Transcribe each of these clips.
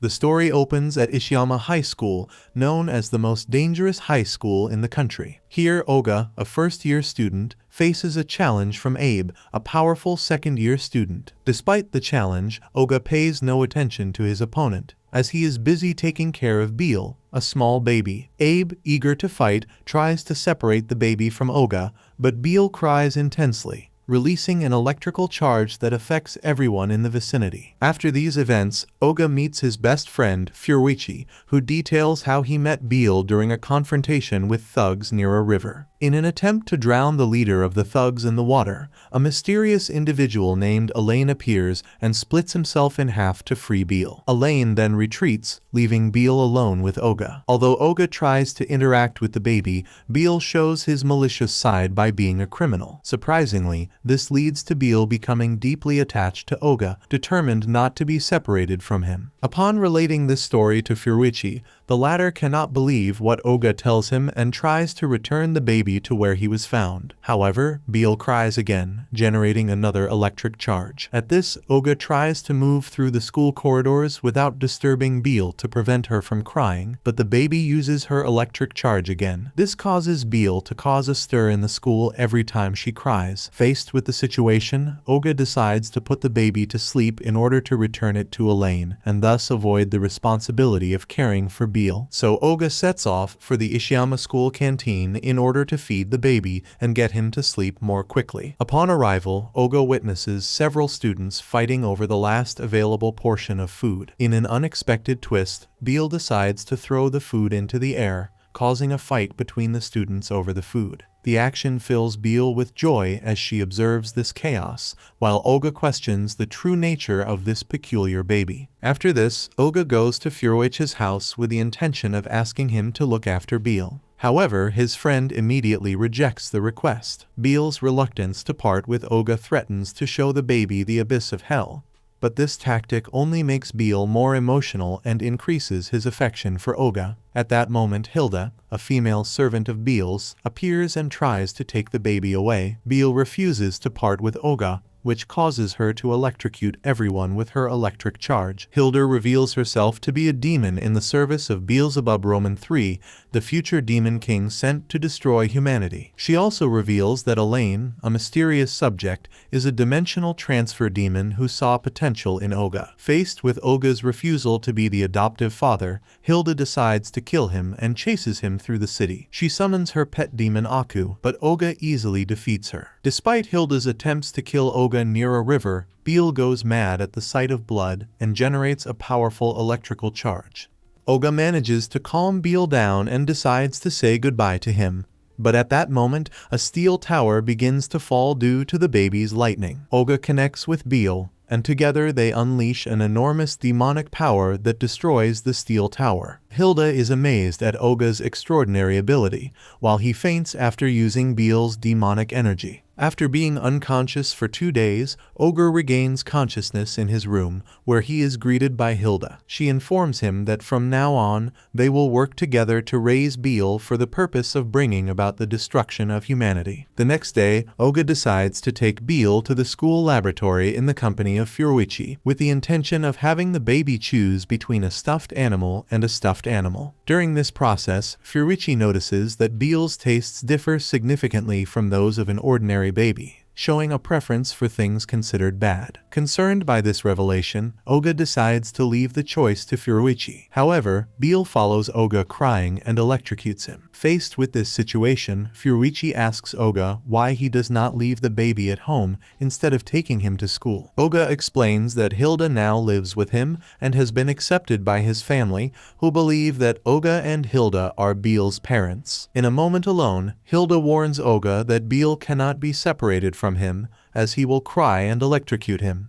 The story opens at Ishiyama High School, known as the most dangerous high school in the country. Here, Oga, a first-year student, faces a challenge from Abe, a powerful second-year student. Despite the challenge, Oga pays no attention to his opponent, as he is busy taking care of Beal, a small baby. Abe, eager to fight, tries to separate the baby from Oga, but Beal cries intensely, releasing an electrical charge that affects everyone in the vicinity. After these events, Oga meets his best friend, Furuichi, who details how he met Beal during a confrontation with thugs near a river. In an attempt to drown the leader of the thugs in the water, a mysterious individual named Elaine appears and splits himself in half to free Beal. Elaine then retreats, leaving Beal alone with Oga. Although Oga tries to interact with the baby, Beal shows his malicious side by being a criminal. Surprisingly, this leads to Beal becoming deeply attached to Oga, determined not to be separated from him. Upon relating this story to Furuichi, the latter cannot believe what Oga tells him and tries to return the baby to where he was found. However, Beal cries again, generating another electric charge. At this, Oga tries to move through the school corridors without disturbing Beal to prevent her from crying, but the baby uses her electric charge again. This causes Beal to cause a stir in the school every time she cries. Faced with the situation, Oga decides to put the baby to sleep in order to return it to Elaine, and thus avoid the responsibility of caring for Beal. So Oga sets off for the Ishiyama school canteen in order to feed the baby and get him to sleep more quickly. Upon arrival, Oga witnesses several students fighting over the last available portion of food. In an unexpected twist, Beal decides to throw the food into the air, causing a fight between the students over the food. The action fills Beal with joy as she observes this chaos, while Oga questions the true nature of this peculiar baby. After this, Oga goes to Furuichi's house with the intention of asking him to look after Beal. However, his friend immediately rejects the request. Beal's reluctance to part with Oga threatens to show the baby the abyss of hell, but this tactic only makes Beal more emotional and increases his affection for Oga. At that moment, Hilda, a female servant of Beal's, appears and tries to take the baby away. Beal refuses to part with Oga, which causes her to electrocute everyone with her electric charge. Hilda reveals herself to be a demon in the service of Beelzebub Roman III, the future demon king sent to destroy humanity. She also reveals that Elaine, a mysterious subject, is a dimensional transfer demon who saw potential in Oga. Faced with Oga's refusal to be the adoptive father, Hilda decides to kill him and chases him through the city. She summons her pet demon Aku, but Oga easily defeats her. Despite Hilda's attempts to kill Oga near a river, Beal goes mad at the sight of blood and generates a powerful electrical charge. Oga manages to calm Beal down and decides to say goodbye to him. But at that moment, a steel tower begins to fall due to the baby's lightning. Oga connects with Beal, and together they unleash an enormous demonic power that destroys the steel tower. Hilda is amazed at Oga's extraordinary ability, while he faints after using Beal's demonic energy. After being unconscious for 2 days, Oga regains consciousness in his room, where he is greeted by Hilda. She informs him that from now on, they will work together to raise Beal for the purpose of bringing about the destruction of humanity. The next day, Oga decides to take Beal to the school laboratory in the company of Furuichi, with the intention of having the baby choose between a stuffed animal and a stuffed animal. During this process, Furuichi notices that Beal's tastes differ significantly from those of an ordinary baby, showing a preference for things considered bad. Concerned by this revelation, Oga decides to leave the choice to Furuichi. However, Beal follows Oga crying and electrocutes him. Faced with this situation, Furuichi asks Oga why he does not leave the baby at home instead of taking him to school. Oga explains that Hilda now lives with him and has been accepted by his family, who believe that Oga and Hilda are Beal's parents. In a moment alone, Hilda warns Oga that Beal cannot be separated from him, as he will cry and electrocute him.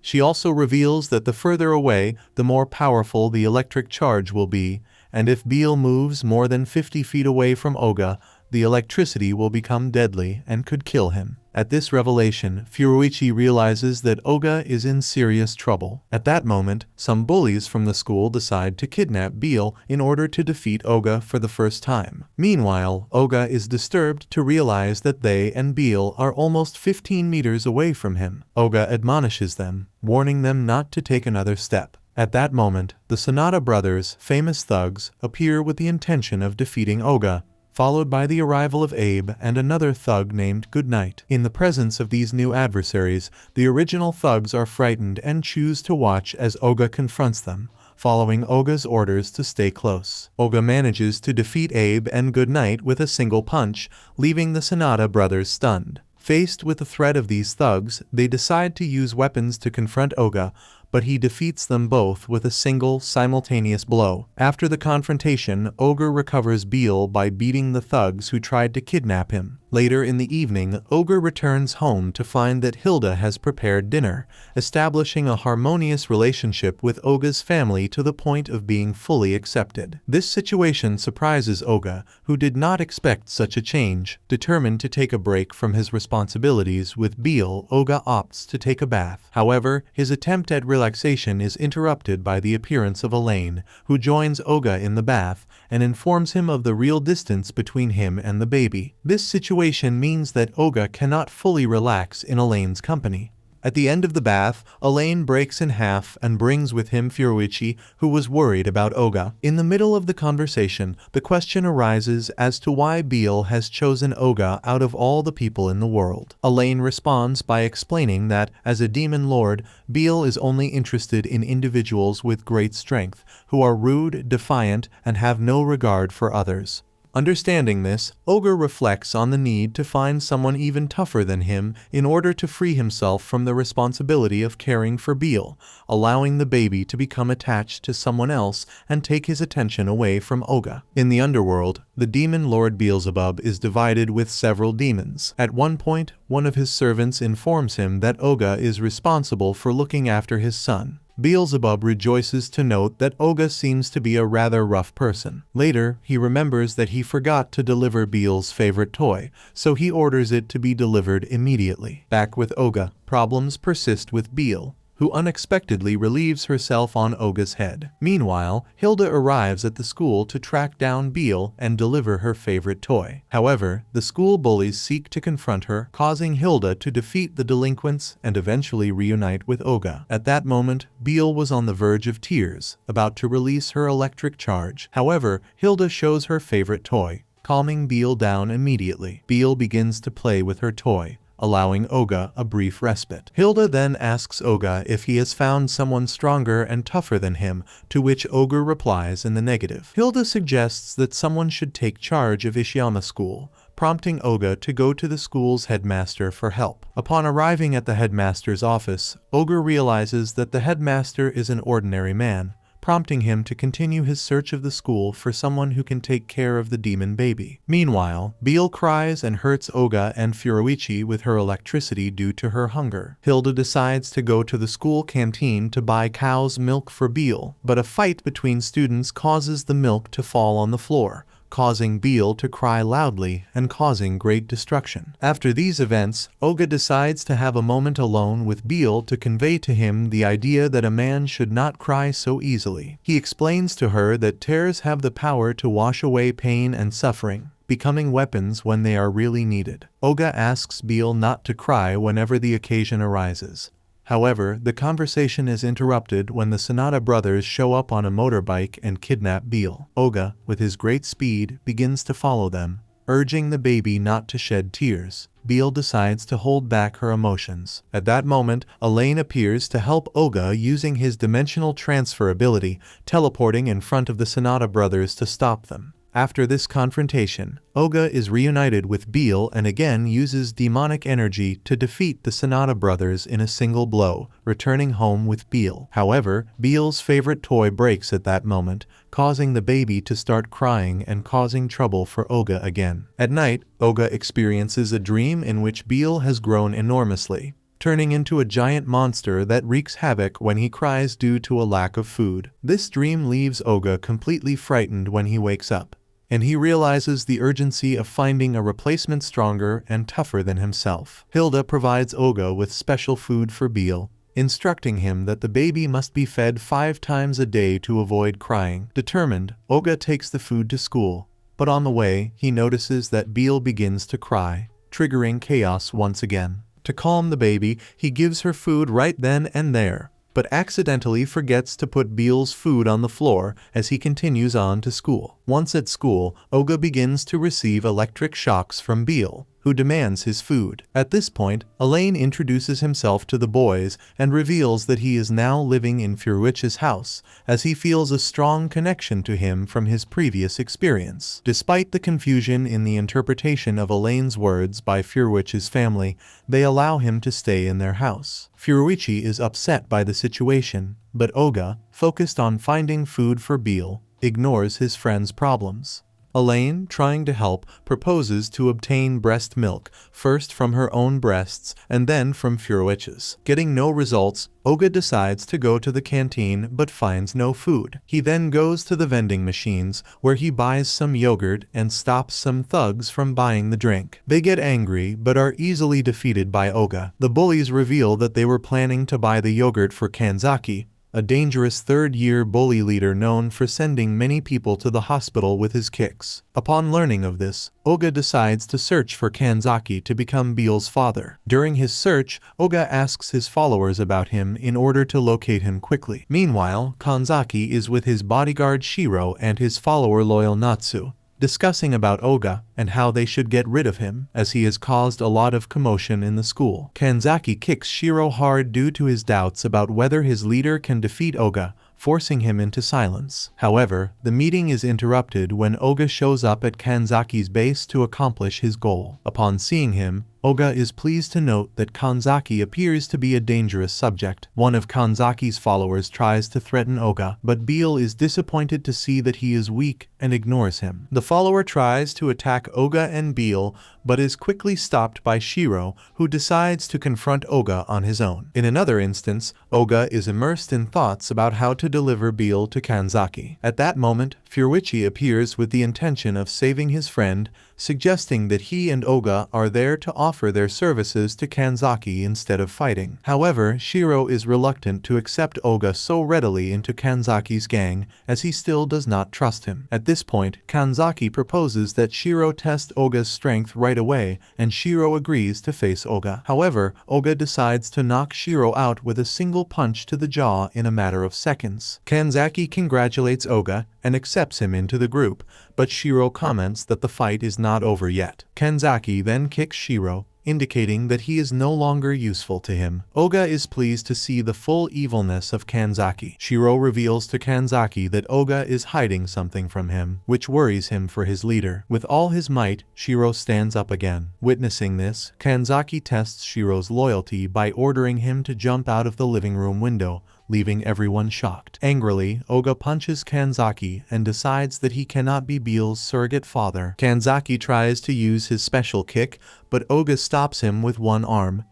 She also reveals that the further away, the more powerful the electric charge will be, and if Beal moves more than 50 feet away from Oga, the electricity will become deadly and could kill him. At this revelation, Furuichi realizes that Oga is in serious trouble. At that moment, some bullies from the school decide to kidnap Beal in order to defeat Oga for the first time. Meanwhile, Oga is disturbed to realize that they and Beal are almost 15 meters away from him. Oga admonishes them, warning them not to take another step. At that moment, the Sonata brothers, famous thugs, appear with the intention of defeating Oga, followed by the arrival of Abe and another thug named Goodnight. In the presence of these new adversaries, the original thugs are frightened and choose to watch as Oga confronts them, following Oga's orders to stay close. Oga manages to defeat Abe and Goodnight with a single punch, leaving the Sonata brothers stunned. Faced with the threat of these thugs, they decide to use weapons to confront Oga, but he defeats them both with a single, simultaneous blow. After the confrontation, Oga recovers Beale by beating the thugs who tried to kidnap him. Later in the evening, Oga returns home to find that Hilda has prepared dinner, establishing a harmonious relationship with Oga's family to the point of being fully accepted. This situation surprises Oga, who did not expect such a change. Determined to take a break from his responsibilities with Beale, Oga opts to take a bath. However, his attempt at relaxation is interrupted by the appearance of Elaine, who joins Oga in the bath and informs him of the real distance between him and the baby. This situation means that Oga cannot fully relax in Elaine's company. At the end of the bath, Elaine breaks in half and brings with him Furuichi, who was worried about Oga. In the middle of the conversation, the question arises as to why Beale has chosen Oga out of all the people in the world. Elaine responds by explaining that, as a demon lord, Beale is only interested in individuals with great strength, who are rude, defiant, and have no regard for others. Understanding this, Oga reflects on the need to find someone even tougher than him in order to free himself from the responsibility of caring for Beale, allowing the baby to become attached to someone else and take his attention away from Oga. In the underworld, the demon lord Beelzebub is divided with several demons. At one point, one of his servants informs him that Oga is responsible for looking after his son. Beelzebub rejoices to note that Oga seems to be a rather rough person. Later, he remembers that he forgot to deliver Beale's favorite toy, so he orders it to be delivered immediately. Back with Oga, problems persist with Beale, who unexpectedly relieves herself on Oga's head. Meanwhile, Hilda arrives at the school to track down Beale and deliver her favorite toy. However, the school bullies seek to confront her, causing Hilda to defeat the delinquents and eventually reunite with Oga. At that moment, Beale was on the verge of tears, about to release her electric charge. However, Hilda shows her favorite toy, calming Beale down immediately. Beale begins to play with her toy, allowing Oga a brief respite. Hilda then asks Oga if he has found someone stronger and tougher than him, to which Oga replies in the negative. Hilda suggests that someone should take charge of Ishiyama School, prompting Oga to go to the school's headmaster for help. Upon arriving at the headmaster's office, Oga realizes that the headmaster is an ordinary man, prompting him to continue his search of the school for someone who can take care of the demon baby. Meanwhile, Beale cries and hurts Oga and Furuichi with her electricity due to her hunger. Hilda decides to go to the school canteen to buy cow's milk for Beale, but a fight between students causes the milk to fall on the floor, causing Beale to cry loudly and causing great destruction. After these events, Oga decides to have a moment alone with Beale to convey to him the idea that a man should not cry so easily. He explains to her that tears have the power to wash away pain and suffering, becoming weapons when they are really needed. Oga asks Beale not to cry whenever the occasion arises. However, the conversation is interrupted when the Sonata brothers show up on a motorbike and kidnap Beale. Oga, with his great speed, begins to follow them, urging the baby not to shed tears. Beale decides to hold back her emotions. At that moment, Elaine appears to help Oga using his dimensional transfer ability, teleporting in front of the Sonata brothers to stop them. After this confrontation, Oga is reunited with Beale and again uses demonic energy to defeat the Sonata brothers in a single blow, returning home with Beale. However, Beale's favorite toy breaks at that moment, causing the baby to start crying and causing trouble for Oga again. At night, Oga experiences a dream in which Beale has grown enormously, turning into a giant monster that wreaks havoc when he cries due to a lack of food. This dream leaves Oga completely frightened when he wakes up, and he realizes the urgency of finding a replacement stronger and tougher than himself. Hilda provides Oga with special food for Beale, instructing him that the baby must be fed 5 times a day to avoid crying. Determined, Oga takes the food to school, but on the way, he notices that Beale begins to cry, triggering chaos once again. To calm the baby, he gives her food right then and there, but accidentally forgets to put Beel's food on the floor as he continues on to school. Once at school, Oga begins to receive electric shocks from Beel, who demands his food. At this point, Elaine introduces himself to the boys and reveals that he is now living in Furwich's house, as he feels a strong connection to him from his previous experience. Despite the confusion in the interpretation of Elaine's words by Furwich's family, they allow him to stay in their house. Furwichi is upset by the situation, but Oga, focused on finding food for Beel, ignores his friend's problems. Elaine, trying to help, proposes to obtain breast milk, first from her own breasts and then from Furwich's. Getting no results, Oga decides to go to the canteen but finds no food. He then goes to the vending machines, where he buys some yogurt and stops some thugs from buying the drink. They get angry but are easily defeated by Oga. The bullies reveal that they were planning to buy the yogurt for Kanzaki, a dangerous third-year bully leader known for sending many people to the hospital with his kicks. Upon learning of this, Oga decides to search for Kanzaki to become Beel's father. During his search, Oga asks his followers about him in order to locate him quickly. Meanwhile, Kanzaki is with his bodyguard Shiro and his follower loyal Natsu, discussing about Oga and how they should get rid of him, as he has caused a lot of commotion in the school. Kanzaki kicks Shiro hard due to his doubts about whether his leader can defeat Oga, forcing him into silence. However, the meeting is interrupted when Oga shows up at Kanzaki's base to accomplish his goal. Upon seeing him, Oga is pleased to note that Kanzaki appears to be a dangerous subject. One of Kanzaki's followers tries to threaten Oga, but Beel is disappointed to see that he is weak and ignores him. The follower tries to attack Oga and Beel, but is quickly stopped by Shiro, who decides to confront Oga on his own. In another instance, Oga is immersed in thoughts about how to deliver Beel to Kanzaki. At that moment, Furwichi appears with the intention of saving his friend, suggesting that he and Oga are there to offer their services to Kanzaki instead of fighting. However, Shiro is reluctant to accept Oga so readily into Kanzaki's gang, as he still does not trust him. At this point, Kanzaki proposes that Shiro test Oga's strength right away, and Shiro agrees to face Oga. However, Oga decides to knock Shiro out with a single punch to the jaw in a matter of seconds. Kanzaki congratulates Oga and accepts him into the group, but Shiro comments that the fight is not over yet. Kanzaki then kicks Shiro, indicating that he is no longer useful to him. Oga is pleased to see the full evilness of Kanzaki. Shiro reveals to Kanzaki that Oga is hiding something from him, which worries him for his leader. With all his might, Shiro stands up again. Witnessing this, Kanzaki tests Shiro's loyalty by ordering him to jump out of the living room window, leaving everyone shocked. Angrily, Oga punches Kanzaki and decides that he cannot be Beel's surrogate father. Kanzaki tries to use his special kick, but Oga stops him with one arm.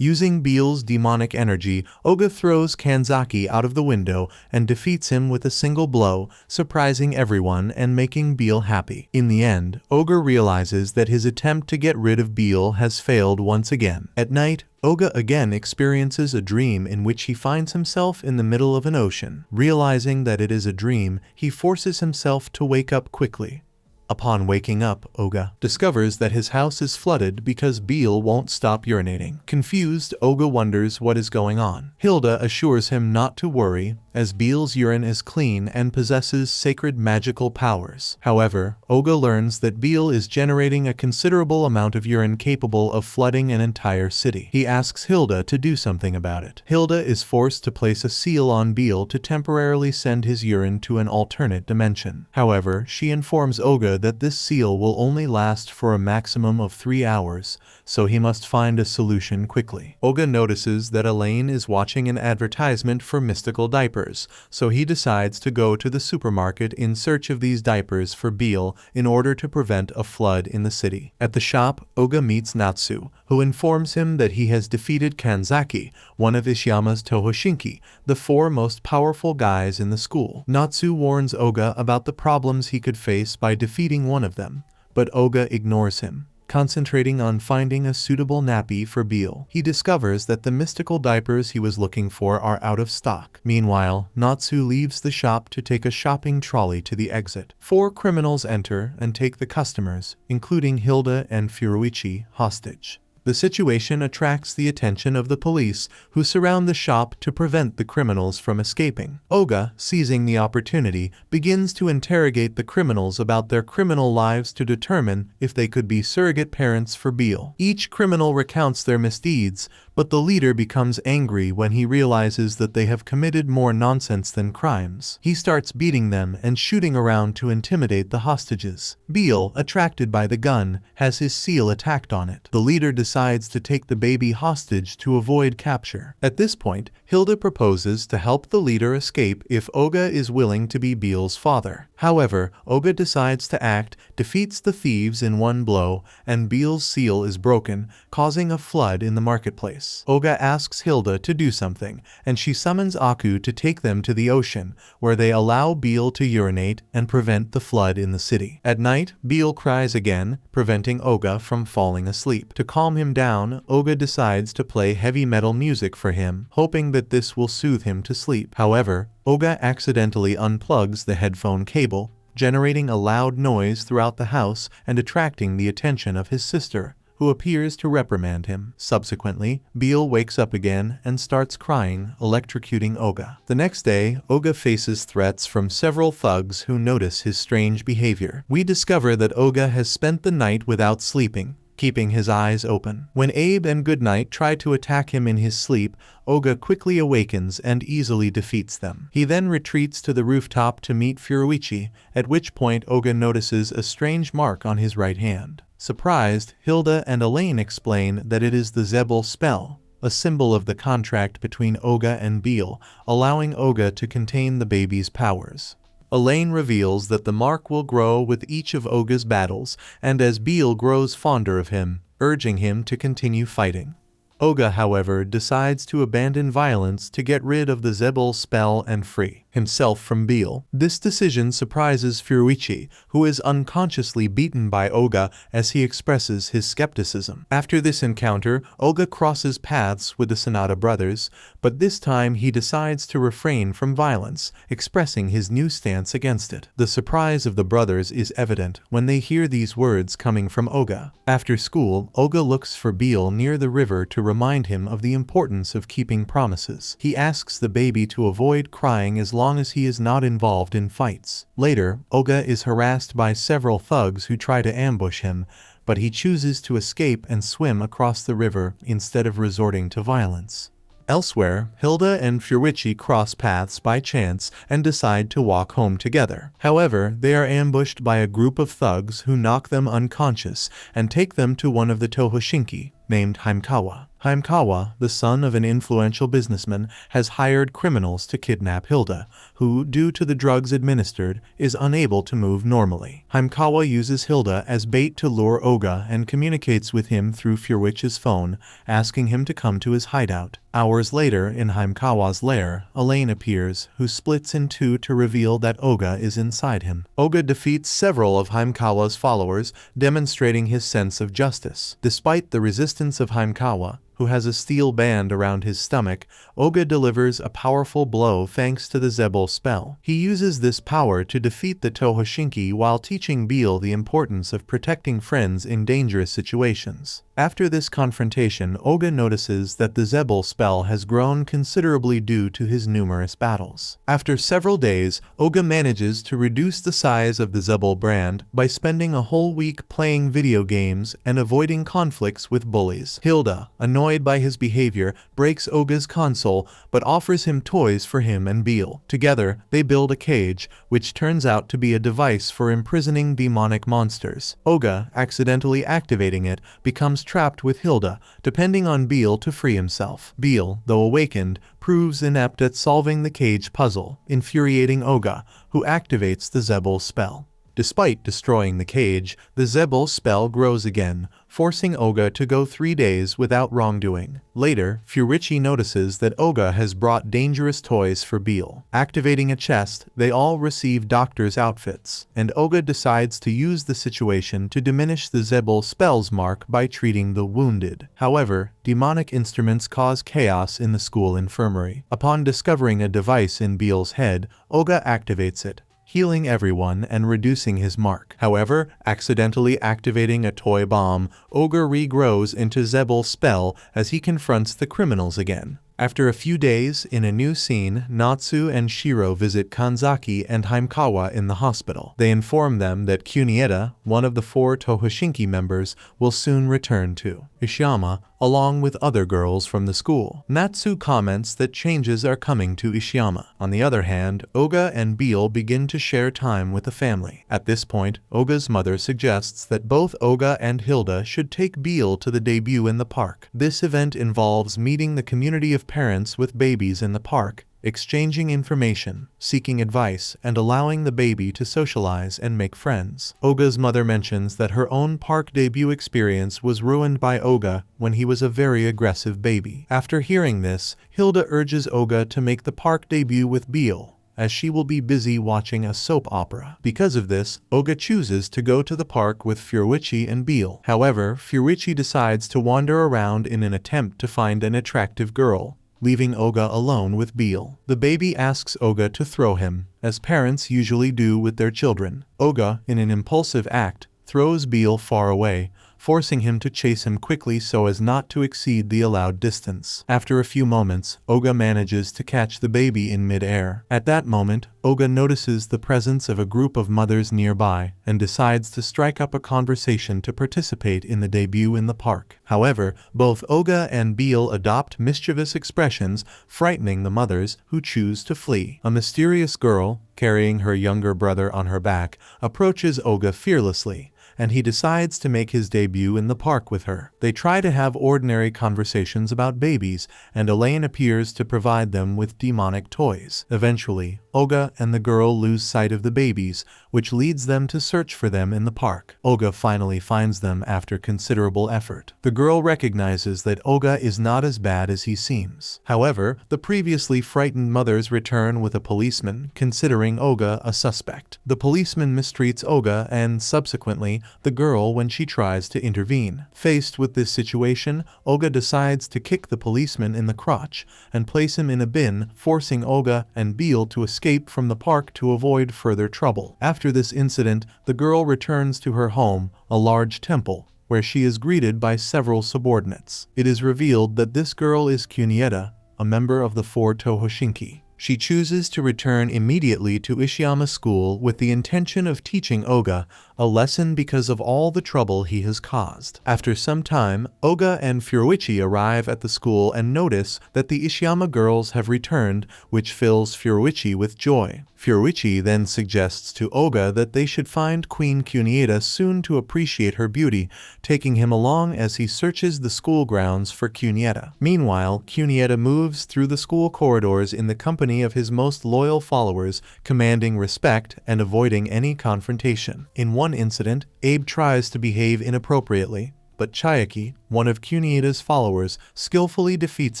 Using Beel's demonic energy, Oga throws Kanzaki out of the window and defeats him with a single blow, surprising everyone and making Beel happy. In the end, Oga realizes that his attempt to get rid of Beel has failed once again. At night, Oga again experiences a dream in which he finds himself in the middle of an ocean. Realizing that it is a dream, he forces himself to wake up quickly. Upon waking up, Oga discovers that his house is flooded because Beel won't stop urinating. Confused, Oga wonders what is going on. Hilda assures him not to worry, as Beel's urine is clean and possesses sacred magical powers. However, Oga learns that Beel is generating a considerable amount of urine capable of flooding an entire city. He asks Hilda to do something about it. Hilda is forced to place a seal on Beel to temporarily send his urine to an alternate dimension. However, she informs Oga that this seal will only last for a maximum of 3 hours, so he must find a solution quickly. Oga notices that Elaine is watching an advertisement for mystical diapers, so he decides to go to the supermarket in search of these diapers for Beel in order to prevent a flood in the city. At the shop, Oga meets Natsu, who informs him that he has defeated Kanzaki, one of Ishiyama's Tohoshinki, the 4 most powerful guys in the school. Natsu warns Oga about the problems he could face by defeating one of them, but Oga ignores him, concentrating on finding a suitable nappy for Beel. He discovers that the mystical diapers he was looking for are out of stock. Meanwhile, Natsu leaves the shop to take a shopping trolley to the exit. 4 criminals enter and take the customers, including Hilda and Furwichi, hostage. The situation attracts the attention of the police, who surround the shop to prevent the criminals from escaping. Oga, seizing the opportunity, begins to interrogate the criminals about their criminal lives to determine if they could be surrogate parents for Beale. Each criminal recounts their misdeeds, but the leader becomes angry when he realizes that they have committed more nonsense than crimes. He starts beating them and shooting around to intimidate the hostages. Beale, attracted by the gun, has his seal attacked on it. The leader decides to take the baby hostage to avoid capture. At this point, Hilda proposes to help the leader escape if Oga is willing to be Beale's father. However, Oga decides to act, defeats the thieves in one blow, and Beale's seal is broken, causing a flood in the marketplace. Oga asks Hilda to do something, and she summons Aku to take them to the ocean, where they allow Beale to urinate and prevent the flood in the city. At night, Beale cries again, preventing Oga from falling asleep. To calm him down, Oga decides to play heavy metal music for him, hoping that this will soothe him to sleep. However, Oga accidentally unplugs the headphone cable, generating a loud noise throughout the house and attracting the attention of his sister, who appears to reprimand him. Subsequently, Beale wakes up again and starts crying, electrocuting Oga. The next day, Oga faces threats from several thugs who notice his strange behavior. We discover that Oga has spent the night without sleeping, keeping his eyes open. When Abe and Goodnight try to attack him in his sleep, Oga quickly awakens and easily defeats them. He then retreats to the rooftop to meet Furuichi, at which point Oga notices a strange mark on his right hand. Surprised, Hilda and Elaine explain that it is the Zebel spell, a symbol of the contract between Oga and Beale, allowing Oga to contain the baby's powers. Elaine reveals that the mark will grow with each of Oga's battles, and as Beale grows fonder of him, urging him to continue fighting. Oga, however, decides to abandon violence to get rid of the Zebel spell and free himself from Beale. This decision surprises Furuichi, who is unconsciously beaten by Oga as he expresses his skepticism. After this encounter, Oga crosses paths with the Sanada brothers, but this time he decides to refrain from violence, expressing his new stance against it. The surprise of the brothers is evident when they hear these words coming from Oga. After school, Oga looks for Beale near the river to remind him of the importance of keeping promises. He asks the baby to avoid crying as long as he is not involved in fights. Later, Oga is harassed by several thugs who try to ambush him, but he chooses to escape and swim across the river instead of resorting to violence. Elsewhere, Hilda and Furuichi cross paths by chance and decide to walk home together. However, they are ambushed by a group of thugs who knock them unconscious and take them to one of the Tohoshinki, named Haimkawa. Haimkawa, the son of an influential businessman, has hired criminals to kidnap Hilda, who, due to the drugs administered, is unable to move normally. Haimkawa uses Hilda as bait to lure Oga and communicates with him through Furuichi's phone, asking him to come to his hideout. Hours later, in Haimkawa's lair, Elaine appears, who splits in two to reveal that Oga is inside him. Oga defeats several of Haimkawa's followers, demonstrating his sense of justice. Despite the resistance of Haimkawa, who has a steel band around his stomach, Oga delivers a powerful blow thanks to the Zebel spell. He uses this power to defeat the Tohoshinki while teaching Beale the importance of protecting friends in dangerous situations. After this confrontation, Oga notices that the Zebel spell has grown considerably due to his numerous battles. After several days, Oga manages to reduce the size of the Zebel brand by spending a whole week playing video games and avoiding conflicts with bullies. Hilda, annoyed by his behavior, breaks Oga's console but offers him toys for him and Beale. Together, they build a cage, which turns out to be a device for imprisoning demonic monsters. Oga, accidentally activating it, becomes trapped with Hilda, depending on Beale to free himself. Beale, though awakened, proves inept at solving the cage puzzle, infuriating Oga, who activates the Zebel spell. Despite destroying the cage, the Zebel spell grows again, forcing Oga to go 3 days without wrongdoing. Later, Furuichi notices that Oga has brought dangerous toys for Beale. Activating a chest, they all receive doctor's outfits, and Oga decides to use the situation to diminish the Zebel spell's mark by treating the wounded. However, demonic instruments cause chaos in the school infirmary. Upon discovering a device in Beale's head, Oga activates it, healing everyone and reducing his mark. However, accidentally activating a toy bomb, Ogre regrows into Zebul's spell as he confronts the criminals again. After a few days, in a new scene, Natsu and Shiro visit Kanzaki and Haimkawa in the hospital. They inform them that Kunieda, one of the 4 Tohoshinki members, will soon return to Ishiyama, along with other girls from the school. Natsu comments that changes are coming to Ishiyama. On the other hand, Oga and Beale begin to share time with the family. At this point, Oga's mother suggests that both Oga and Hilda should take Beale to the debut in the park. This event involves meeting the community of parents with babies in the park, exchanging information, seeking advice, and allowing the baby to socialize and make friends. Oga's mother mentions that her own park debut experience was ruined by Oga when he was a very aggressive baby. After hearing this, Hilda urges Oga to make the park debut with Beale, as she will be busy watching a soap opera. Because of this, Oga chooses to go to the park with Furuichi and Beale. However, Furuichi decides to wander around in an attempt to find an attractive girl, leaving Oga alone with Beale. The baby asks Oga to throw him, as parents usually do with their children. Oga, in an impulsive act, throws Beale far away, forcing him to chase him quickly so as not to exceed the allowed distance. After a few moments, Oga manages to catch the baby in mid-air. At that moment, Oga notices the presence of a group of mothers nearby and decides to strike up a conversation to participate in the debut in the park. However, both Oga and Beale adopt mischievous expressions, frightening the mothers, who choose to flee. A mysterious girl, carrying her younger brother on her back, approaches Oga fearlessly, and he decides to make his debut in the park with her. They try to have ordinary conversations about babies, and Elaine appears to provide them with demonic toys. Eventually, Oga and the girl lose sight of the babies, which leads them to search for them in the park. Oga finally finds them after considerable effort. The girl recognizes that Oga is not as bad as he seems. However, the previously frightened mothers return with a policeman, considering Oga a suspect. The policeman mistreats Oga and, subsequently, the girl when she tries to intervene. Faced with this situation, Oga decides to kick the policeman in the crotch and place him in a bin, forcing Oga and Beale to escape from the park to avoid further trouble. After this incident, the girl returns to her home, a large temple, where she is greeted by several subordinates. It is revealed that this girl is Kunieda, a member of the 4 Tohoshinki. She chooses to return immediately to Ishiyama School with the intention of teaching Oga a lesson because of all the trouble he has caused. After some time, Oga and Furuichi arrive at the school and notice that the Ishiyama girls have returned, which fills Furuichi with joy. Furuichi then suggests to Oga that they should find Queen Kunieda soon to appreciate her beauty, taking him along as he searches the school grounds for Kunieda. Meanwhile, Kunieda moves through the school corridors in the company of his most loyal followers, commanding respect and avoiding any confrontation. In one incident, Abe tries to behave inappropriately, but Chiaki, one of Kunieda's followers, skillfully defeats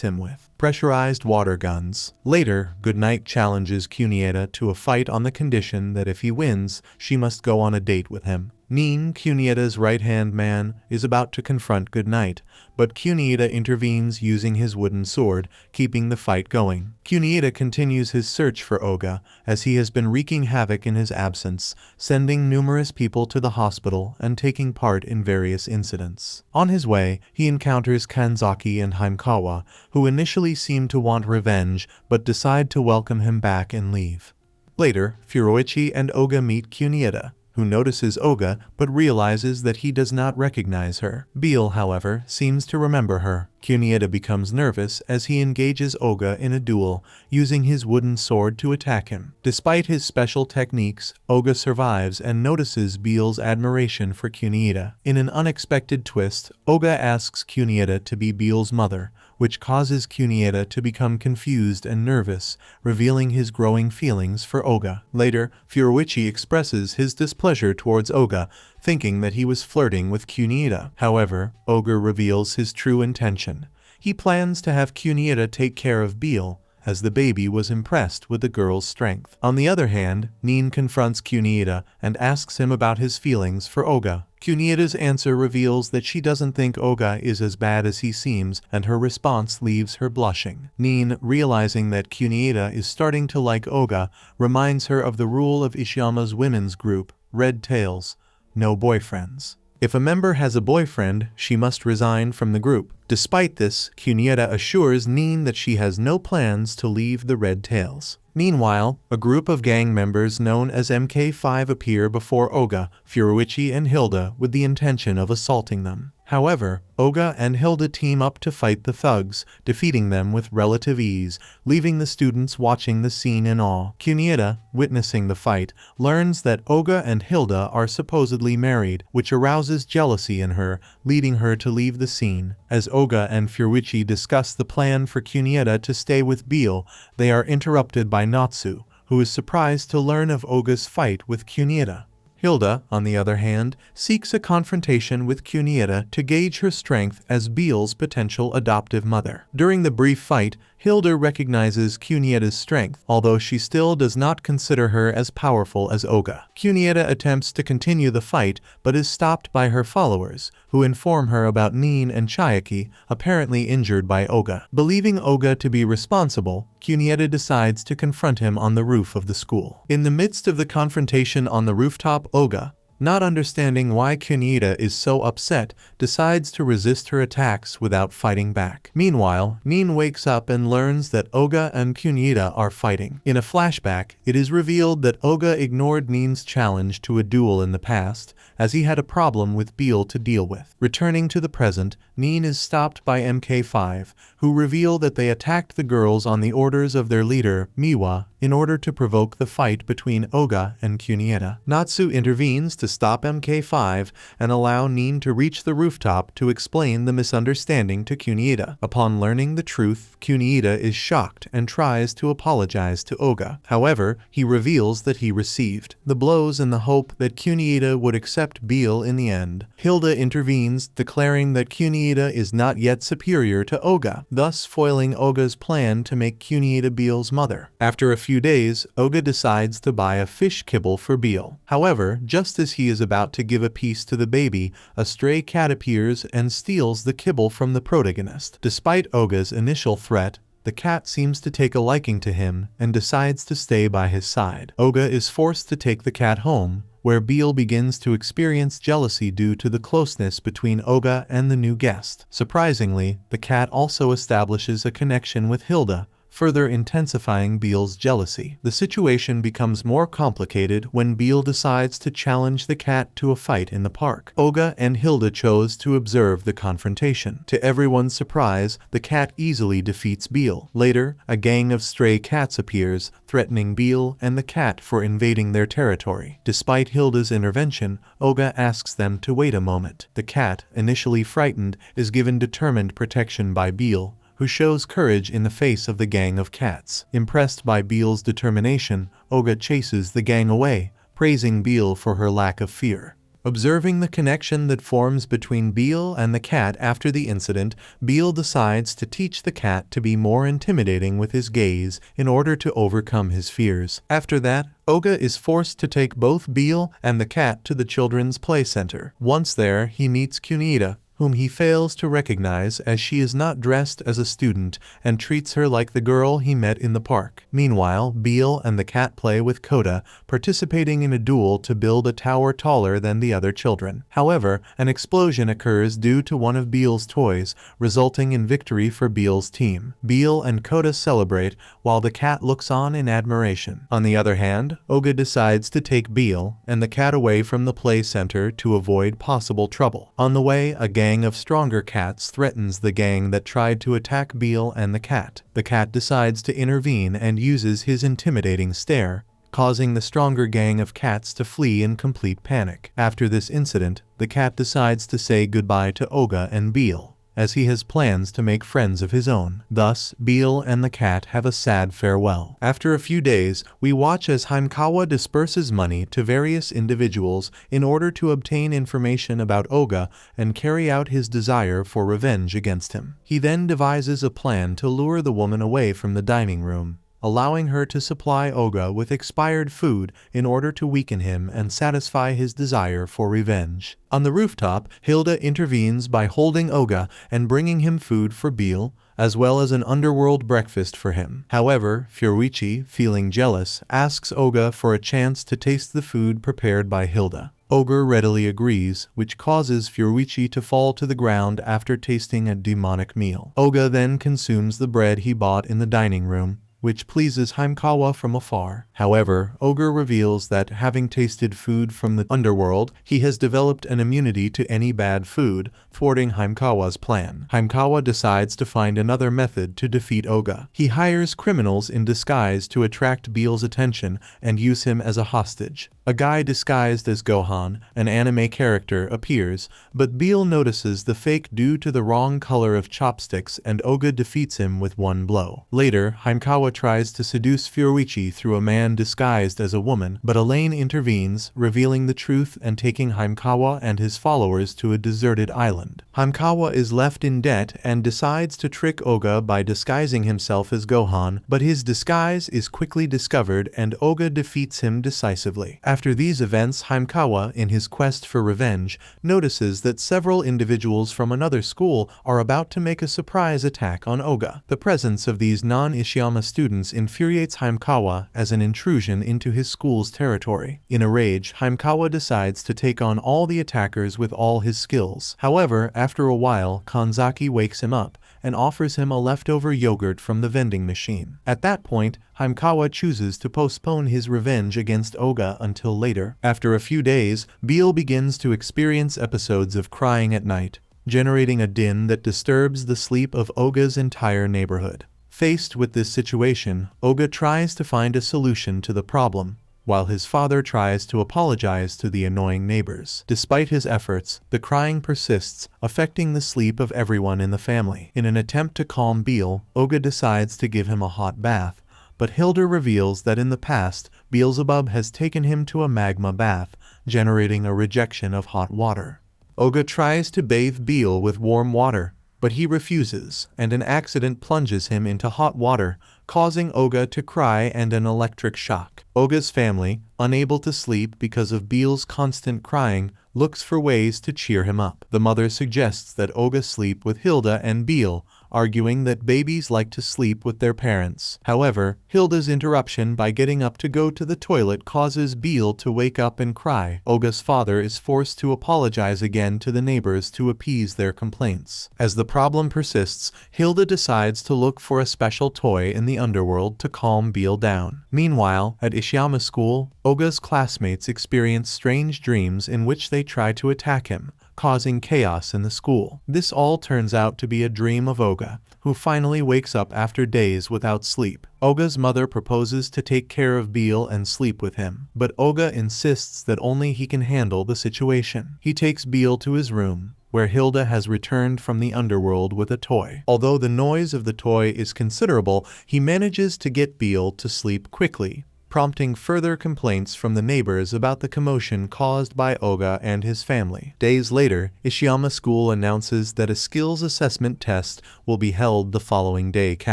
him with pressurized water guns. Later, Goodnight challenges Kunieda to a fight on the condition that if he wins, she must go on a date with him. Nin, Kunieda's right-hand man, is about to confront Goodnight, but Kunieda intervenes using his wooden sword, keeping the fight going. Kunieda continues his search for Oga, as he has been wreaking havoc in his absence, sending numerous people to the hospital and taking part in various incidents. On his way, he encounters Kanzaki and Haimkawa, who initially seem to want revenge, but decide to welcome him back and leave. Later, Furuichi and Oga meet Kunieda, who notices Oga but realizes that he does not recognize her. Beale, however, seems to remember her. Kunieda becomes nervous as he engages Oga in a duel, using his wooden sword to attack him. Despite his special techniques, Oga survives and notices Beale's admiration for Kunieda. In an unexpected twist, Oga asks Kunieda to be Beale's mother, which causes Kunieda to become confused and nervous, revealing his growing feelings for Oga. Later, Furuichi expresses his displeasure towards Oga, thinking that he was flirting with Kunieda. However, Oga reveals his true intention. He plans to have Kunieda take care of Beale, as the baby was impressed with the girl's strength. On the other hand, Nin confronts Kunieda and asks him about his feelings for Oga. Kunieda's answer reveals that she doesn't think Oga is as bad as he seems, and her response leaves her blushing. Nin, realizing that Kunieda is starting to like Oga, reminds her of the rule of Ishiyama's women's group, Red Tails: no boyfriends. If a member has a boyfriend, she must resign from the group. Despite this, Kunieda assures Nin that she has no plans to leave the Red Tails. Meanwhile, a group of gang members known as MK5 appear before Oga, Furuichi, and Hilda with the intention of assaulting them. However, Oga and Hilda team up to fight the thugs, defeating them with relative ease, leaving the students watching the scene in awe. Kunieda, witnessing the fight, learns that Oga and Hilda are supposedly married, which arouses jealousy in her, leading her to leave the scene. As Oga and Furuichi discuss the plan for Kunieda to stay with Beale, they are interrupted by Natsu, who is surprised to learn of Oga's fight with Kunieda. Hilda, on the other hand, seeks a confrontation with Kunieda to gauge her strength as Beale's potential adoptive mother. During the brief fight, Hilda recognizes Kunieda's strength, although she still does not consider her as powerful as Oga. Kunieda attempts to continue the fight, but is stopped by her followers, who inform her about Nin and Chiaki, apparently injured by Oga. Believing Oga to be responsible, Kunieda decides to confront him on the roof of the school. In the midst of the confrontation on the rooftop, Oga, not understanding why Kunieda is so upset, decides to resist her attacks without fighting back. Meanwhile, Nin wakes up and learns that Oga and Kunieda are fighting. In a flashback, it is revealed that Oga ignored Nin's challenge to a duel in the past, as he had a problem with Beale to deal with. Returning to the present, Nin is stopped by MK5, who reveal that they attacked the girls on the orders of their leader, Miwa, in order to provoke the fight between Oga and Kunieda. Natsu intervenes to stop MK5 and allow Nin to reach the rooftop to explain the misunderstanding to Kunieda. Upon learning the truth, Kunieda is shocked and tries to apologize to Oga. However, he reveals that he received the blows in the hope that Kunieda would accept Beale in the end. Hilda intervenes, declaring that Kunieda is not yet superior to Oga, thus foiling Oga's plan to make Kunieda Beale's mother. After a few days, Oga decides to buy a fish kibble for Beale. However, just as he is about to give a piece to the baby, a stray cat appears and steals the kibble from the protagonist. Despite Oga's initial threat, the cat seems to take a liking to him and decides to stay by his side. Oga is forced to take the cat home, where Beale begins to experience jealousy due to the closeness between Oga and the new guest. Surprisingly, the cat also establishes a connection with Hilda, further intensifying Beale's jealousy. The situation becomes more complicated when Beale decides to challenge the cat to a fight in the park. Oga and Hilda chose to observe the confrontation. To everyone's surprise, the cat easily defeats Beale. Later, a gang of stray cats appears, threatening Beale and the cat for invading their territory. Despite Hilda's intervention, Oga asks them to wait a moment. The cat, initially frightened, is given determined protection by Beale, who shows courage in the face of the gang of cats. Impressed by Beale's determination, Oga chases the gang away, praising Beale for her lack of fear. Observing the connection that forms between Beale and the cat after the incident, Beale decides to teach the cat to be more intimidating with his gaze in order to overcome his fears. After that, Oga is forced to take both Beale and the cat to the children's play center. Once there, he meets Kunieda, whom he fails to recognize as she is not dressed as a student and treats her like the girl he met in the park. Meanwhile, Beale and the cat play with Koda, participating in a duel to build a tower taller than the other children. However, an explosion occurs due to one of Beale's toys, resulting in victory for Beale's team. Beale and Koda celebrate, while the cat looks on in admiration. On the other hand, Oga decides to take Beale and the cat away from the play center to avoid possible trouble. On the way, a gang of stronger cats threatens the gang that tried to attack Beale and the cat. The cat decides to intervene and uses his intimidating stare, causing the stronger gang of cats to flee in complete panic. After this incident, the cat decides to say goodbye to Oga and Beale, as he has plans to make friends of his own. Thus, Beel and the cat have a sad farewell. After a few days, we watch as Haimkawa disperses money to various individuals in order to obtain information about Oga and carry out his desire for revenge against him. He then devises a plan to lure the woman away from the dining room, allowing her to supply Oga with expired food in order to weaken him and satisfy his desire for revenge. On the rooftop, Hilda intervenes by holding Oga and bringing him food for Beel, as well as an underworld breakfast for him. However, Fioruichi, feeling jealous, asks Oga for a chance to taste the food prepared by Hilda. Oga readily agrees, which causes Fioruichi to fall to the ground after tasting a demonic meal. Oga then consumes the bread he bought in the dining room, which pleases Haimkawa from afar. However, Oga reveals that having tasted food from the underworld, he has developed an immunity to any bad food, thwarting Haimkawa's plan. Haimkawa decides to find another method to defeat Oga. He hires criminals in disguise to attract Beel's attention and use him as a hostage. A guy disguised as Gohan, an anime character, appears, but Beel notices the fake due to the wrong color of chopsticks and Oga defeats him with one blow. Later, Haimkawa tries to seduce Fioruichi through a man disguised as a woman, but Elaine intervenes, revealing the truth and taking Haimkawa and his followers to a deserted island. Haimkawa is left in debt and decides to trick Oga by disguising himself as Gohan, but his disguise is quickly discovered and Oga defeats him decisively. After these events, Haimkawa, in his quest for revenge, notices that several individuals from another school are about to make a surprise attack on Oga. The presence of these non-Ishiyama students infuriates Haimkawa as an intrusion into his school's territory. In a rage, Haimkawa decides to take on all the attackers with all his skills. However, after a while, Kanzaki wakes him up and offers him a leftover yogurt from the vending machine. At that point, Haimkawa chooses to postpone his revenge against Oga until later. After a few days, Beel begins to experience episodes of crying at night, generating a din that disturbs the sleep of Oga's entire neighborhood. Faced with this situation, Oga tries to find a solution to the problem, while his father tries to apologize to the annoying neighbors. Despite his efforts, the crying persists, affecting the sleep of everyone in the family. In an attempt to calm Beel, Oga decides to give him a hot bath, but Hilda reveals that in the past, Beelzebub has taken him to a magma bath, generating a rejection of hot water. Oga tries to bathe Beel with warm water, but he refuses, and an accident plunges him into hot water, causing Oga to cry and an electric shock. Oga's family, unable to sleep because of Beel's constant crying, looks for ways to cheer him up. The mother suggests that Oga sleep with Hilda and Beel, arguing that babies like to sleep with their parents. However, Hilda's interruption by getting up to go to the toilet causes Beel to wake up and cry. Oga's father is forced to apologize again to the neighbors to appease their complaints. As the problem persists, Hilda decides to look for a special toy in the underworld to calm Beel down. Meanwhile, at Ishiyama School, Oga's classmates experience strange dreams in which they try to attack him, causing chaos in the school. This all turns out to be a dream of Oga, who finally wakes up after days without sleep. Oga's mother proposes to take care of Beel and sleep with him, but Oga insists that only he can handle the situation. He takes Beel to his room, where Hilda has returned from the underworld with a toy. Although the noise of the toy is considerable, he manages to get Beel to sleep quickly, prompting further complaints from the neighbors about the commotion caused by Oga and his family. Days later, Ishiyama School announces that a skills assessment test will be held the following day.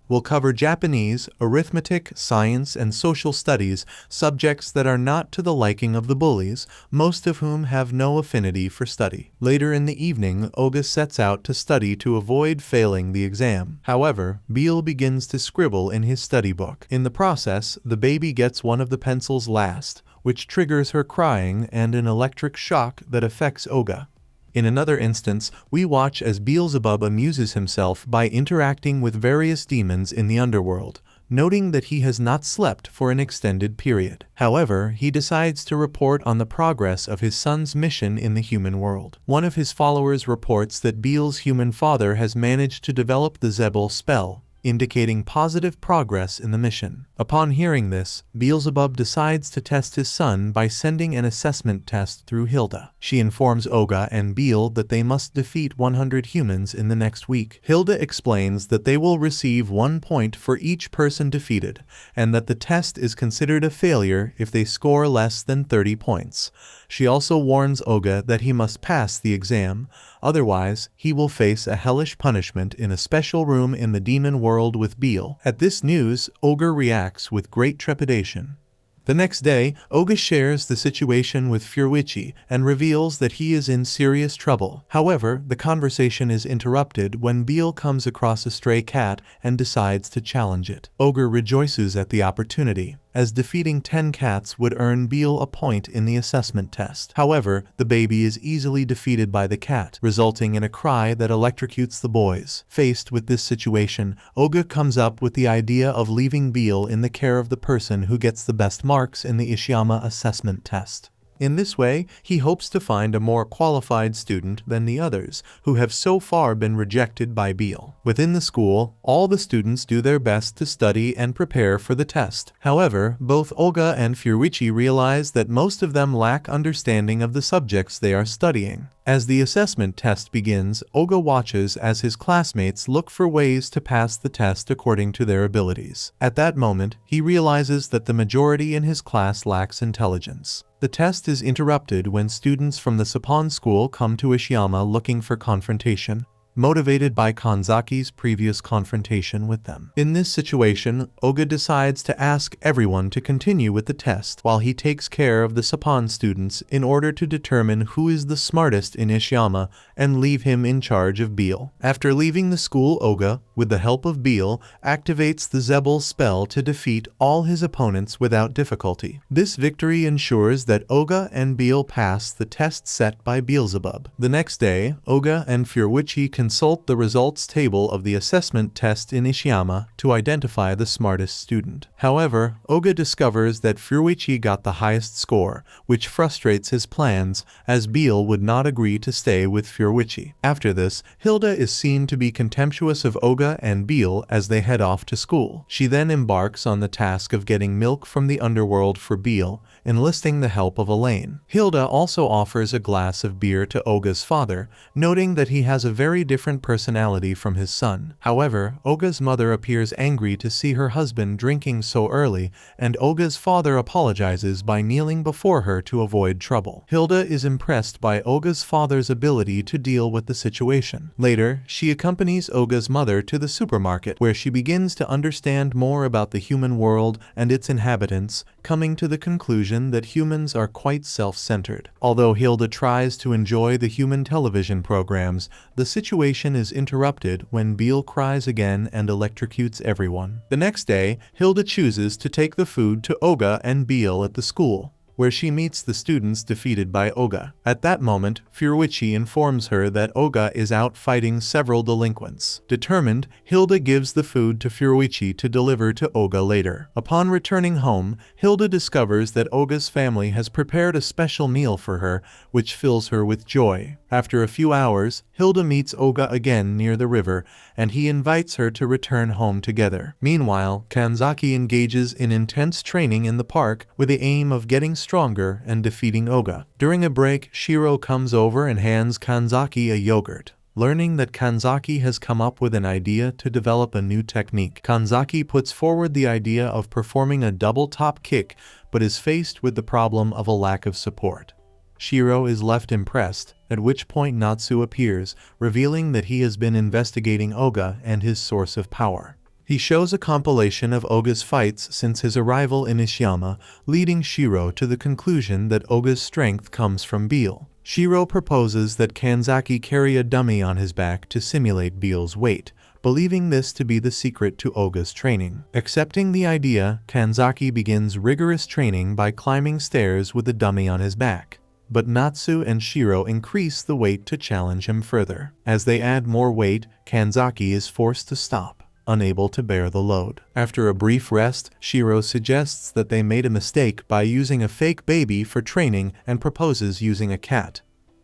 Will cover Japanese, arithmetic, science, and social studies, subjects that are not to the liking of the bullies, most of whom have no affinity for study. Later in the evening, Oga sets out to study to avoid failing the exam. However, Beel begins to scribble in his study book. In the process, the baby gets one of the pencils last, which triggers her crying and an electric shock that affects Oga. In another instance, we watch as Beelzebub amuses himself by interacting with various demons in the underworld, noting that he has not slept for an extended period. However, he decides to report on the progress of his son's mission in the human world. One of his followers reports that Beel's human father has managed to develop the Zebel spell, indicating positive progress in the mission. Upon hearing this, Beelzebub decides to test his son by sending an assessment test through Hilda. She informs Olga and Beel that they must defeat 100 humans in the next week. Hilda explains that they will receive 1 point for each person defeated, and that the test is considered a failure if they score less than 30 points. She also warns Olga that he must pass the exam, otherwise he will face a hellish punishment in a special room in the demon world with Beel. At this news, Olga reacts with great trepidation. The next day, Olga shares the situation with Furwichi and reveals that he is in serious trouble. However, the conversation is interrupted when Beel comes across a stray cat and decides to challenge it. Olga rejoices at the opportunity, as defeating 10 cats would earn Beel a point in the assessment test. However, the baby is easily defeated by the cat, resulting in a cry that electrocutes the boys. Faced with this situation, Olga comes up with the idea of leaving Beel in the care of the person who gets the best marks in the Ishiyama assessment test. In this way, he hopes to find a more qualified student than the others, who have so far been rejected by Beel. Within the school, all the students do their best to study and prepare for the test. However, both Olga and Furwichi realize that most of them lack understanding of the subjects they are studying. As the assessment test begins, Olga watches as his classmates look for ways to pass the test according to their abilities. At that moment, he realizes that the majority in his class lacks intelligence. The test is interrupted when students from the Sapon school come to Ishiyama looking for confrontation, motivated by Kanzaki's previous confrontation with them. In this situation, Olga decides to ask everyone to continue with the test while he takes care of the Sapon students in order to determine who is the smartest in Ishiyama and leave him in charge of Beel. After leaving the school, Olga, with the help of Beel, activates the Zebel spell to defeat all his opponents without difficulty. This victory ensures that Olga and Beel pass the test set by Beelzebub. The next day, Olga and Furwichi consult the results table of the assessment test in Ishiyama to identify the smartest student. However, Olga discovers that Furwichi got the highest score, which frustrates his plans, as Beel would not agree to stay with Furwichi. After this, Hilda is seen to be contemptuous of Olga and Beel as they head off to school. She then embarks on the task of getting milk from the underworld for Beel, enlisting the help of Elaine. Hilda also offers a glass of beer to Olga's father, noting that he has a very different personality from his son. However, Olga's mother appears angry to see her husband drinking so early, and Olga's father apologizes by kneeling before her to avoid trouble. Hilda is impressed by Olga's father's ability to deal with the situation. Later, she accompanies Olga's mother to the supermarket, where she begins to understand more about the human world and its inhabitants, coming to the conclusion that humans are quite self-centered. Although Hilda tries to enjoy the human television programs, the situation is interrupted when Beel cries again and electrocutes everyone. The next day, Hilda chooses to take the food to Olga and Beel at the school, where she meets the students defeated by Olga. At that moment, Furwichi informs her that Olga is out fighting several delinquents. Determined, Hilda gives the food to Furwichi to deliver to Olga later. Upon returning home, Hilda discovers that Olga's family has prepared a special meal for her, which fills her with joy. After a few hours, Hilda meets Olga again near the river, and he invites her to return home together. Meanwhile, Kanzaki engages in intense training in the park with the aim of getting stronger and defeating Olga. During a break, Shiro comes over and hands Kanzaki a yogurt. Learning that Kanzaki has come up with an idea to develop a new technique, Kanzaki puts forward the idea of performing a double top kick, but is faced with the problem of a lack of support. Shiro is left impressed, at which point Natsu appears, revealing that he has been investigating Olga and his source of power. He shows a compilation of Olga's fights since his arrival in Ishiyama, leading Shiro to the conclusion that Olga's strength comes from Beel. Shiro proposes that Kanzaki carry a dummy on his back to simulate Beel's weight, believing this to be the secret to Olga's training. Accepting the idea, Kanzaki begins rigorous training by climbing stairs with a dummy on his back. But Natsu and Shiro increase the weight to challenge him further. As they add more weight, Kanzaki is forced to stop, unable to bear the load. After a brief rest, Shiro suggests that they made a mistake by using a fake baby for training and proposes using a cat.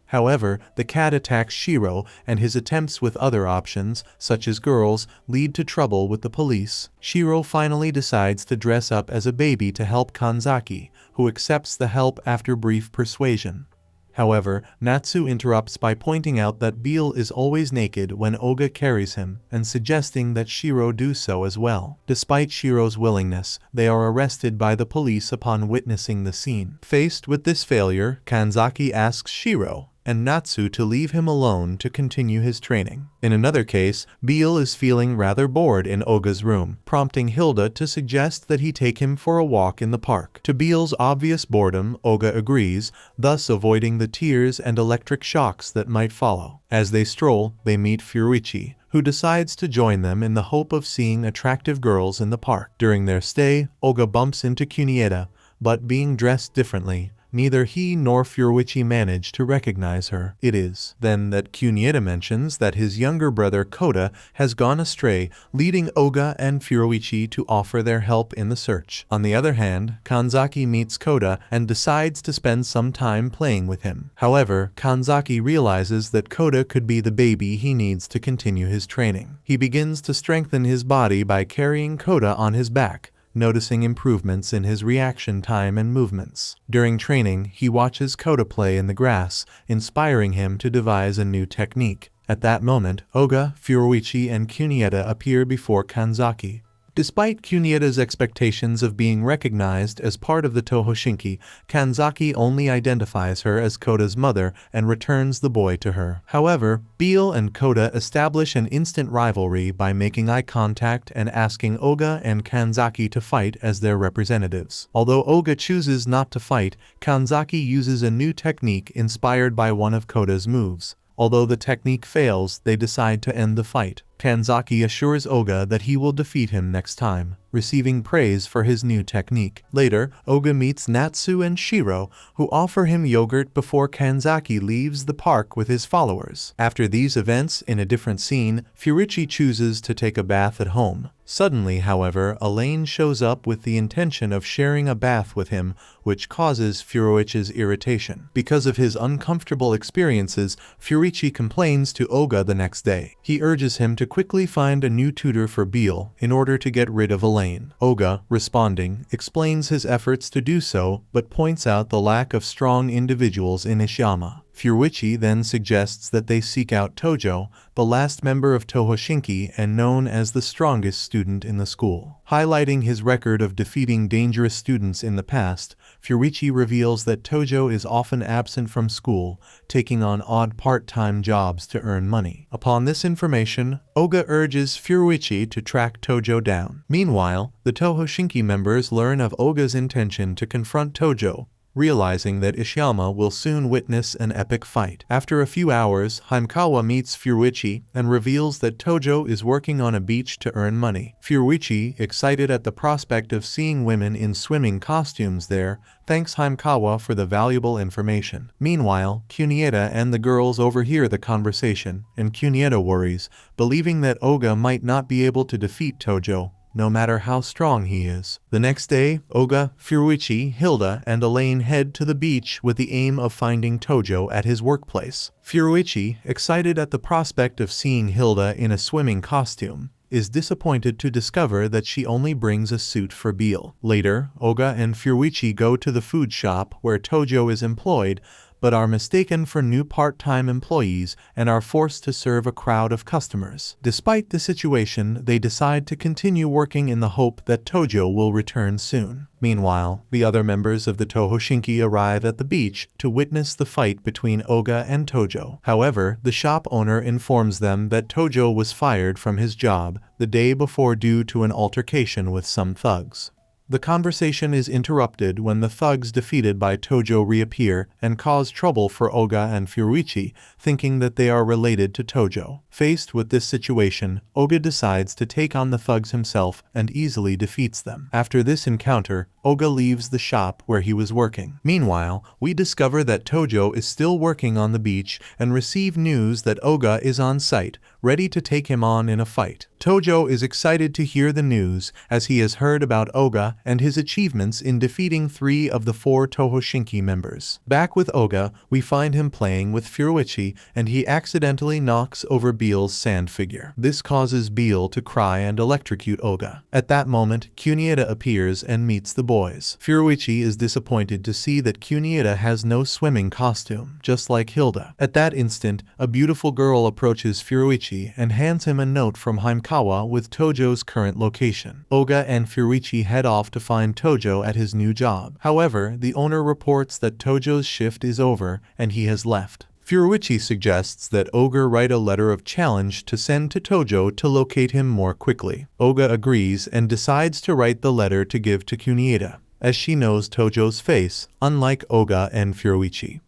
However, the cat attacks Shiro, and his attempts with other options, such as girls, lead to trouble with the police. Shiro finally decides to dress up as a baby to help Kanzaki, who accepts the help after brief persuasion. However, Natsu interrupts by pointing out that Beale is always naked when Oga carries him, and suggesting that Shiro do so as well. Despite Shiro's willingness, they are arrested by the police upon witnessing the scene. Faced with this failure, Kanzaki asks Shiro and Natsu to leave him alone to continue his training. In another case, Beale is feeling rather bored in Oga's room, prompting Hilda to suggest that he take him for a walk in the park. To Beale's obvious boredom, Oga agrees, thus avoiding the tears and electric shocks that might follow. As they stroll, they meet Furuichi, who decides to join them in the hope of seeing attractive girls in the park. During their stay, Oga bumps into Kunieda, but being dressed differently, neither he nor Furuichi manage to recognize her. It is then that Kunieda mentions that his younger brother Kota has gone astray, leading Oga and Furuichi to offer their help in the search. On the other hand, Kanzaki meets Kota and decides to spend some time playing with him. However, Kanzaki realizes that Kota could be the baby he needs to continue his training. He begins to strengthen his body by carrying Kota on his back, noticing improvements in his reaction time and movements. During training, he watches Kota play in the grass, inspiring him to devise a new technique. At that moment, Oga, Furuichi, and Kunieda appear before Kanzaki. Despite Kunieda's expectations of being recognized as part of the Tohoshinki, Kanzaki only identifies her as Kota's mother and returns the boy to her. However, Beale and Kota establish an instant rivalry by making eye contact and asking Oga and Kanzaki to fight as their representatives. Although Oga chooses not to fight, Kanzaki uses a new technique inspired by one of Kota's moves. Although the technique fails, they decide to end the fight. Kanzaki assures Oga that he will defeat him next time, receiving praise for his new technique. Later, Oga meets Natsu and Shiro, who offer him yogurt before Kanzaki leaves the park with his followers. After these events, in a different scene, Furuichi chooses to take a bath at home. Suddenly, however, Elaine shows up with the intention of sharing a bath with him, which causes Furuichi's irritation. Because of his uncomfortable experiences, Furuichi complains to Oga the next day. He urges him to quickly find a new tutor for Beale in order to get rid of Elaine. Oga, responding, explains his efforts to do so, but points out the lack of strong individuals in Ishiyama. Furuichi then suggests that they seek out Tojo, the last member of Tohoshinki and known as the strongest student in the school. Highlighting his record of defeating dangerous students in the past, Furuichi reveals that Tojo is often absent from school, taking on odd part-time jobs to earn money. Upon this information, Oga urges Furuichi to track Tojo down. Meanwhile, the Tohoshinki members learn of Oga's intention to confront Tojo, realizing that Ishiyama will soon witness an epic fight. After a few hours, Himekawa meets Furuichi and reveals that Tojo is working on a beach to earn money. Furuichi, excited at the prospect of seeing women in swimming costumes there, thanks Himekawa for the valuable information. Meanwhile, Kunieda and the girls overhear the conversation, and Kunieda worries, believing that Oga might not be able to defeat Tojo, no matter how strong he is. The next day, Oga, Furuichi, Hilda, and Elaine head to the beach with the aim of finding Tojo at his workplace. Furuichi, excited at the prospect of seeing Hilda in a swimming costume, is disappointed to discover that she only brings a suit for Beale. Later, Oga and Furuichi go to the food shop where Tojo is employed, but are mistaken for new part-time employees and are forced to serve a crowd of customers. Despite the situation, they decide to continue working in the hope that Tojo will return soon. Meanwhile, the other members of the Tohoshinki arrive at the beach to witness the fight between Oga and Tojo. However, the shop owner informs them that Tojo was fired from his job the day before due to an altercation with some thugs. The conversation is interrupted when the thugs defeated by Tojo reappear and cause trouble for Oga and Furuichi, thinking that they are related to Tojo. Faced with this situation, Oga decides to take on the thugs himself and easily defeats them. After this encounter, Oga leaves the shop where he was working. Meanwhile, we discover that Tojo is still working on the beach and receive news that Oga is on site, ready to take him on in a fight. Tojo is excited to hear the news, as he has heard about Oga and his achievements in defeating 3 of the 4 Tohoshinki members. Back with Oga, we find him playing with Furuichi, and he accidentally knocks over Beel's sand figure. This causes Beel to cry and electrocute Oga. At that moment, Kunieda appears and meets the boys. Furuichi is disappointed to see that Kunieda has no swimming costume, just like Hilda. At that instant, a beautiful girl approaches Furuichi and hands him a note from Himekawa with Tojo's current location. Oga and Furuichi head off to find Tojo at his new job. However, the owner reports that Tojo's shift is over and he has left. Furuichi suggests that Oga write a letter of challenge to send to Tojo to locate him more quickly. Oga agrees and decides to write the letter to give to Kunieda, as she knows Tojo's face, unlike Oga and Furuichi.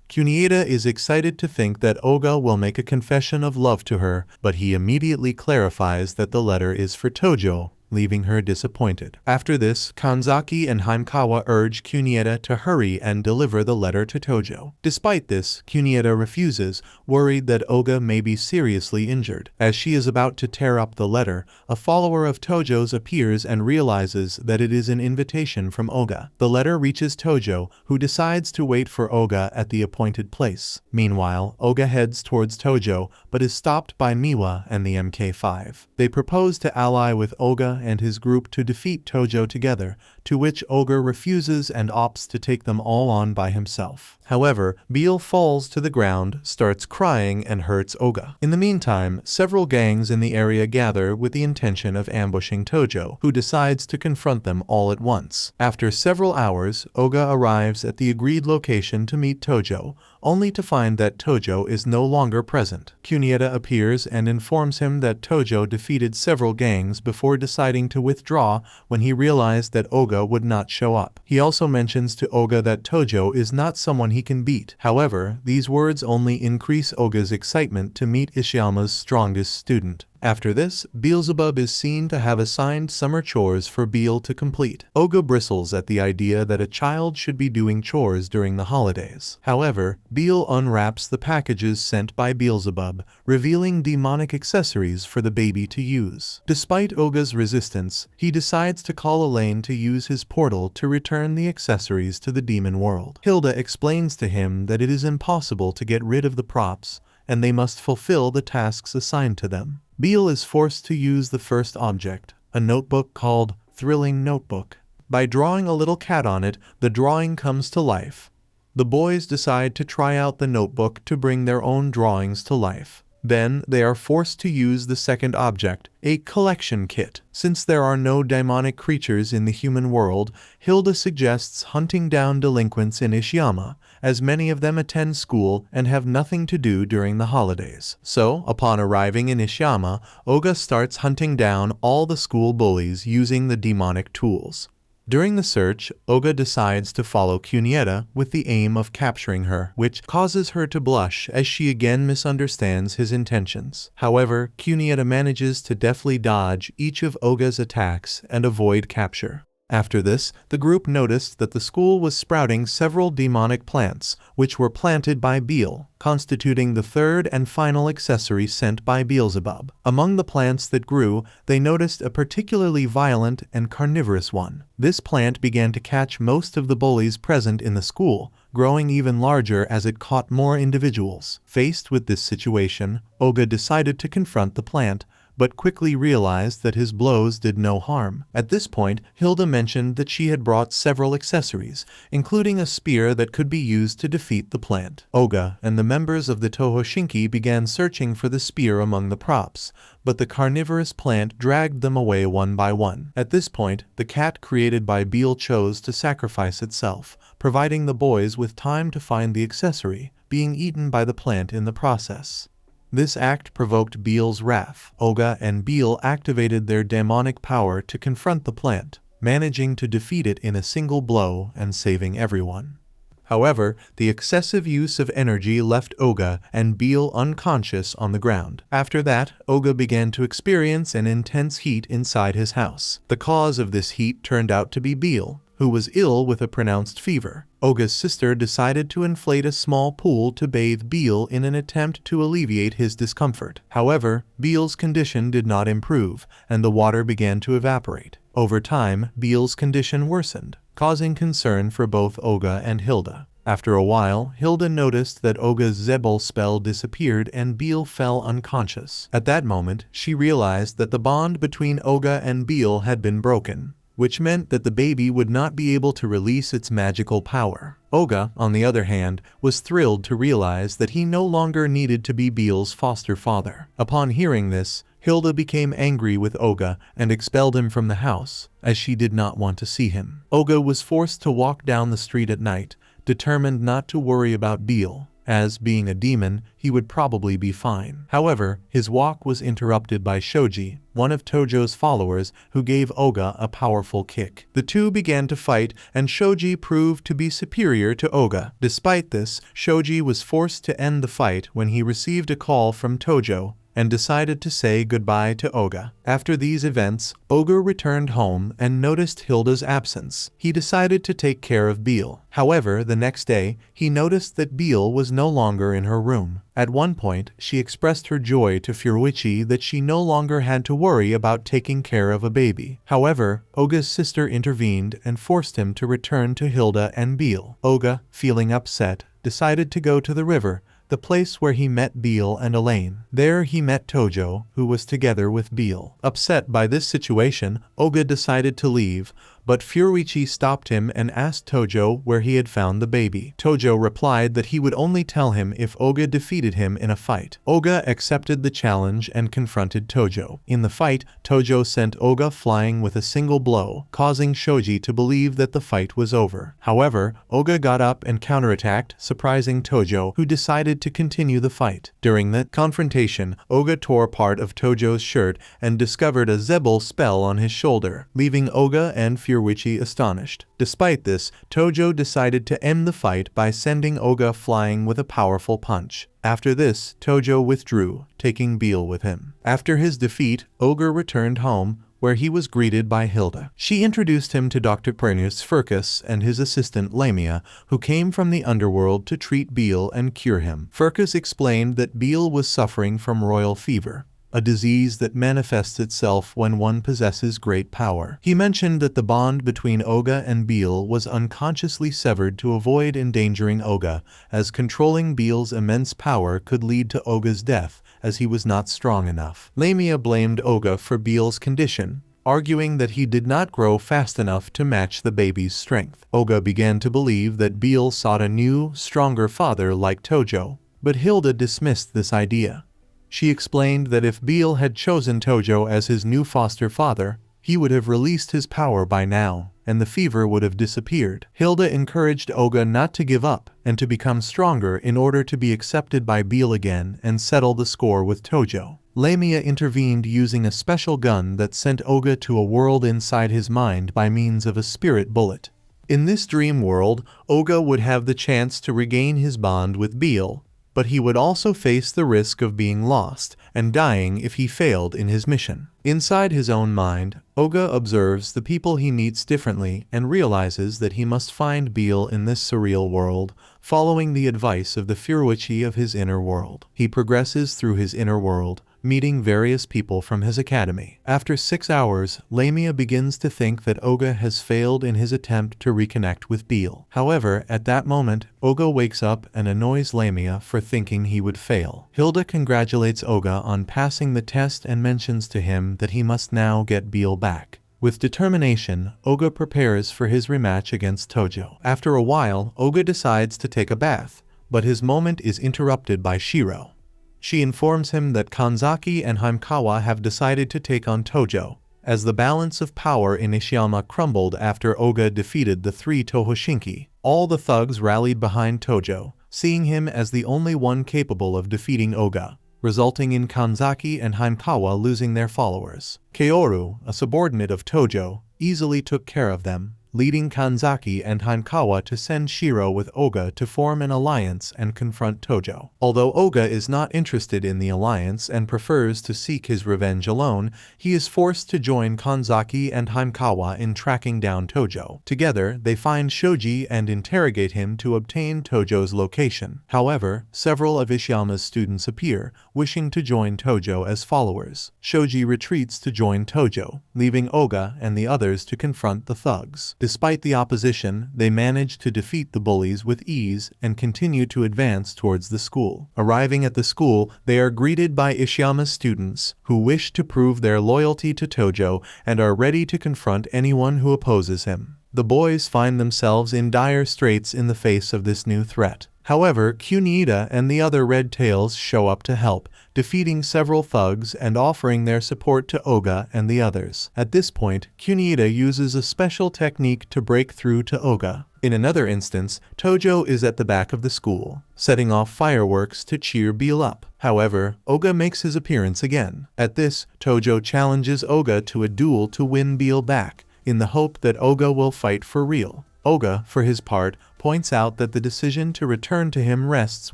Kunieda is excited to think that Oga will make a confession of love to her, but he immediately clarifies that the letter is for Tojo, leaving her disappointed. After this, Kanzaki and Himekawa urge Kunieda to hurry and deliver the letter to Tojo. Despite this, Kunieda refuses, worried that Oga may be seriously injured. As she is about to tear up the letter, a follower of Tojo's appears and realizes that it is an invitation from Oga. The letter reaches Tojo, who decides to wait for Oga at the appointed place. Meanwhile, Oga heads towards Tojo, but is stopped by Miwa and the MK5. They propose to ally with Oga and his group to defeat Tojo together, to which Oga refuses and opts to take them all on by himself. However, Beel falls to the ground, starts crying, and hurts Oga. In the meantime, several gangs in the area gather with the intention of ambushing Tojo, who decides to confront them all at once. After several hours, Oga arrives at the agreed location to meet Tojo, only to find that Tojo is no longer present. Kunieda appears and informs him that Tojo defeated several gangs before deciding to withdraw when he realized that Oga would not show up. He also mentions to Oga that Tojo is not someone he can beat. However, these words only increase Oga's excitement to meet Ishiyama's strongest student. After this, Beelzebub is seen to have assigned summer chores for Beel to complete. Oga bristles at the idea that a child should be doing chores during the holidays. However, Beel unwraps the packages sent by Beelzebub, revealing demonic accessories for the baby to use. Despite Oga's resistance, he decides to call Elaine to use his portal to return the accessories to the demon world. Hilda explains to him that it is impossible to get rid of the props, and they must fulfill the tasks assigned to them. Beel is forced to use the first object, a notebook called Thrilling Notebook. By drawing a little cat on it, the drawing comes to life. The boys decide to try out the notebook to bring their own drawings to life. Then they are forced to use the second object, a collection kit. Since there are no demonic creatures in the human world, Hilda suggests hunting down delinquents in Ishiyama, as many of them attend school and have nothing to do during the holidays. So, upon arriving in Ishiyama, Oga starts hunting down all the school bullies using the demonic tools. During the search, Oga decides to follow Kunieda with the aim of capturing her, which causes her to blush as she again misunderstands his intentions. However, Kunieda manages to deftly dodge each of Oga's attacks and avoid capture. After this, the group noticed that the school was sprouting several demonic plants, which were planted by Beel, constituting the third and final accessory sent by Beelzebub. Among the plants that grew, they noticed a particularly violent and carnivorous one. This plant began to catch most of the bullies present in the school, growing even larger as it caught more individuals. Faced with this situation, Oga decided to confront the plant, but quickly realized that his blows did no harm. At this point, Hilda mentioned that she had brought several accessories, including a spear that could be used to defeat the plant. Oga and the members of the Tohoshinki began searching for the spear among the props, but the carnivorous plant dragged them away one by one. At this point, the cat created by Beel chose to sacrifice itself, providing the boys with time to find the accessory, being eaten by the plant in the process. This act provoked Beel's wrath. Oga and Beel activated their demonic power to confront the plant, managing to defeat it in a single blow and saving everyone. However, the excessive use of energy left Oga and Beel unconscious on the ground. After that, Oga began to experience an intense heat inside his house. The cause of this heat turned out to be Beel. who was ill with a pronounced fever. Oga's sister decided to inflate a small pool to bathe Beal in an attempt to alleviate his discomfort. However, Beal's condition did not improve, and the water began to evaporate. Over time, Beal's condition worsened, causing concern for both Oga and Hilda. After a while, Hilda noticed that Oga's Zebel spell disappeared and Beal fell unconscious. At that moment, she realized that the bond between Oga and Beal had been broken, which meant that the baby would not be able to release its magical power. Oga, on the other hand, was thrilled to realize that he no longer needed to be Beal's foster father. Upon hearing this, Hilda became angry with Oga and expelled him from the house, as she did not want to see him. Oga was forced to walk down the street at night, determined not to worry about Beal, as, being a demon, he would probably be fine. However, his walk was interrupted by Shoji, one of Tojo's followers, who gave Oga a powerful kick. The two began to fight, and Shoji proved to be superior to Oga. Despite this, Shoji was forced to end the fight when he received a call from Tojo, and decided to say goodbye to Oga. After these events, Oga returned home and noticed Hilda's absence. He decided to take care of Beal. However, the next day, he noticed that Beal was no longer in her room. At one point, she expressed her joy to Furuichi that she no longer had to worry about taking care of a baby. However, Oga's sister intervened and forced him to return to Hilda and Beal. Oga, feeling upset, decided to go to the river, the place where he met Beal and Elaine. There he met Tojo, who was together with Beal. Upset by this situation, Oga decided to leave, but Furuichi stopped him and asked Tojo where he had found the baby. Tojo replied that he would only tell him if Oga defeated him in a fight. Oga accepted the challenge and confronted Tojo. In the fight, Tojo sent Oga flying with a single blow, causing Shoji to believe that the fight was over. However, Oga got up and counterattacked, surprising Tojo, who decided to continue the fight. During the confrontation, Oga tore part of Tojo's shirt and discovered a Zebel spell on his shoulder, leaving Oga and Furuichi astonished. Despite this, Tojo decided to end the fight by sending Oga flying with a powerful punch. After this, Tojo withdrew, taking Beal with him. After his defeat, Oga returned home, where he was greeted by Hilda. She introduced him to Dr. Prenius Furcus and his assistant Lamia, who came from the underworld to treat Beal and cure him. Furcus explained that Beal was suffering from royal fever, a disease that manifests itself when one possesses great power. He mentioned that the bond between Oga and Beal was unconsciously severed to avoid endangering Oga, as controlling Beal's immense power could lead to Oga's death, as he was not strong enough. Lamia blamed Oga for Beal's condition, arguing that he did not grow fast enough to match the baby's strength. Oga began to believe that Beal sought a new, stronger father like Tojo, but Hilda dismissed this idea. She explained that if Beal had chosen Tojo as his new foster father, he would have released his power by now, and the fever would have disappeared. Hilda encouraged Oga not to give up, and to become stronger in order to be accepted by Beal again and settle the score with Tojo. Lamia intervened using a special gun that sent Oga to a world inside his mind by means of a spirit bullet. In this dream world, Oga would have the chance to regain his bond with Beal, but he would also face the risk of being lost and dying if he failed in his mission. Inside his own mind, Oga observes the people he meets differently and realizes that he must find Beal in this surreal world, following the advice of the Furuichi of his inner world. He progresses through his inner world, meeting various people from his academy. After 6 hours, Lamia begins to think that Oga has failed in his attempt to reconnect with Beal. However, at that moment, Oga wakes up and annoys Lamia for thinking he would fail. Hilda congratulates Oga on passing the test and mentions to him that he must now get Beal back. With determination, Oga prepares for his rematch against Tojo. After a while, Oga decides to take a bath, but his moment is interrupted by Shiro. She informs him that Kanzaki and Himekawa have decided to take on Tojo, as the balance of power in Ishiyama crumbled after Oga defeated the 3 Tohoshinki. All the thugs rallied behind Tojo, seeing him as the only one capable of defeating Oga, resulting in Kanzaki and Himekawa losing their followers. Kaoru, a subordinate of Tojo, easily took care of them, leading Kanzaki and Hankawa to send Shiro with Oga to form an alliance and confront Tojo. Although Oga is not interested in the alliance and prefers to seek his revenge alone, he is forced to join Kanzaki and Hankawa in tracking down Tojo. Together, they find Shoji and interrogate him to obtain Tojo's location. However, several of Ishiyama's students appear, wishing to join Tojo as followers. Shoji retreats to join Tojo, leaving Oga and the others to confront the thugs. Despite the opposition, they manage to defeat the bullies with ease and continue to advance towards the school. Arriving at the school, they are greeted by Ishiyama's students, who wish to prove their loyalty to Tojo and are ready to confront anyone who opposes him. The boys find themselves in dire straits in the face of this new threat. However, Kunihita and the other Red Tails show up to help, defeating several thugs and offering their support to Oga and the others. At this point, Kunihita uses a special technique to break through to Oga. In another instance, Tojo is at the back of the school, setting off fireworks to cheer Beal up. However, Oga makes his appearance again. At this, Tojo challenges Oga to a duel to win Beal back, in the hope that Oga will fight for real. Oga, for his part, points out that the decision to return to him rests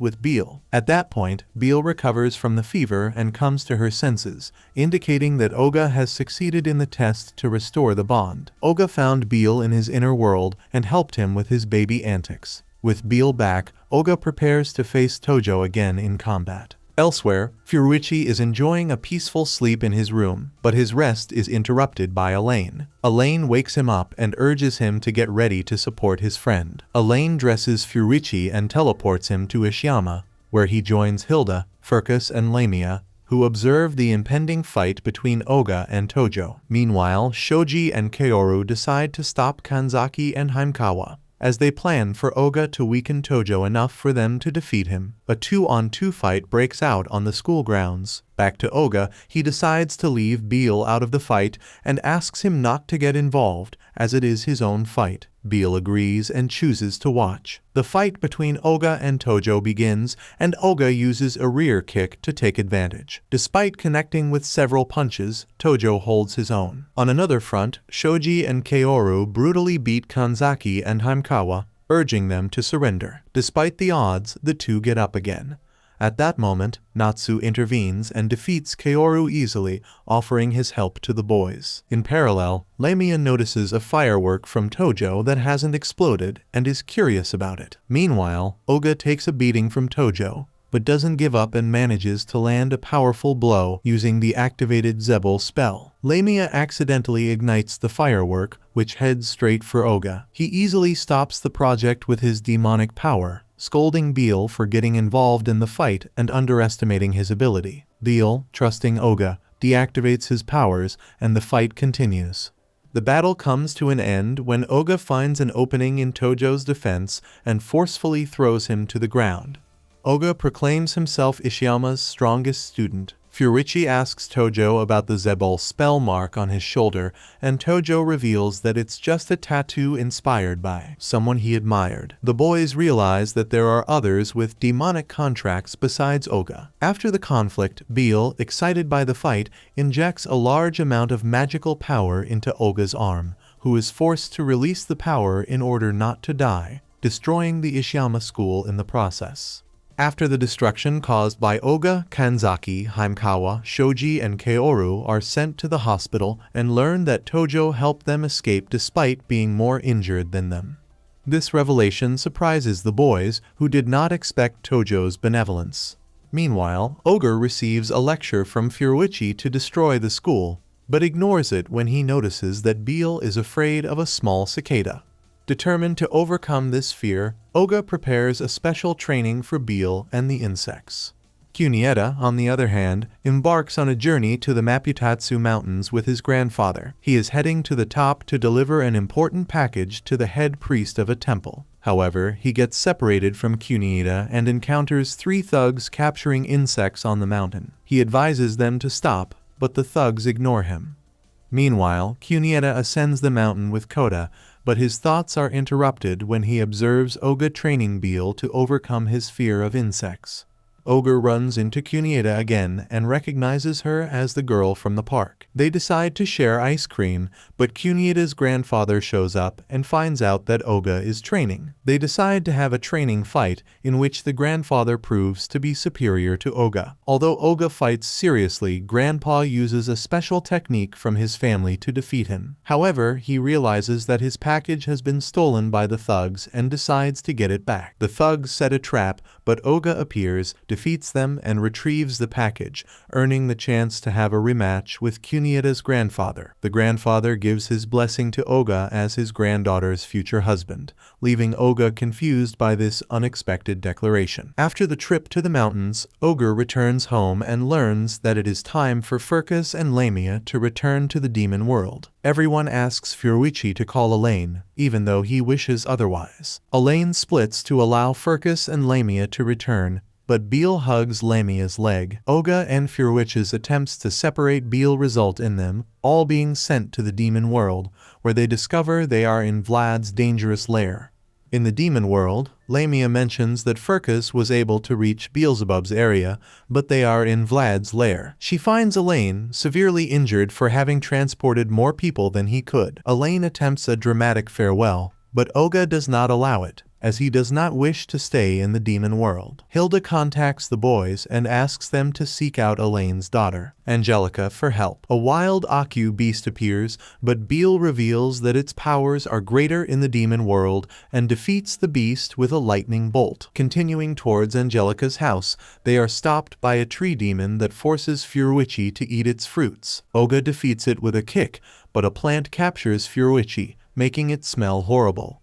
with Beal. At that point, Beal recovers from the fever and comes to her senses, indicating that Oga has succeeded in the test to restore the bond. Oga found Beal in his inner world and helped him with his baby antics. With Beal back, Oga prepares to face Tojo again in combat. Elsewhere, Furuichi is enjoying a peaceful sleep in his room, but his rest is interrupted by Elaine. Elaine wakes him up and urges him to get ready to support his friend. Elaine dresses Furuichi and teleports him to Ishiyama, where he joins Hilda, Furcus and Lamia, who observe the impending fight between Oga and Tojo. Meanwhile, Shoji and Kaoru decide to stop Kanzaki and Hankawa, as they plan for Oga to weaken Tojo enough for them to defeat him. A 2-on-2 fight breaks out on the school grounds. Back to Oga, he decides to leave Beal out of the fight and asks him not to get involved, as it is his own fight. Beal agrees and chooses to watch. The fight between Oga and Tojo begins, and Oga uses a rear kick to take advantage. Despite connecting with several punches, Tojo holds his own. On another front, Shoji and Kaoru brutally beat Kanzaki and Hankawa, urging them to surrender. Despite the odds, the two get up again. At that moment, Natsu intervenes and defeats Kaoru easily, offering his help to the boys. In parallel, Lamia notices a firework from Tojo that hasn't exploded and is curious about it. Meanwhile, Oga takes a beating from Tojo, but doesn't give up and manages to land a powerful blow using the activated Zebel spell. Lamia accidentally ignites the firework, which heads straight for Oga. He easily stops the project with his demonic power, scolding Beal for getting involved in the fight and underestimating his ability. Beal, trusting Oga, deactivates his powers, and the fight continues. The battle comes to an end when Oga finds an opening in Tojo's defense and forcefully throws him to the ground. Oga proclaims himself Ishiyama's strongest student. Furuichi asks Tojo about the Zebel spell mark on his shoulder, and Tojo reveals that it's just a tattoo inspired by someone he admired. The boys realize that there are others with demonic contracts besides Oga. After the conflict, Beal, excited by the fight, injects a large amount of magical power into Oga's arm, who is forced to release the power in order not to die, destroying the Ishiyama school in the process. After the destruction caused by Oga, Kanzaki, Hankawa, Shoji, and Kaoru are sent to the hospital and learn that Tojo helped them escape despite being more injured than them. This revelation surprises the boys, who did not expect Tojo's benevolence. Meanwhile, Oga receives a lecture from Furuichi to destroy the school, but ignores it when he notices that Beal is afraid of a small cicada. Determined to overcome this fear, Oga prepares a special training for Beal and the insects. Kunihita, on the other hand, embarks on a journey to the Maputatsu Mountains with his grandfather. He is heading to the top to deliver an important package to the head priest of a temple. However, he gets separated from Kunihita and encounters 3 thugs capturing insects on the mountain. He advises them to stop, but the thugs ignore him. Meanwhile, Kunihita ascends the mountain with Koda, but his thoughts are interrupted when he observes Oga training Beal to overcome his fear of insects. Ogre runs into Kunieda again and recognizes her as the girl from the park. They decide to share ice cream, but Kunieda's grandfather shows up and finds out that Oga is training. They decide to have a training fight in which the grandfather proves to be superior to Oga. Although Oga fights seriously, Grandpa uses a special technique from his family to defeat him. However, he realizes that his package has been stolen by the thugs and decides to get it back. The thugs set a trap, but Oga appears, defeats them, and retrieves the package, earning the chance to have a rematch with Kunieda's grandfather. The grandfather gives his blessing to Oga as his granddaughter's future husband, leaving Oga confused by this unexpected declaration. After the trip to the mountains, Ogre returns home and learns that it is time for Furcus and Lamia to return to the demon world. Everyone asks Furici to call Elaine, even though he wishes otherwise. Elaine splits to allow Furcus and Lamia to return, but Beel hugs Lamia's leg. Oga and Furichi's attempts to separate Beel result in them all being sent to the demon world, where they discover they are in Vlad's dangerous lair. In the demon world, Lamia mentions that Furcus was able to reach Beelzebub's area, but they are in Vlad's lair. She finds Elaine severely injured for having transported more people than he could. Elaine attempts a dramatic farewell, but Oga does not allow it, as he does not wish to stay in the demon world. Hilda contacts the boys and asks them to seek out Elaine's daughter, Angelica, for help. A wild Aku beast appears, but Beel reveals that its powers are greater in the demon world and defeats the beast with a lightning bolt. Continuing towards Angelica's house, they are stopped by a tree demon that forces Furici to eat its fruits. Oga defeats it with a kick, but a plant captures Furici, making it smell horrible.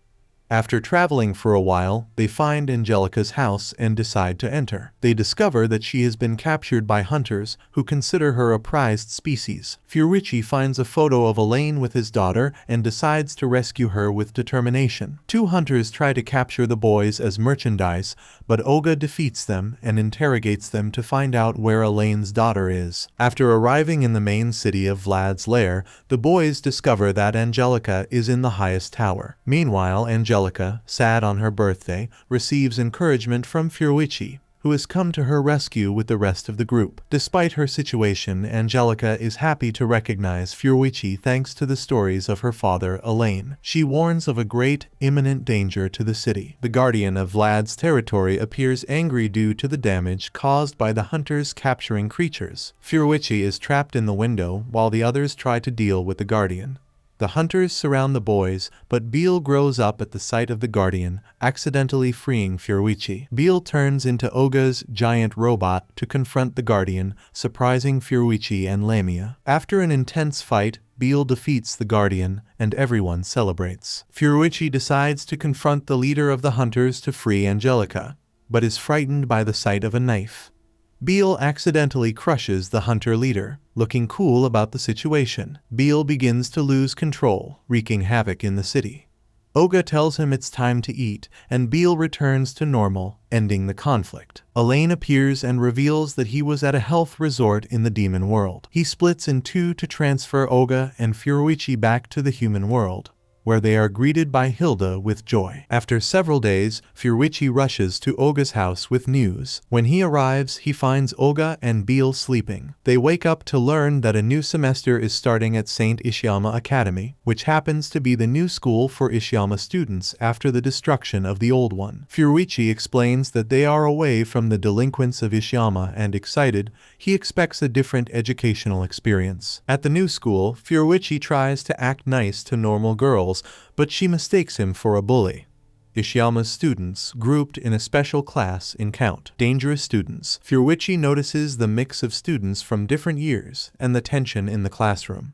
After traveling for a while, they find Angelica's house and decide to enter. They discover that she has been captured by hunters who consider her a prized species. Furici finds a photo of Elaine with his daughter and decides to rescue her with determination. Two hunters try to capture the boys as merchandise, but Oga defeats them and interrogates them to find out where Elaine's daughter is. After arriving in the main city of Vlad's lair, the boys discover that Angelica is in the highest tower. Meanwhile, Angelica, sad on her birthday, receives encouragement from Furici, who has come to her rescue with the rest of the group. Despite her situation, Angelica is happy to recognize Furici thanks to the stories of her father, Elaine. She warns of a great, imminent danger to the city. The guardian of Vlad's territory appears angry due to the damage caused by the hunters capturing creatures. Furici is trapped in the window while the others try to deal with the guardian. The hunters surround the boys, but Beel grows up at the sight of the guardian, accidentally freeing Furici. Beel turns into Oga's giant robot to confront the guardian, surprising Furici and Lamia. After an intense fight, Beel defeats the guardian, and everyone celebrates. Furici decides to confront the leader of the hunters to free Angelica, but is frightened by the sight of a knife. Beel accidentally crushes the hunter leader, looking cool about the situation. Beel begins to lose control, wreaking havoc in the city. Oga tells him it's time to eat, and Beel returns to normal, ending the conflict. Elaine appears and reveals that he was at a health resort in the demon world. He splits in two to transfer Oga and Furici back to the human world, where they are greeted by Hilda with joy. After several days, Furici rushes to Oga's house with news. When he arrives, he finds Oga and Beel sleeping. They wake up to learn that a new semester is starting at St. Ishiyama Academy, which happens to be the new school for Ishiyama students after the destruction of the old one. Furici explains that they are away from the delinquents of Ishiyama and excited, he expects a different educational experience. At the new school, Furici tries to act nice to normal girls, but she mistakes him for a bully. Ishiyama's students, grouped in a special class, encounter dangerous students. Furici notices the mix of students from different years and the tension in the classroom.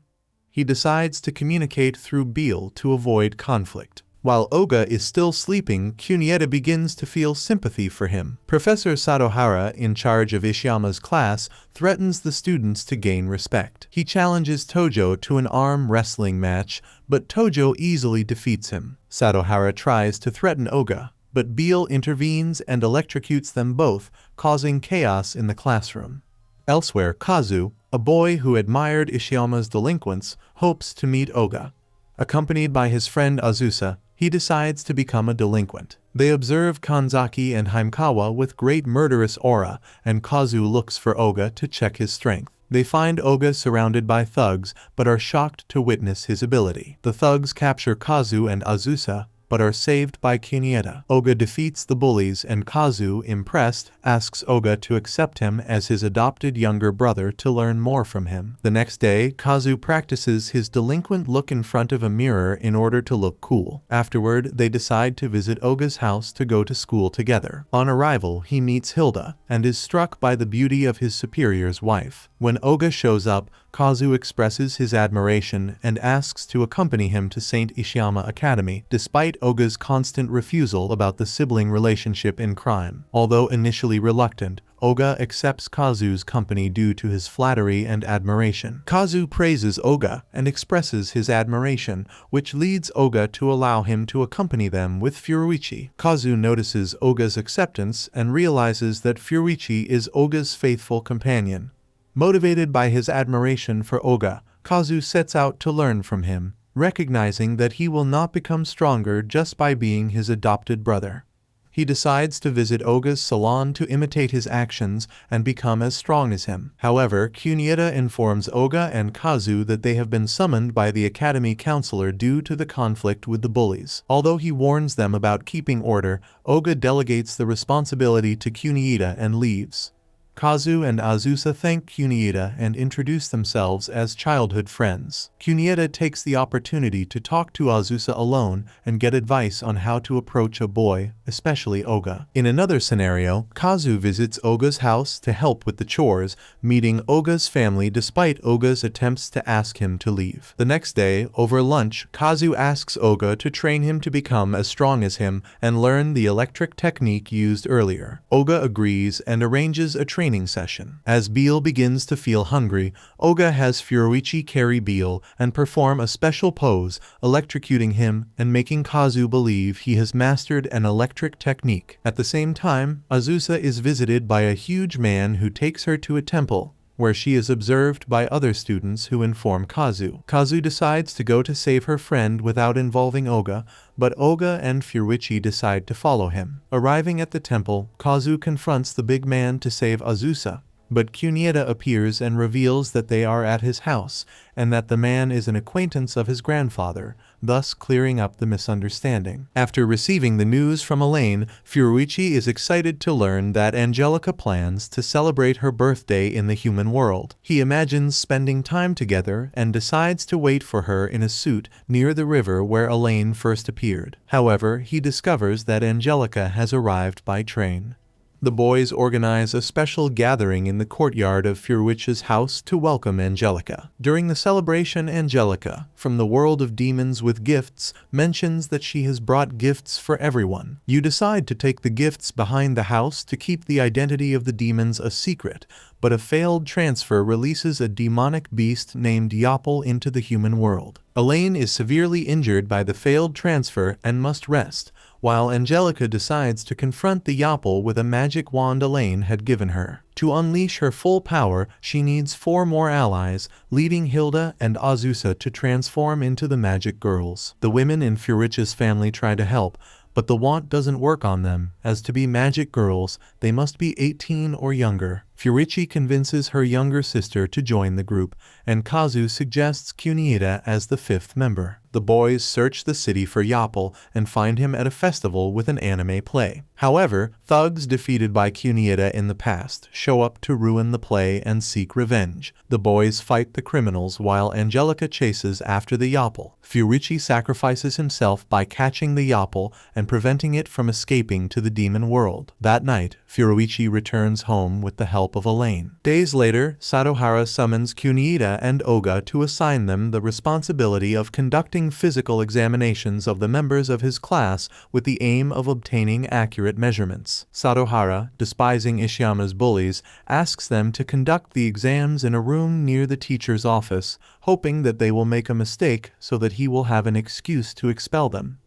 He decides to communicate through Beel to avoid conflict. While Oga is still sleeping, Kunieda begins to feel sympathy for him. Professor Satohara, in charge of Ishiyama's class, threatens the students to gain respect. He challenges Tojo to an arm wrestling match, but Tojo easily defeats him. Satohara tries to threaten Oga, but Beel intervenes and electrocutes them both, causing chaos in the classroom. Elsewhere, Kazu, a boy who admired Ishiyama's delinquents, hopes to meet Oga. Accompanied by his friend Azusa, he decides to become a delinquent. They observe Kanzaki and Haimkawa with great murderous aura, and Kazu looks for Oga to check his strength. They find Oga surrounded by thugs, but are shocked to witness his ability. The thugs capture Kazu and Azusa, but are saved by Kunieda. Oga defeats the bullies, and Kazu, impressed, asks Oga to accept him as his adopted younger brother to learn more from him. The next day, Kazu practices his delinquent look in front of a mirror in order to look cool. Afterward, they decide to visit Oga's house to go to school together. On arrival, he meets Hilda, and is struck by the beauty of his superior's wife. When Oga shows up, Kazu expresses his admiration and asks to accompany him to St. Ishiyama Academy, despite Oga's constant refusal about the sibling relationship in crime. Although initially reluctant, Oga accepts Kazu's company due to his flattery and admiration. Kazu praises Oga and expresses his admiration, which leads Oga to allow him to accompany them with Furuichi. Kazu notices Oga's acceptance and realizes that Furuichi is Oga's faithful companion. Motivated by his admiration for Oga, Kazu sets out to learn from him, recognizing that he will not become stronger just by being his adopted brother. He decides to visit Oga's salon to imitate his actions and become as strong as him. However, Kunieda informs Oga and Kazu that they have been summoned by the academy counselor due to the conflict with the bullies. Although he warns them about keeping order, Oga delegates the responsibility to Kunieda and leaves. Kazu and Azusa thank Kunieda and introduce themselves as childhood friends. Kunieda takes the opportunity to talk to Azusa alone and get advice on how to approach a boy, especially Oga. In another scenario, Kazu visits Oga's house to help with the chores, meeting Oga's family despite Oga's attempts to ask him to leave. The next day, over lunch, Kazu asks Oga to train him to become as strong as him and learn the electric technique used earlier. Oga agrees and arranges a training session. As Beal begins to feel hungry, Oga has Furuichi carry Beal and perform a special pose, electrocuting him and making Kazu believe he has mastered an electric technique. At the same time, Azusa is visited by a huge man who takes her to a temple, where she is observed by other students who inform Kazu. Kazu decides to go to save her friend without involving Oga, but Oga and Furuichi decide to follow him. Arriving at the temple, Kazu confronts the big man to save Azusa, but Kunieda appears and reveals that they are at his house, and that the man is an acquaintance of his grandfather, thus clearing up the misunderstanding. After receiving the news from Elaine, Furuichi is excited to learn that Angelica plans to celebrate her birthday in the human world. He imagines spending time together and decides to wait for her in a suit near the river where Elaine first appeared. However, he discovers that Angelica has arrived by train. The boys organize a special gathering in the courtyard of Furuichi's house to welcome Angelica. During the celebration, Angelica, from the world of demons with gifts, mentions that she has brought gifts for everyone. You decide to take the gifts behind the house to keep the identity of the demons a secret, but a failed transfer releases a demonic beast named Yapple into the human world. Elaine is severely injured by the failed transfer and must rest, while Angelica decides to confront the Yapple with a magic wand Elaine had given her. To unleash her full power, she needs 4 more allies, leading Hilda and Azusa to transform into the magic girls. The women in Furuichi's family try to help, but the wand doesn't work on them, as to be magic girls, they must be 18 or younger. Furuichi convinces her younger sister to join the group, and Kazu suggests Kunieda as the 5th member. The boys search the city for Yapple and find him at a festival with an anime play. However, thugs defeated by Kunieda in the past show up to ruin the play and seek revenge. The boys fight the criminals while Angelica chases after the Yapple. Furuichi sacrifices himself by catching the Yapple and preventing it from escaping to the demon world. That night, Furuichi returns home with the help of Elaine. Days later, Satohara summons Kunieda and Oga to assign them the responsibility of conducting physical examinations of the members of his class with the aim of obtaining accurate measurements. Satohara, despising Ishiyama's bullies, asks them to conduct the exams in a room near the teacher's office, hoping that they will make a mistake so that he will have an excuse to expel them.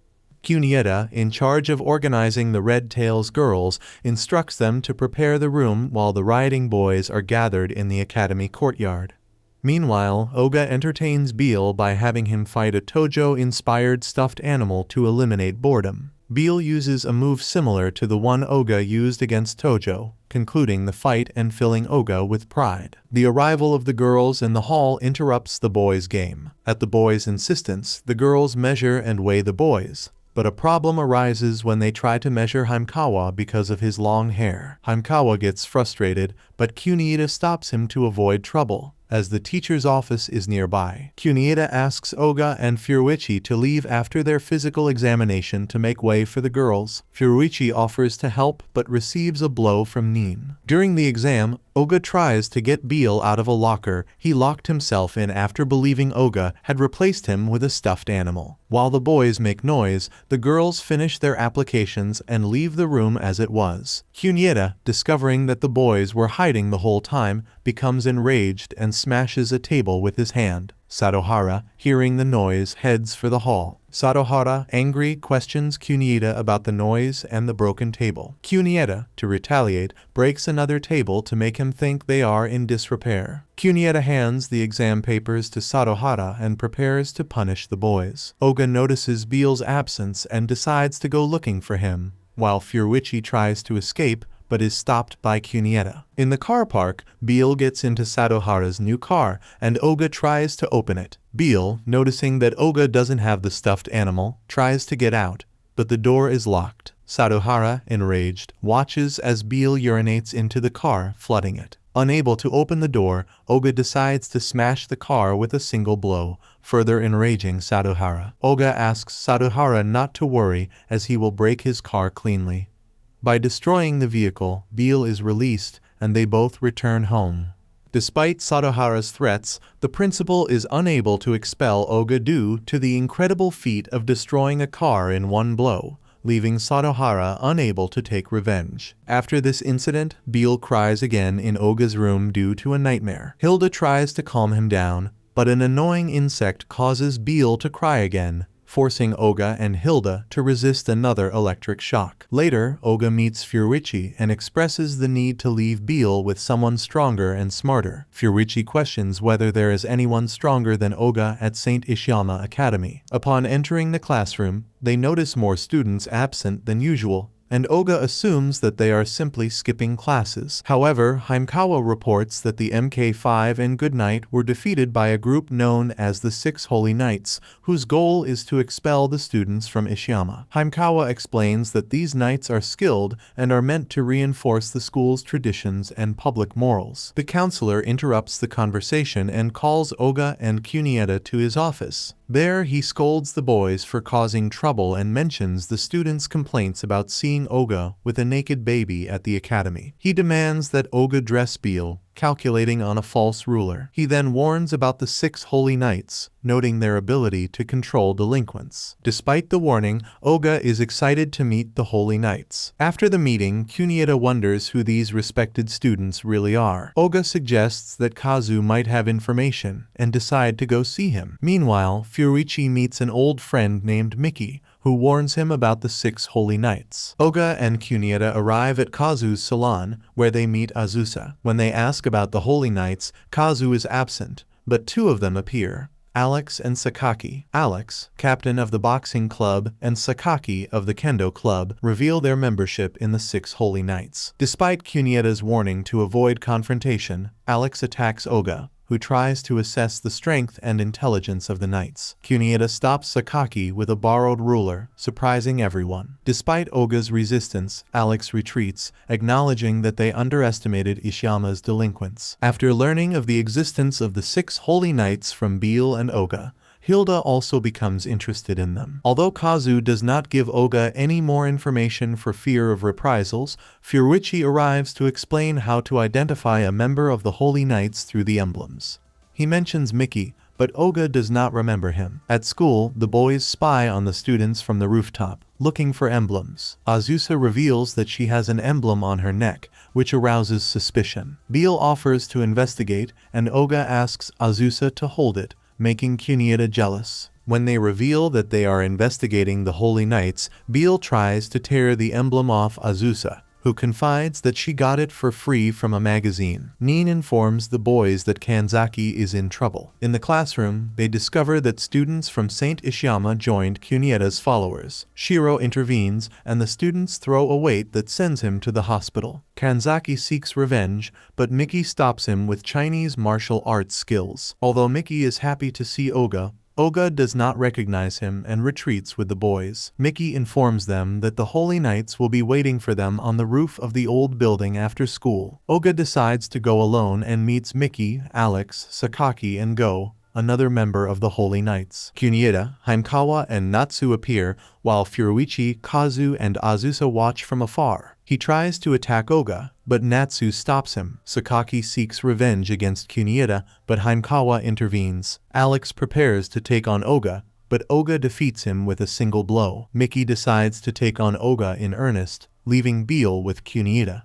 Kunieda, in charge of organizing the Red Tails girls, instructs them to prepare the room while the rioting boys are gathered in the academy courtyard. Meanwhile, Oga entertains Beale by having him fight a Tojo-inspired stuffed animal to eliminate boredom. Beale uses a move similar to the one Oga used against Tojo, concluding the fight and filling Oga with pride. The arrival of the girls in the hall interrupts the boys' game. At the boys' insistence, the girls measure and weigh the boys. But a problem arises when they try to measure Haimkawa because of his long hair. Haimkawa gets frustrated, but Kunieda stops him to avoid trouble. As the teacher's office is nearby, Kunieda asks Oga and Furuichi to leave after their physical examination to make way for the girls. Furuichi offers to help but receives a blow from Nin. During the exam, Oga tries to get Beale out of a locker he locked himself in after believing Oga had replaced him with a stuffed animal. While the boys make noise, the girls finish their applications and leave the room as it was. Kunieda, discovering that the boys were hiding the whole time, becomes enraged and smashes a table with his hand. Satohara, hearing the noise, heads for the hall. Satohara, angry, questions Kunieda about the noise and the broken table. Kunieda, to retaliate, breaks another table to make him think they are in disrepair. Kunieda hands the exam papers to Satohara and prepares to punish the boys. Oga notices Beale's absence and decides to go looking for him, while Furuichi tries to escape but is stopped by Kunieda. In the car park, Beale gets into Satohara's new car, and Oga tries to open it. Beale, noticing that Oga doesn't have the stuffed animal, tries to get out, but the door is locked. Satohara, enraged, watches as Beale urinates into the car, flooding it. Unable to open the door, Oga decides to smash the car with a single blow, further enraging Satohara. Oga asks Satohara not to worry as he will break his car cleanly. By destroying the vehicle, Beale is released and they both return home. Despite Satohara's threats, the principal is unable to expel Oga due to the incredible feat of destroying a car in one blow, leaving Satohara unable to take revenge. After this incident, Beale cries again in Oga's room due to a nightmare. Hilda tries to calm him down, but an annoying insect causes Beale to cry again, forcing Oga and Hilda to resist another electric shock. Later, Oga meets Furuichi and expresses the need to leave Beale with someone stronger and smarter. Furuichi questions whether there is anyone stronger than Oga at St. Ishiyama Academy. Upon entering the classroom, they notice more students absent than usual, and Oga assumes that they are simply skipping classes. However, Haimkawa reports that the MK5 and Goodnight were defeated by a group known as the Six Holy Knights, whose goal is to expel the students from Ishiyama. Haimkawa explains that these knights are skilled and are meant to reinforce the school's traditions and public morals. The counselor interrupts the conversation and calls Oga and Kunieda to his office. There, he scolds the boys for causing trouble and mentions the students' complaints about seeing Oga with a naked baby at the academy. He demands that Oga dress Beale, calculating on a false ruler. He then warns about the Six Holy Knights, noting their ability to control delinquents. Despite the warning, Oga is excited to meet the Holy Knights. After the meeting, Kunieda wonders who these respected students really are. Oga suggests that Kazu might have information and decide to go see him. Meanwhile, Furuichi meets an old friend named Miki, who warns him about the Six Holy Knights. Oga and Kunieda arrive at Kazu's salon, where they meet Azusa. When they ask about the Holy Knights, Kazu is absent, but two of them appear: Alex and Sakaki. Alex, captain of the boxing club, and Sakaki of the kendo club, reveal their membership in the Six Holy Knights. Despite Kunieda's warning to avoid confrontation, Alex attacks Oga, who tries to assess the strength and intelligence of the knights. Kunieda stops Sakaki with a borrowed ruler, surprising everyone. Despite Oga's resistance, Alex retreats, acknowledging that they underestimated Ishiyama's delinquents. After learning of the existence of the Six Holy Knights from Beale and Oga, Hilda also becomes interested in them. Although Kazu does not give Oga any more information for fear of reprisals, Furuichi arrives to explain how to identify a member of the Holy Knights through the emblems. He mentions Miki, but Oga does not remember him. At school, the boys spy on the students from the rooftop, looking for emblems. Azusa reveals that she has an emblem on her neck, which arouses suspicion. Beale offers to investigate, and Oga asks Azusa to hold it, making Kunieda jealous. When they reveal that they are investigating the Holy Knights, Beale tries to tear the emblem off Azusa, who confides that she got it for free from a magazine. Nin informs the boys that Kanzaki is in trouble. In the classroom, they discover that students from St. Ishiyama joined Kunieta's followers. Shiro intervenes, and the students throw a weight that sends him to the hospital. Kanzaki seeks revenge, but Miki stops him with Chinese martial arts skills. Although Miki is happy to see Oga, Oga does not recognize him and retreats with the boys. Miki informs them that the Holy Knights will be waiting for them on the roof of the old building after school. Oga decides to go alone and meets Miki, Alex, Sakaki, and Go, another member of the Holy Knights. Kunieta, Himekawa, and Natsu appear, while Furuichi, Kazu, and Azusa watch from afar. He tries to attack Oga, but Natsu stops him. Sakaki seeks revenge against Kunieta, but Himekawa intervenes. Alex prepares to take on Oga, but Oga defeats him with a single blow. Miki decides to take on Oga in earnest, leaving Beal with Kunieta.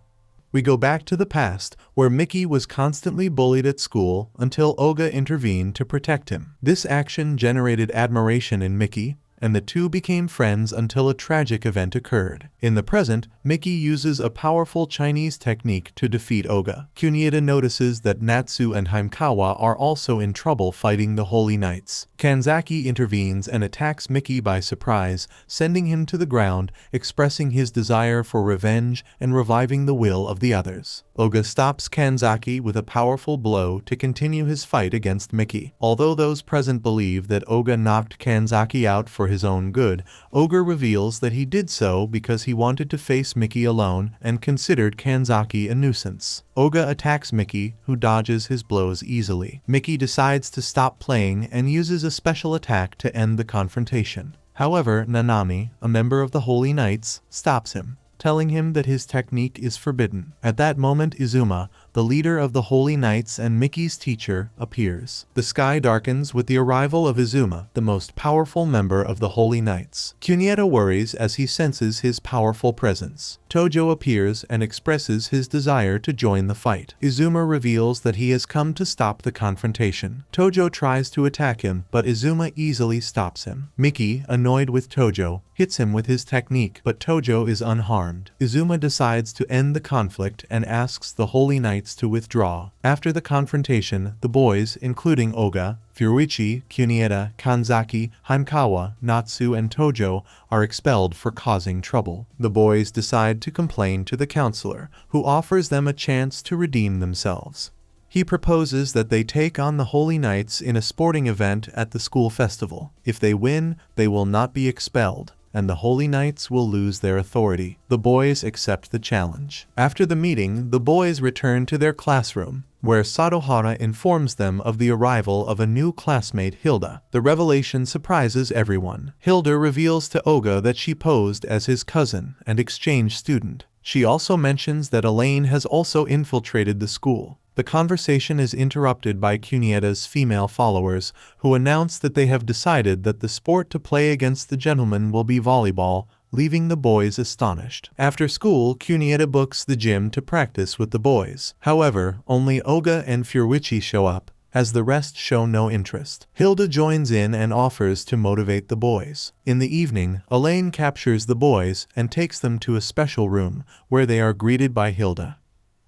We go back to the past, where Miki was constantly bullied at school until Oga intervened to protect him. This action generated admiration in Miki, and the two became friends until a tragic event occurred. In the present, Miki uses a powerful Chinese technique to defeat Oga. Kunieta notices that Natsu and Himekawa are also in trouble fighting the Holy Knights. Kanzaki intervenes and attacks Miki by surprise, sending him to the ground, expressing his desire for revenge and reviving the will of the others. Oga stops Kanzaki with a powerful blow to continue his fight against Miki. Although those present believe that Oga knocked Kanzaki out for his own good, Oga reveals that he did so because he wanted to face Miki alone and considered Kanzaki a nuisance. Oga attacks Miki, who dodges his blows easily. Miki decides to stop playing and uses a special attack to end the confrontation. However, Nanami, a member of the Holy Knights, stops him, telling him that his technique is forbidden. At that moment, Izuma, the leader of the Holy Knights and Miki's teacher, appears. The sky darkens with the arrival of Izuma, the most powerful member of the Holy Knights. Kunieta worries as he senses his powerful presence. Tojo appears and expresses his desire to join the fight. Izuma reveals that he has come to stop the confrontation. Tojo tries to attack him, but Izuma easily stops him. Miki, annoyed with Tojo, hits him with his technique, but Tojo is unharmed. Izuma decides to end the conflict and asks the Holy Knights to withdraw. After the confrontation, the boys, including Oga, Furuichi, Kunieta, Kanzaki, Himekawa, Natsu, and Tojo, are expelled for causing trouble. The boys decide to complain to the counselor, who offers them a chance to redeem themselves. He proposes that they take on the Holy Knights in a sporting event at the school festival. If they win, they will not be expelled, and the Holy Knights will lose their authority. The boys accept the challenge. After the meeting, the boys return to their classroom, where Satohara informs them of the arrival of a new classmate, Hilda. The revelation surprises everyone. Hilda reveals to Oga that she posed as his cousin and exchange student. She also mentions that Elaine has also infiltrated the school. The conversation is interrupted by Kunieta's female followers, who announce that they have decided that the sport to play against the gentlemen will be volleyball, leaving the boys astonished. After school, Kunieta books the gym to practice with the boys. However, only Oga and Furuichi show up, as the rest show no interest. Hilda joins in and offers to motivate the boys. In the evening, Elaine captures the boys and takes them to a special room, where they are greeted by Hilda.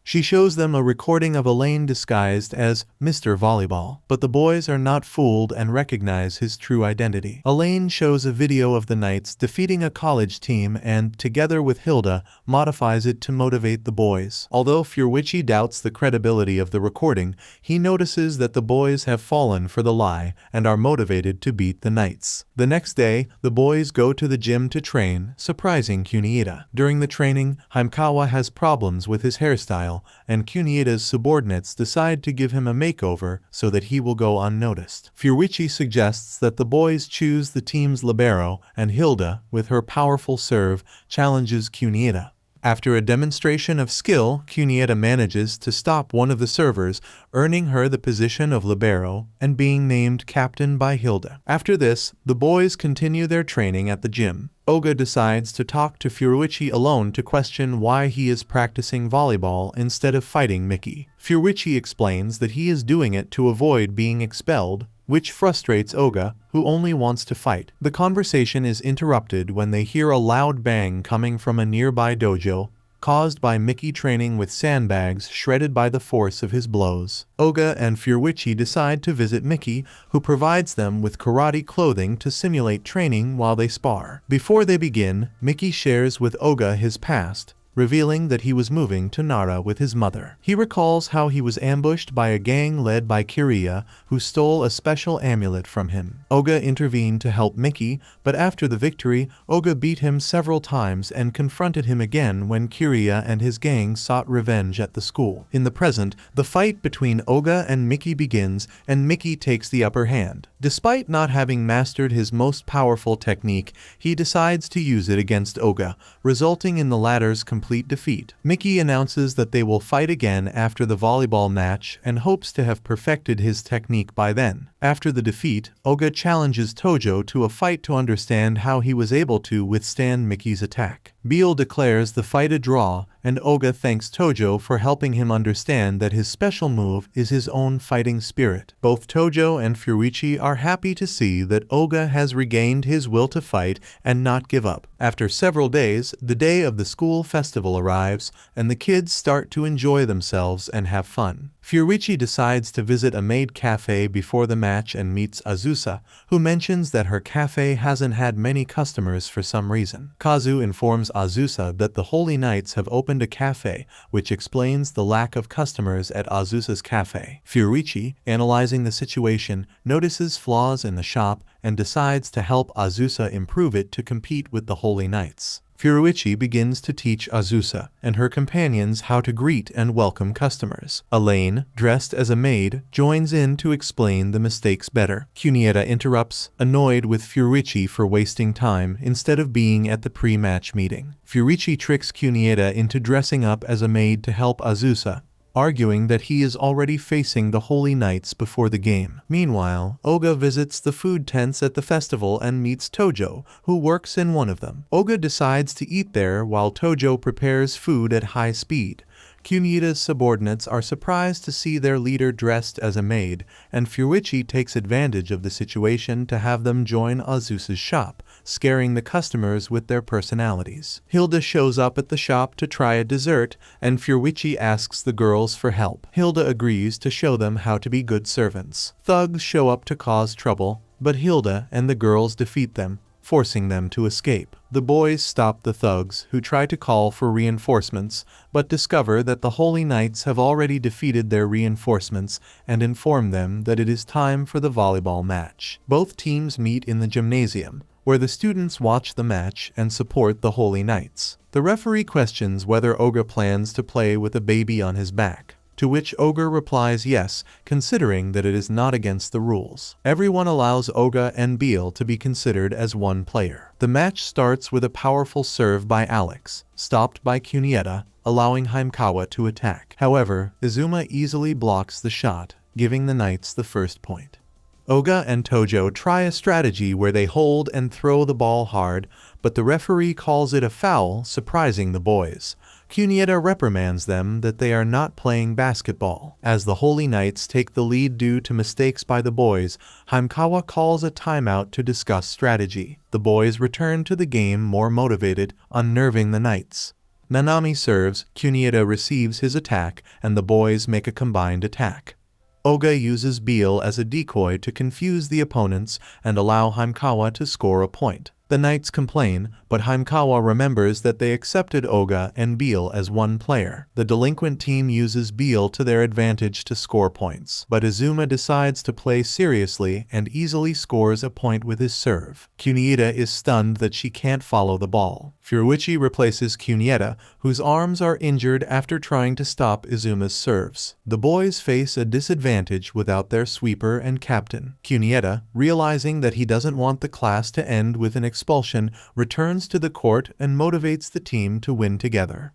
She shows them a recording of Elaine disguised as Mr. Volleyball, but the boys are not fooled and recognize his true identity. Elaine shows a video of the Knights defeating a college team and, together with Hilda, modifies it to motivate the boys. Although Furuichi doubts the credibility of the recording, he notices that the boys have fallen for the lie and are motivated to beat the Knights. The next day, the boys go to the gym to train, surprising Kunieta. During the training, Himekawa has problems with his hairstyle, and Kunieta's subordinates decide to give him a makeover so that he will go unnoticed. Furuichi suggests that the boys choose the team's libero, and Hilda, with her powerful serve, challenges Kunieta. After a demonstration of skill, Kunieta manages to stop one of the servers, earning her the position of libero and being named captain by Hilda. After this, the boys continue their training at the gym. Oga decides to talk to Furuichi alone to question why he is practicing volleyball instead of fighting Miki. Furuichi explains that he is doing it to avoid being expelled, which frustrates Oga, who only wants to fight. The conversation is interrupted when they hear a loud bang coming from a nearby dojo, caused by Mickey training with sandbags shredded by the force of his blows. Oga and Furichi decide to visit Mickey, who provides them with karate clothing to simulate training while they spar. Before they begin, Mickey shares with Oga his past, revealing that he was moving to Nara with his mother. He recalls how he was ambushed by a gang led by Kiriya, who stole a special amulet from him. Oga intervened to help Mickey, but after the victory, Oga beat him several times and confronted him again when Kiriya and his gang sought revenge at the school. In the present, the fight between Oga and Mickey begins, and Mickey takes the upper hand. Despite not having mastered his most powerful technique, he decides to use it against Oga, resulting in the latter's complete defeat. Mickey announces that they will fight again after the volleyball match and hopes to have perfected his technique by then. After the defeat, Oga challenges Tojo to a fight to understand how he was able to withstand Mickey's attack. Beal declares the fight a draw, and Oga thanks Tojo for helping him understand that his special move is his own fighting spirit. Both Tojo and Furichi are happy to see that Oga has regained his will to fight and not give up. After several days, the day of the school festival arrives, and the kids start to enjoy themselves and have fun. Furichi decides to visit a maid cafe before the match and meets Azusa, who mentions that her cafe hasn't had many customers for some reason. Kazu informs Azusa that the Holy Knights have opened a cafe, which explains the lack of customers at Azusa's cafe. Furichi, analyzing the situation, notices flaws in the shop and decides to help Azusa improve it to compete with the Holy Knights. Furichi begins to teach Azusa and her companions how to greet and welcome customers. Elaine, dressed as a maid, joins in to explain the mistakes better. Kunieta interrupts, annoyed with Furichi for wasting time instead of being at the pre-match meeting. Furichi tricks Kunieta into dressing up as a maid to help Azusa, arguing that he is already facing the Holy Knights before the game. Meanwhile, Oga visits the food tents at the festival and meets Tojo, who works in one of them. Oga decides to eat there while Tojo prepares food at high speed. Kunieta's subordinates are surprised to see their leader dressed as a maid, and Furichi takes advantage of the situation to have them join Azusa's shop, scaring the customers with their personalities. Hilda shows up at the shop to try a dessert, and Furichi asks the girls for help. Hilda agrees to show them how to be good servants. Thugs show up to cause trouble, but Hilda and the girls defeat them, forcing them to escape. The boys stop the thugs, who try to call for reinforcements, but discover that the Holy Knights have already defeated their reinforcements and inform them that it is time for the volleyball match. Both teams meet in the gymnasium, where the students watch the match and support the Holy Knights. The referee questions whether Oga plans to play with a baby on his back, to which Oga replies yes, considering that it is not against the rules. Everyone allows Oga and Beal to be considered as one player. The match starts with a powerful serve by Alex, stopped by Kunieta, allowing Haimkawa to attack. However, Izuma easily blocks the shot, giving the Knights the first point. Oga and Tojo try a strategy where they hold and throw the ball hard, but the referee calls it a foul, surprising the boys. Kunieta reprimands them that they are not playing basketball. As the Holy Knights take the lead due to mistakes by the boys, Haimkawa calls a timeout to discuss strategy. The boys return to the game more motivated, unnerving the Knights. Nanami serves, Kunieta receives his attack, and the boys make a combined attack. Oga uses Beal as a decoy to confuse the opponents and allow Haimkawa to score a point. The Knights complain, but Haimkawa remembers that they accepted Oga and Beal as one player. The delinquent team uses Beal to their advantage to score points, but Izuma decides to play seriously and easily scores a point with his serve. Kunieta is stunned that she can't follow the ball. Furichi replaces Kunieta, whose arms are injured after trying to stop Izuma's serves. The boys face a disadvantage without their sweeper and captain. Kunieta, realizing that he doesn't want the class to end with an expulsion, returns to the court and motivates the team to win together.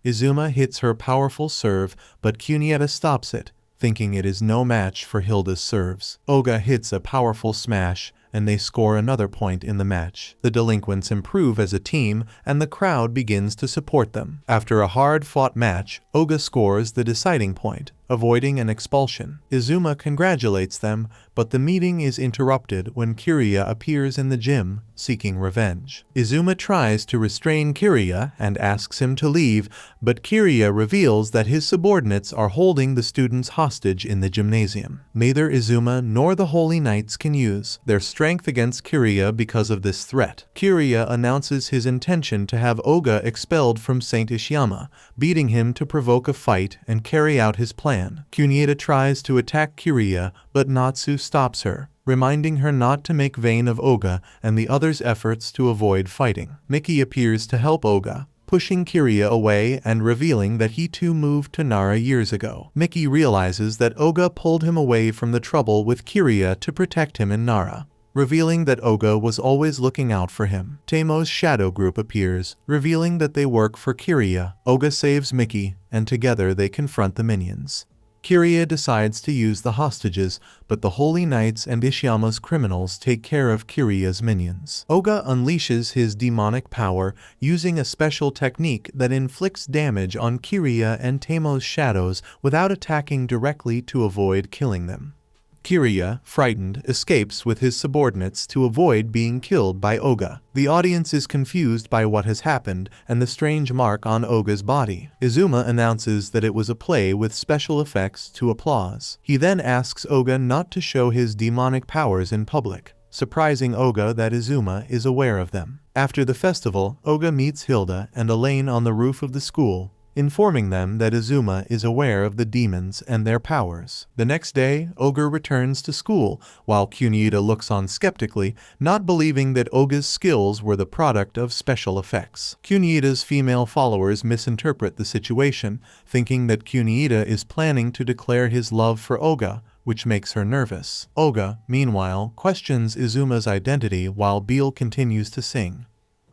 Izuma hits her powerful serve, but Kunieta stops it, thinking it is no match for Hilda's serves. Oga hits a powerful smash, and they score another point in the match. The delinquents improve as a team, and the crowd begins to support them. After a hard-fought match, Oga scores the deciding point, avoiding an expulsion. Izuma congratulates them, but the meeting is interrupted when Kiryu appears in the gym, seeking revenge. Izuma tries to restrain Kiryu and asks him to leave, but Kiryu reveals that his subordinates are holding the students hostage in the gymnasium. Neither Izuma nor the Holy Knights can use their strength against Kiryu because of this threat. Kiryu announces his intention to have Oga expelled from St. Ishiyama, beating him to provoke a fight and carry out his plan. Kunita tries to attack Kiryu, but Natsu stops her, reminding her not to make vain of Oga and the others' efforts to avoid fighting. Miki appears to help Oga, pushing Kiryu away and revealing that he too moved to Nara years ago. Miki realizes that Oga pulled him away from the trouble with Kiryu to protect him in Nara, revealing that Oga was always looking out for him. Teimo's shadow group appears, revealing that they work for Kiryu. Oga saves Miki, and together they confront the minions. Kiryu decides to use the hostages, but the Holy Knights and Ishiyama's criminals take care of Kiryu's minions. Oga unleashes his demonic power, using a special technique that inflicts damage on Kiryu and Teimo's shadows without attacking directly to avoid killing them. Kiryu, frightened, escapes with his subordinates to avoid being killed by Oga. The audience is confused by what has happened and the strange mark on Oga's body. Izuma announces that it was a play with special effects to applause. He then asks Oga not to show his demonic powers in public, surprising Oga that Izuma is aware of them. After the festival, Oga meets Hilda and Elaine on the roof of the school, informing them that Izuma is aware of the demons and their powers. The next day, Oga returns to school, while Kunita looks on skeptically, not believing that Oga's skills were the product of special effects. Kunita's female followers misinterpret the situation, thinking that Kunita is planning to declare his love for Oga, which makes her nervous. Oga, meanwhile, questions Izuma's identity while Beale continues to sing.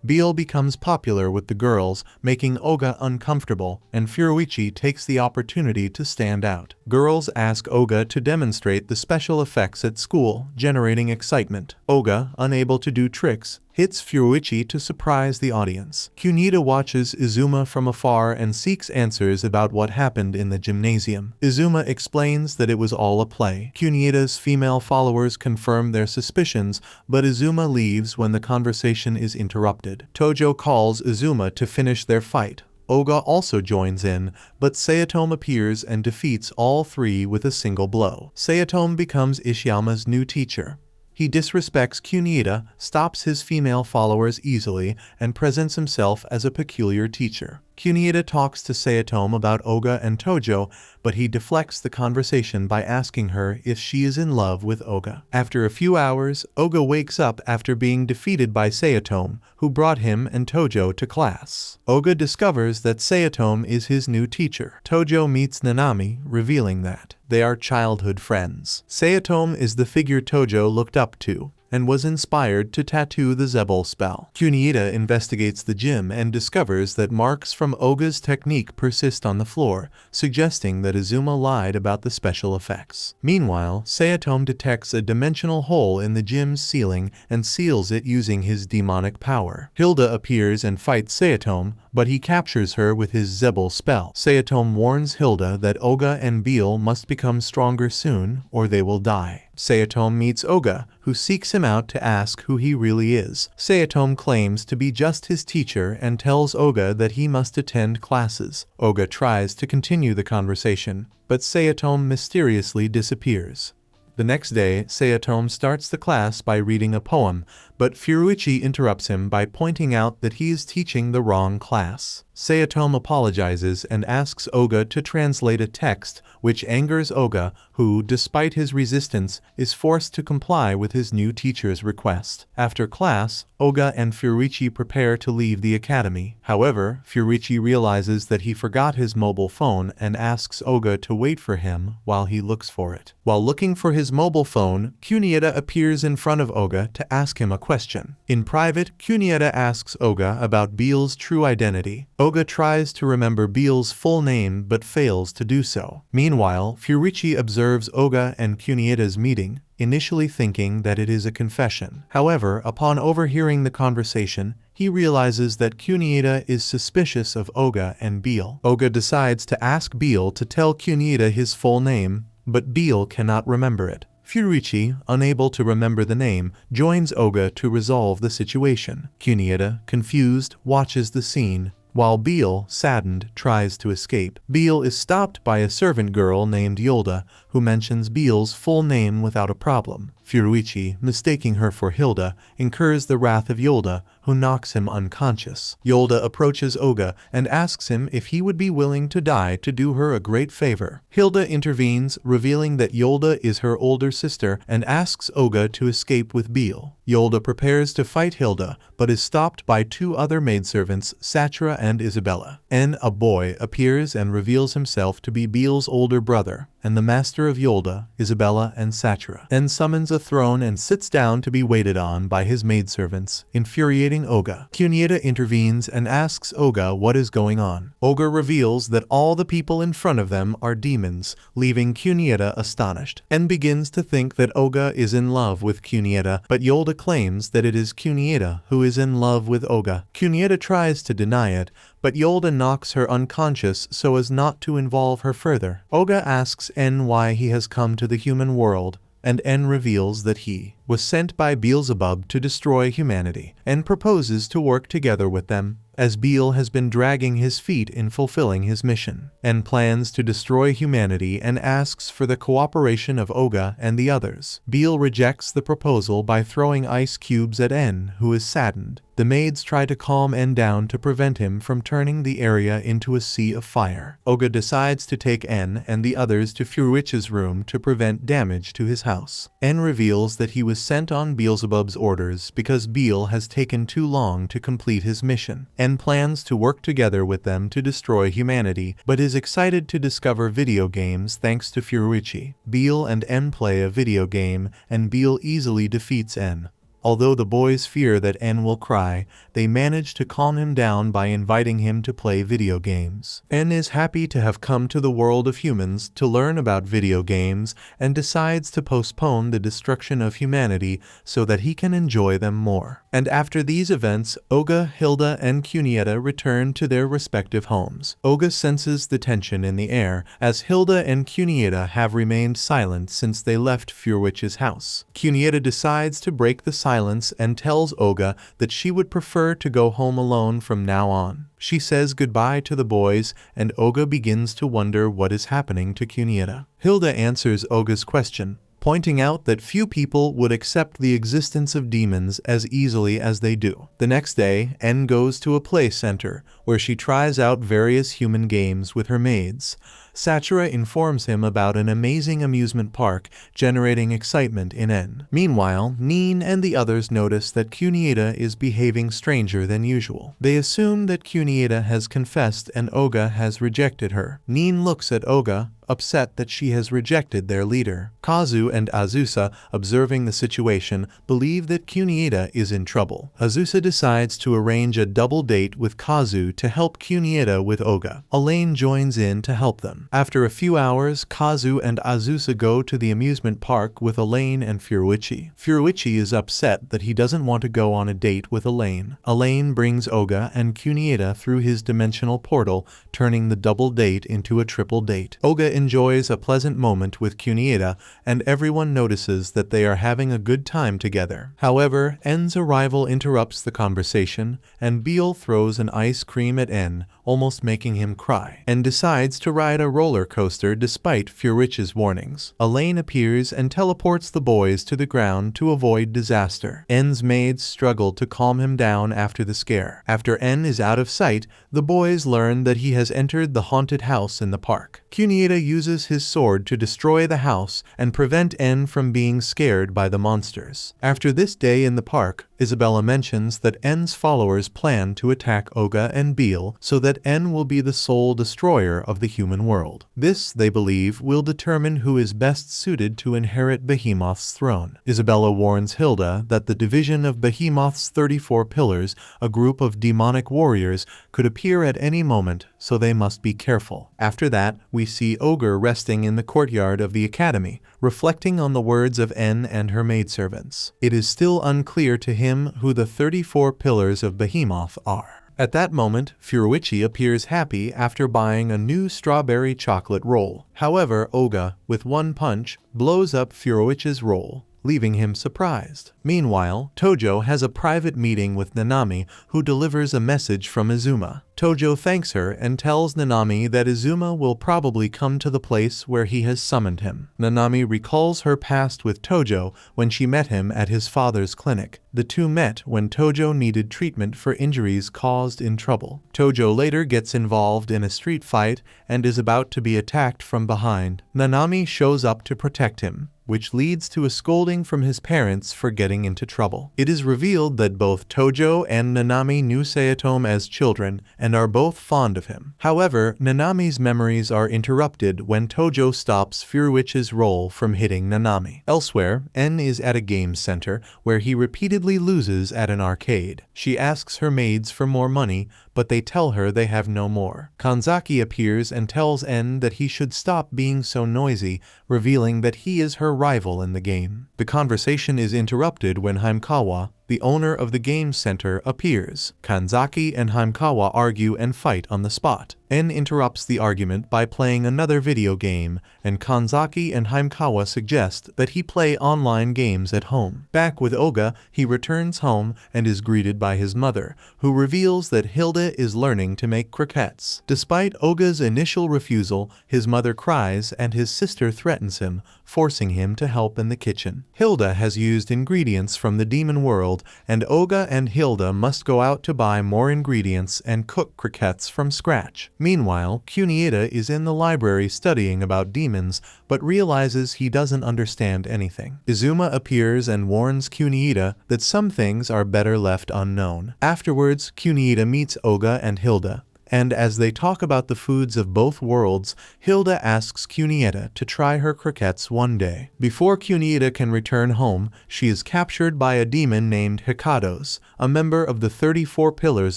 Beale becomes popular with the girls, making Oga uncomfortable, and Furuichi takes the opportunity to stand out. Girls ask Oga to demonstrate the special effects at school, generating excitement. Oga, unable to do tricks, hits Furuichi to surprise the audience. Kunita watches Izuma from afar and seeks answers about what happened in the gymnasium. Izuma explains that it was all a play. Kunita's female followers confirm their suspicions, but Izuma leaves when the conversation is interrupted. Tojo calls Izuma to finish their fight. Oga also joins in, but Sayatome appears and defeats all three with a single blow. Sayatome becomes Ishiyama's new teacher. He disrespects Kunita, stops his female followers easily, and presents himself as a peculiar teacher. Kunita talks to Sayatome about Oga and Tojo, but he deflects the conversation by asking her if she is in love with Oga. After a few hours, Oga wakes up after being defeated by Sayatome, who brought him and Tojo to class. Oga discovers that Sayatome is his new teacher. Tojo meets Nanami, revealing that they are childhood friends. Sayatome is the figure Tojo looked up to, and was inspired to tattoo the Zebul spell. Kunita investigates the gym and discovers that marks from Oga's technique persist on the floor, suggesting that Izuma lied about the special effects. Meanwhile, Sayatome detects a dimensional hole in the gym's ceiling and seals it using his demonic power. Hilda appears and fights Sayatome, but he captures her with his Zebul spell. Sayatome warns Hilda that Oga and Beale must become stronger soon, or they will die. Sayatome meets Oga, who seeks him out to ask who he really is. Sayatome claims to be just his teacher and tells Oga that he must attend classes. Oga tries to continue the conversation, but Sayatome mysteriously disappears. The next day, Sayatome starts the class by reading a poem, but Furuichi interrupts him by pointing out that he is teaching the wrong class. Sayatome apologizes and asks Oga to translate a text, which angers Oga, who, despite his resistance, is forced to comply with his new teacher's request. After class, Oga and Furuichi prepare to leave the academy. However, Furuichi realizes that he forgot his mobile phone and asks Oga to wait for him while he looks for it. While looking for his mobile phone, Kunita appears in front of Oga to ask him a question. In private, Kunita asks Oga about Beale's true identity. Oga tries to remember Beale's full name but fails to do so. Meanwhile, Furuichi observes Oga and Kunita's meeting, initially thinking that it is a confession. However, upon overhearing the conversation, he realizes that Cuniata is suspicious of Oga and Beale. Oga decides to ask Beale to tell Cuniata his full name, but Beale cannot remember it. Fiorucci, unable to remember the name, joins Oga to resolve the situation. Cuniata, confused, watches the scene, while Beale, saddened, tries to escape. Beale is stopped by a servant girl named Yolda, who mentions Beale's full name without a problem. Fiorucci, mistaking her for Hilda, incurs the wrath of Yolda, who knocks him unconscious. Yolda approaches Oga and asks him if he would be willing to die to do her a great favor. Hilda intervenes, revealing that Yolda is her older sister, and asks Oga to escape with Beale. Yolda prepares to fight Hilda, but is stopped by two other maidservants, Satra and Isabella. A boy, appears and reveals himself to be Beale's older brother, and the master of Yolda, Isabella, and Satra. Summons a throne and sits down to be waited on by his maidservants, infuriating Oga. Cuniata intervenes and asks Oga what is going on. Oga reveals that all the people in front of them are demons, leaving Cuniata astonished, and begins to think that Oga is in love with Cuniata, but Yolda claims that it is Cuniata who is in love with Oga. Cuniata tries to deny it, but Yolda knocks her unconscious so as not to involve her further. Oga asks N why he has come to the human world, and N reveals that he was sent by Beelzebub to destroy humanity, and proposes to work together with them, as Beale has been dragging his feet in fulfilling his mission, and plans to destroy humanity and asks for the cooperation of Oga and the others. Beale rejects the proposal by throwing ice cubes at N, who is saddened. The maids try to calm N down to prevent him from turning the area into a sea of fire. Oga decides to take N and the others to Fiorucci's room to prevent damage to his house. N reveals that he was sent on Beelzebub's orders because Beale has taken too long to complete his mission. N plans to work together with them to destroy humanity, but is excited to discover video games thanks to Fiorucci. Beale and N play a video game, and Beale easily defeats N. Although the boys fear that N will cry, they manage to calm him down by inviting him to play video games. N is happy to have come to the world of humans to learn about video games and decides to postpone the destruction of humanity so that he can enjoy them more. And after these events, Oga, Hilda, and Cuniata return to their respective homes. Oga senses the tension in the air, as Hilda and Cuniata have remained silent since they left Fiorucci's house. Cuniata decides to break the silence and tells Oga that she would prefer to go home alone from now on. She says goodbye to the boys, and Oga begins to wonder what is happening to Cuniata. Hilda answers Oga's question, pointing out that few people would accept the existence of demons as easily as they do. The next day, N goes to a play center, where she tries out various human games with her maids. Satra informs him about an amazing amusement park, generating excitement in N. Meanwhile, Neen and the others notice that Cuniata is behaving stranger than usual. They assume that Cuniata has confessed and Oga has rejected her. Neen looks at Oga, upset that she has rejected their leader. Kazu and Azusa, observing the situation, believe that Cuniata is in trouble. Azusa decides to arrange a double date with Kazu to help Cuniata with Oga. Elaine joins in to help them. After a few hours, Kazu and Azusa go to the amusement park with Elaine and Fiorucci. Fiorucci is upset that he doesn't want to go on a date with Elaine. Elaine brings Oga and Cuniata through his dimensional portal, turning the double date into a triple date. Oga enjoys a pleasant moment with Cuniata, and everyone notices that they are having a good time together. However, N's arrival interrupts the conversation, and Beale throws an ice cream at N, almost making him cry, and decides to ride a roller coaster despite Fiorucci's warnings. Elaine appears and teleports the boys to the ground to avoid disaster. N's maids struggle to calm him down after the scare. After N is out of sight, the boys learn that he has entered the haunted house in the park. Cuniata uses his sword to destroy the house and prevent N from being scared by the monsters. After this day in the park, Isabella mentions that N's followers plan to attack Oga and Beale so that that N will be the sole destroyer of the human world. This, they believe, will determine who is best suited to inherit Behemoth's throne. Isabella warns Hilda that the division of Behemoth's 34 pillars, a group of demonic warriors, could appear at any moment, so they must be careful. After that, we see Ogre resting in the courtyard of the academy, reflecting on the words of N and her maidservants. It is still unclear to him who the 34 pillars of Behemoth are. At that moment, Furuichi appears happy after buying a new strawberry chocolate roll. However, Oga, with one punch, blows up Furuichi's roll, leaving him surprised. Meanwhile, Tojo has a private meeting with Nanami, who delivers a message from Izuma. Tojo thanks her and tells Nanami that Izuma will probably come to the place where he has summoned him. Nanami recalls her past with Tojo when she met him at his father's clinic. The two met when Tojo needed treatment for injuries caused in trouble. Tojo later gets involved in a street fight and is about to be attacked from behind. Nanami shows up to protect him, which leads to a scolding from his parents for getting into trouble. It is revealed that both Tojo and Nanami knew Sayatome as children and are both fond of him. However, Nanami's memories are interrupted when Tojo stops Furuichi's roll from hitting Nanami. Elsewhere, N is at a game center where he repeatedly loses at an arcade. She asks her maids for more money, but they tell her they have no more. Kanzaki appears and tells N that he should stop being so noisy, revealing that he is her rival in the game. The conversation is interrupted when Haimkawa, the owner of the game center, appears. Kanzaki and Haimkawa argue and fight on the spot. N interrupts the argument by playing another video game, and Kanzaki and Haimkawa suggest that he play online games at home. Back with Oga, he returns home and is greeted by his mother, who reveals that Hilda is learning to make croquettes. Despite Oga's initial refusal, his mother cries and his sister threatens him, forcing him to help in the kitchen. Hilda has used ingredients from the demon world, and Oga and Hilda must go out to buy more ingredients and cook croquettes from scratch. Meanwhile, Kunieda is in the library studying about demons, but realizes he doesn't understand anything. Izuma appears and warns Kunieda that some things are better left unknown. Afterwards, Kunieda meets Oga and Hilda, and as they talk about the foods of both worlds, Hilda asks Kunieda to try her croquettes one day. Before Kunieda can return home, she is captured by a demon named Hikados, a member of the 34 Pillars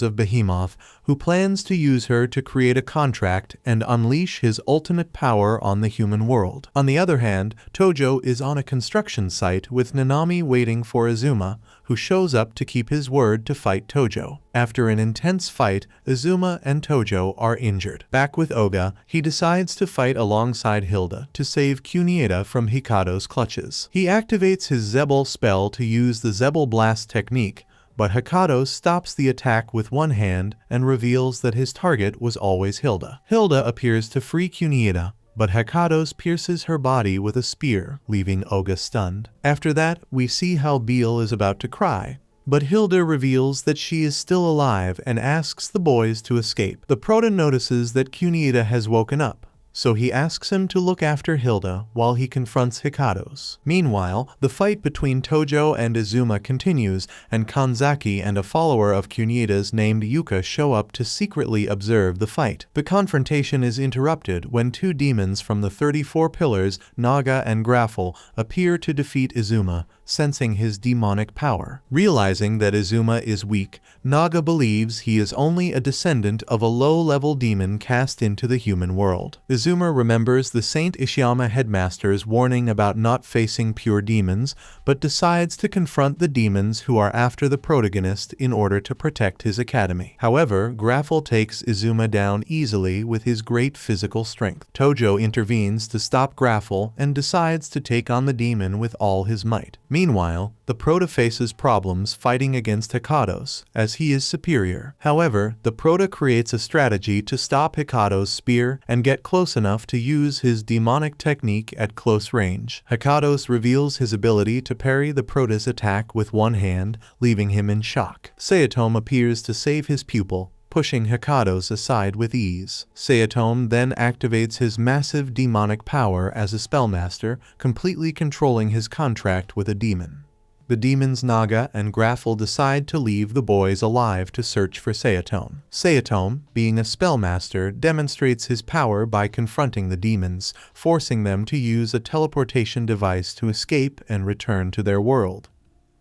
of Behemoth, who plans to use her to create a contract and unleash his ultimate power on the human world. On the other hand, Tojo is on a construction site with Nanami waiting for Izuma, who shows up to keep his word to fight Tojo. After an intense fight, Izuma and Tojo are injured. Back with Oga, he decides to fight alongside Hilda to save Kunieda from Hikado's clutches. He activates his Zebel spell to use the Zebel Blast technique, but Hikado stops the attack with one hand and reveals that his target was always Hilda. Hilda appears to free Kunieda, but Hikados pierces her body with a spear, leaving Oga stunned. After that, we see how Beal is about to cry, but Hilda reveals that she is still alive and asks the boys to escape. The Proto notices that Kunieda has woken up, so he asks him to look after Hilda while he confronts Hikados. Meanwhile, the fight between Tojo and Izuma continues, and Kanzaki and a follower of Kunieda's named Yuka show up to secretly observe the fight. The confrontation is interrupted when two demons from the 34 Pillars, Naga and Graffle, appear to defeat Izuma, sensing his demonic power. Realizing that Izuma is weak, Naga believes he is only a descendant of a low-level demon cast into the human world. Izuma remembers the Saint Ishiyama headmaster's warning about not facing pure demons, but decides to confront the demons who are after the protagonist in order to protect his academy. However, Graffle takes Izuma down easily with his great physical strength. Tojo intervenes to stop Graffle and decides to take on the demon with all his might. Meanwhile, the Proto faces problems fighting against Hikados, as he is superior. However, the Proto creates a strategy to stop Hikados' spear and get close enough to use his demonic technique at close range. Hikados reveals his ability to parry the Proto's attack with one hand, leaving him in shock. Sayatome appears to save his pupil, pushing Hikados aside with ease. Sayatome then activates his massive demonic power as a spellmaster, completely controlling his contract with a demon. The demons Naga and Graffle decide to leave the boys alive to search for Seatome. Seatome, being a spellmaster, demonstrates his power by confronting the demons, forcing them to use a teleportation device to escape and return to their world.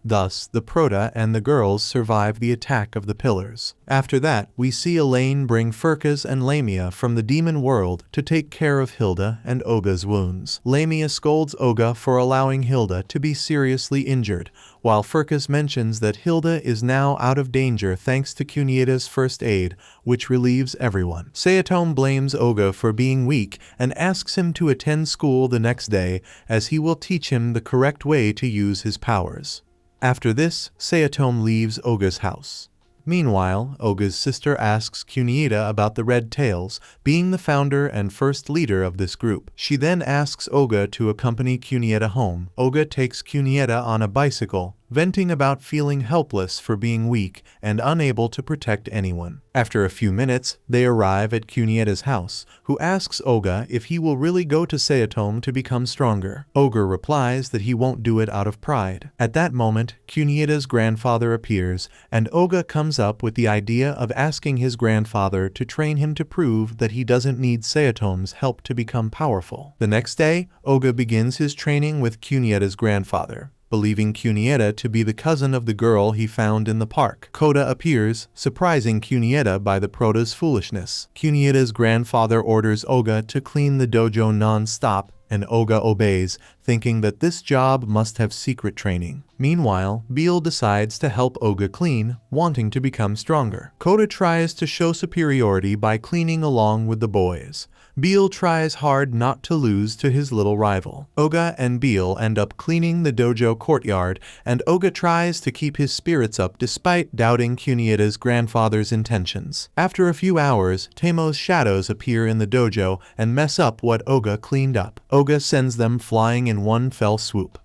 Thus, the Prota and the girls survive the attack of the pillars. After that, we see Elaine bring Furcas and Lamia from the demon world to take care of Hilda and Oga's wounds. Lamia scolds Oga for allowing Hilda to be seriously injured, while Furcas mentions that Hilda is now out of danger thanks to Cunietta's first aid, which relieves everyone. Seatome blames Oga for being weak and asks him to attend school the next day, as he will teach him the correct way to use his powers. After this, Seatome leaves Oga's house. Meanwhile, Oga's sister asks Cunietta about the Red Tails, being the founder and first leader of this group. She then asks Oga to accompany Cunietta home. Oga takes Cunietta on a bicycle, venting about feeling helpless for being weak and unable to protect anyone. After a few minutes, they arrive at Cunietta's house, who asks Oga if he will really go to Seatome to become stronger. Oga replies that he won't do it out of pride. At that moment, Cunietta's grandfather appears, and Oga comes up with the idea of asking his grandfather to train him to prove that he doesn't need Seatome's help to become powerful. The next day, Oga begins his training with Cunietta's grandfather, believing Cunietta to be the cousin of the girl he found in the park. Coda appears, surprising Cunietta by the Prota's foolishness. Cunietta's grandfather orders Oga to clean the dojo non-stop, and Oga obeys, thinking that this job must have secret training. Meanwhile, Beel decides to help Oga clean, wanting to become stronger. Coda tries to show superiority by cleaning along with the boys. Beel tries hard not to lose to his little rival. Oga and Beel end up cleaning the dojo courtyard, and Oga tries to keep his spirits up despite doubting Cunietta's grandfather's intentions. After a few hours, Teimo's shadows appear in the dojo and mess up what Oga cleaned up. Oga sends them flying in one fell swoop.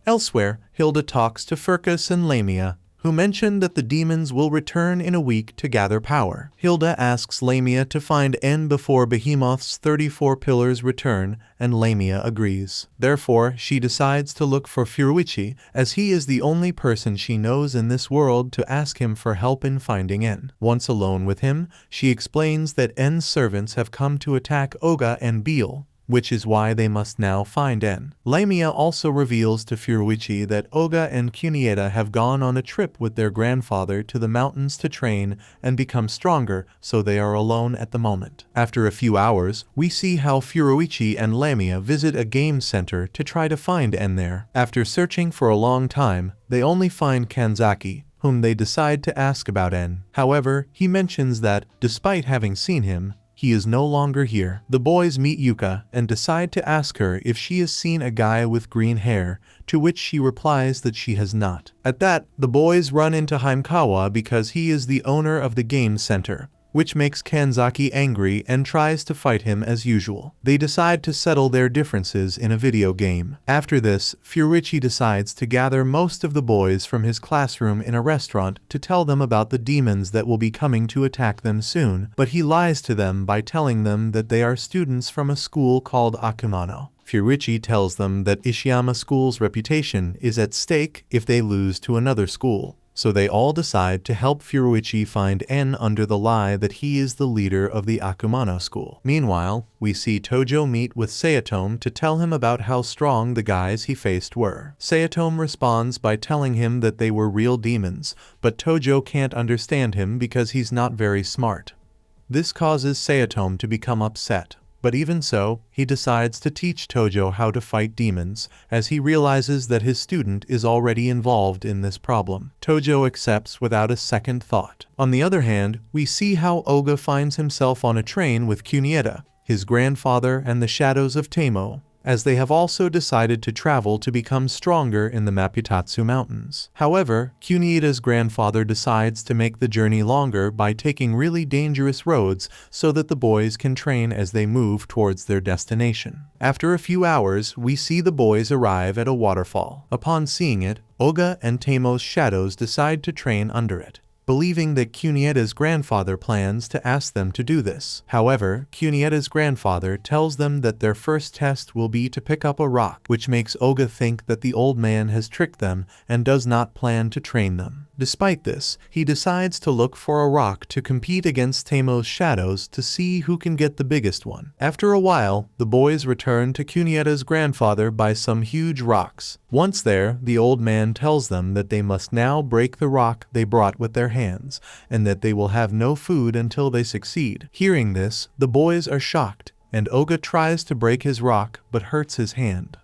Elsewhere, Hilda talks to Furcas and Lamia, who mention that the demons will return in a week to gather power. Hilda asks Lamia to find N before Behemoth's 34 pillars return, and Lamia agrees. Therefore, she decides to look for Furuichi, as he is the only person she knows in this world, to ask him for help in finding N. Once alone with him, she explains that N's servants have come to attack Oga and Beel, which is why they must now find N. Lamia also reveals to Furuichi that Oga and Cunietta have gone on a trip with their grandfather to the mountains to train and become stronger, so they are alone at the moment. After a few hours, we see how Furuichi and Lamia visit a game center to try to find N there. After searching for a long time, they only find Kanzaki, whom they decide to ask about N. However, he mentions that, despite having seen him, he is no longer here. The boys meet Yuka and decide to ask her if she has seen a guy with green hair, to which she replies that she has not. At that, the boys run into Haimkawa because he is the owner of the game center, which makes Kanzaki angry and tries to fight him as usual. They decide to settle their differences in a video game. After this, Furuichi decides to gather most of the boys from his classroom in a restaurant to tell them about the demons that will be coming to attack them soon, but he lies to them by telling them that they are students from a school called Akumano. Furuichi tells them that Ishiyama School's reputation is at stake if they lose to another school. So they all decide to help Furuichi find N under the lie that he is the leader of the Akumano school. Meanwhile, we see Tojo meet with Seatome to tell him about how strong the guys he faced were. Seatome responds by telling him that they were real demons, but Tojo can't understand him because he's not very smart. This causes Seatome to become upset. But even so, he decides to teach Tojo how to fight demons, as he realizes that his student is already involved in this problem. Tojo accepts without a second thought. On the other hand, we see how Oga finds himself on a train with Cunietta, his grandfather, and the shadows of Teimo, as they have also decided to travel to become stronger in the Maputatsu Mountains. However, Cunietta's grandfather decides to make the journey longer by taking really dangerous roads so that the boys can train as they move towards their destination. After a few hours, we see the boys arrive at a waterfall. Upon seeing it, Oga and Teimo's shadows decide to train under it. believing that Kunieta's grandfather plans to ask them to do this. However, Kunieta's grandfather tells them that their first test will be to pick up a rock, which makes Oga think that the old man has tricked them and does not plan to train them. Despite this, he decides to look for a rock to compete against Tamo's shadows to see who can get the biggest one. After a while, the boys return to Kunieta's grandfather by some huge rocks. Once there, the old man tells them that they must now break the rock they brought with their hands, and that they will have no food until they succeed. Hearing this, the boys are shocked, and Oga tries to break his rock but hurts his hand.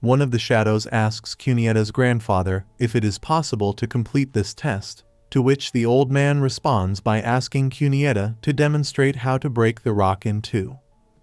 One of the shadows asks Kunieta's grandfather if it is possible to complete this test, to which the old man responds by asking Kunieta to demonstrate how to break the rock in two.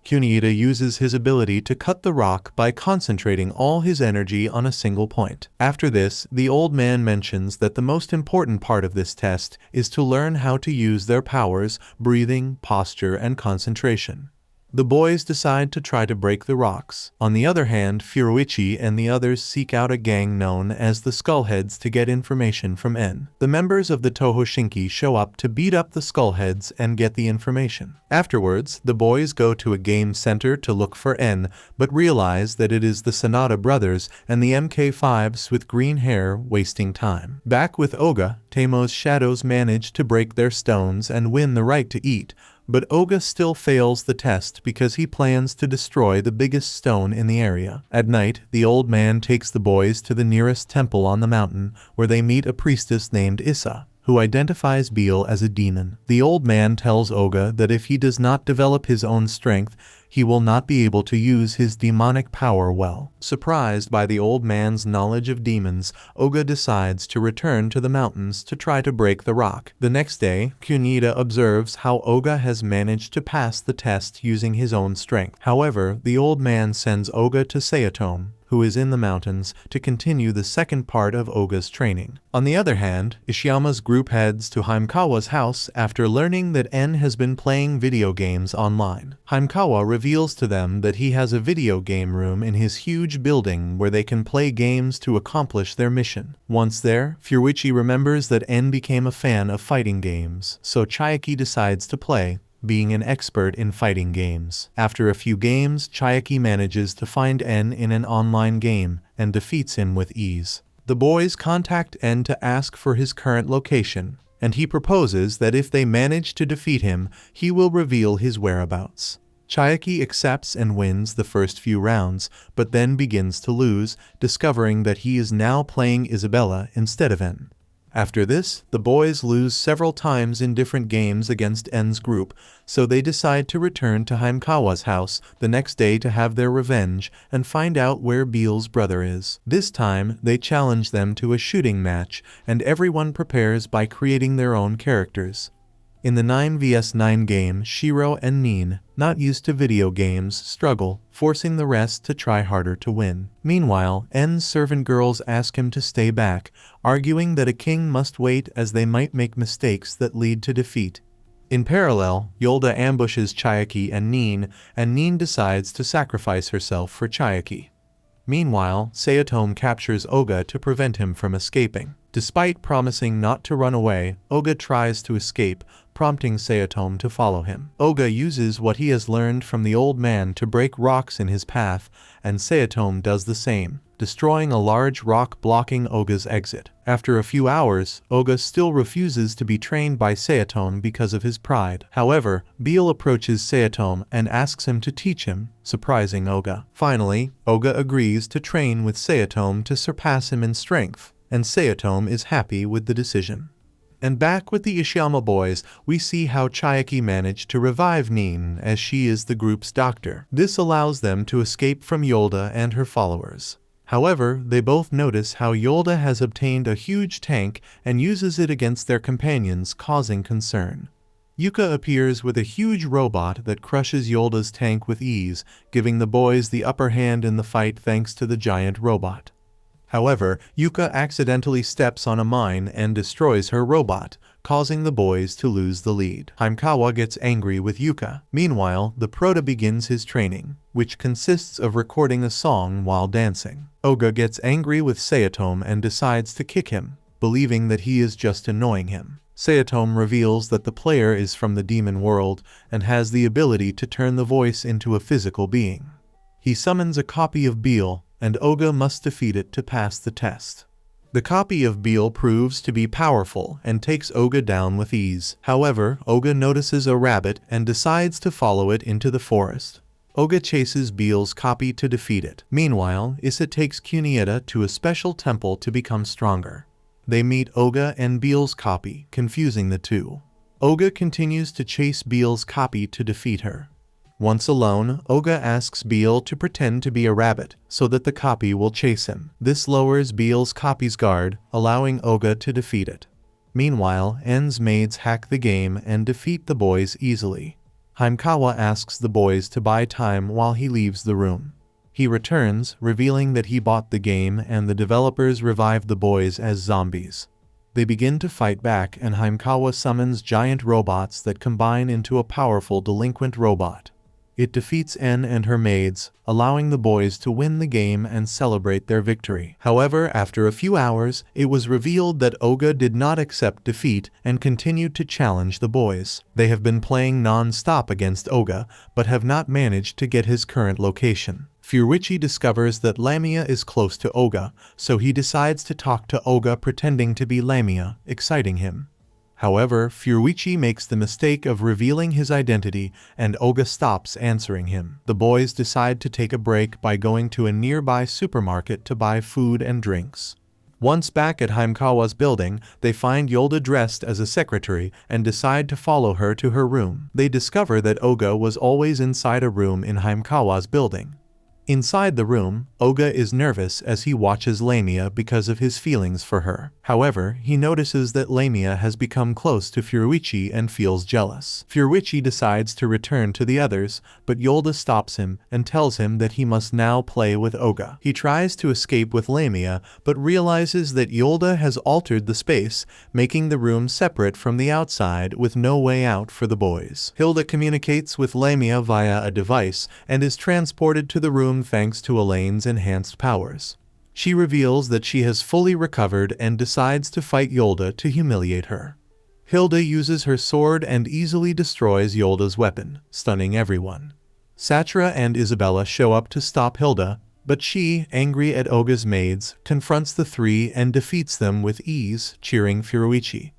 Kunieta uses his ability to cut the rock by concentrating all his energy on a single point. After this, the old man mentions that the most important part of this test is to learn how to use their powers, breathing, posture, and concentration. The boys decide to try to break the rocks. On the other hand, Furuichi and the others seek out a gang known as the Skullheads to get information from En. The members of the Tohoshinki show up to beat up the Skullheads and get the information. Afterwards, the boys go to a game center to look for En, but realize that it is the Sanada brothers and the MK5s with green hair wasting time. Back with Oga, Tamo's shadows manage to break their stones and win the right to eat, but Oga still fails the test because he plans to destroy the biggest stone in the area. At night, the old man takes the boys to the nearest temple on the mountain, where they meet a priestess named Issa, who identifies Beel as a demon. The old man tells Oga that if he does not develop his own strength, he will not be able to use his demonic power well. Surprised by the old man's knowledge of demons, Oga decides to return to the mountains to try to break the rock. The next day, Kunieta observes how Oga has managed to pass the test using his own strength. However, the old man sends Oga to Sayatome, who is in the mountains, to continue the second part of Oga's training. On the other hand, Ishiyama's group heads to Haimkawa's house after learning that En has been playing video games online. Haimkawa reveals to them that he has a video game room in his huge building where they can play games to accomplish their mission. Once there, Furuichi remembers that En became a fan of fighting games, so Chiaki decides to play, being an expert in fighting games. After a few games, Chiaki manages to find En in an online game and defeats him with ease. The boys contact En to ask for his current location, and he proposes that if they manage to defeat him, he will reveal his whereabouts. Chiaki accepts and wins the first few rounds, but then begins to lose, discovering that he is now playing Isabella instead of En. After this, the boys lose several times in different games against En's group, so they decide to return to Haimkawa's house the next day to have their revenge and find out where Beel's brother is. This time, they challenge them to a shooting match, and everyone prepares by creating their own characters. In the 9 vs 9 game, Shiro and Nin, not used to video games, struggle, forcing the rest to try harder to win. Meanwhile, En's servant girls ask him to stay back, arguing that a king must wait as they might make mistakes that lead to defeat. In parallel, Yolda ambushes Chiaki and Nin decides to sacrifice herself for Chiaki. Meanwhile, Sayatome captures Oga to prevent him from escaping. Despite promising not to run away, Oga tries to escape, prompting Sayatome to follow him. Oga uses what he has learned from the old man to break rocks in his path, and Sayatome does the same, destroying a large rock blocking Oga's exit. After a few hours, Oga still refuses to be trained by Sayatome because of his pride. However, Beel approaches Sayatome and asks him to teach him, surprising Oga. Finally, Oga agrees to train with Sayatome to surpass him in strength, and Sayatome is happy with the decision. And back with the Ishiyama boys, we see how Chiaki managed to revive Nin as she is the group's doctor. This allows them to escape from Yolda and her followers. However, they both notice how Yolda has obtained a huge tank and uses it against their companions, causing concern. Yuka appears with a huge robot that crushes Yolda's tank with ease, giving the boys the upper hand in the fight thanks to the giant robot. However, Yuka accidentally steps on a mine and destroys her robot, causing the boys to lose the lead. Haimkawa gets angry with Yuka. Meanwhile, the Prota begins his training, which consists of recording a song while dancing. Oga gets angry with Sayatome and decides to kick him, believing that he is just annoying him. Sayatome reveals that the player is from the demon world and has the ability to turn the voice into a physical being. He summons a copy of Beel, and Oga must defeat it to pass the test. The copy of Beel proves to be powerful and takes Oga down with ease. However, Oga notices a rabbit and decides to follow it into the forest. Oga chases Beel's copy to defeat it. Meanwhile, Issa takes Kunieda to a special temple to become stronger. They meet Oga and Beel's copy, confusing the two. Oga continues to chase Beel's copy to defeat her. Once alone, Oga asks Beel to pretend to be a rabbit so that the copy will chase him. This lowers Beel's copy's guard, allowing Oga to defeat it. Meanwhile, En's maids hack the game and defeat the boys easily. Himekawa asks the boys to buy time while he leaves the room. He returns, revealing that he bought the game and the developers revived the boys as zombies. They begin to fight back and Himekawa summons giant robots that combine into a powerful delinquent robot. It defeats En and her maids, allowing the boys to win the game and celebrate their victory. However, after a few hours, it was revealed that Oga did not accept defeat and continued to challenge the boys. They have been playing non-stop against Oga, but have not managed to get his current location. Furuichi discovers that Lamia is close to Oga, so he decides to talk to Oga pretending to be Lamia, exciting him. However, Furuichi makes the mistake of revealing his identity and Oga stops answering him. The boys decide to take a break by going to a nearby supermarket to buy food and drinks. Once back at Himekawa's building, they find Yolda dressed as a secretary and decide to follow her to her room. They discover that Oga was always inside a room in Himekawa's building. Inside the room, Oga is nervous as he watches Lamia because of his feelings for her. However, he notices that Lamia has become close to Furuichi and feels jealous. Furuichi decides to return to the others, but Yolda stops him and tells him that he must now play with Oga. He tries to escape with Lamia, but realizes that Yolda has altered the space, making the room separate from the outside with no way out for the boys. Hilda communicates with Lamia via a device and is transported to the room thanks to Elaine's enhanced powers. She reveals that she has fully recovered and decides to fight Yolda to humiliate her. Hilda uses her sword and easily destroys Yolda's weapon, stunning everyone. Satra and Isabella show up to stop Hilda, but she, angry at Oga's maids, confronts the three and defeats them with ease, cheering Furuichi.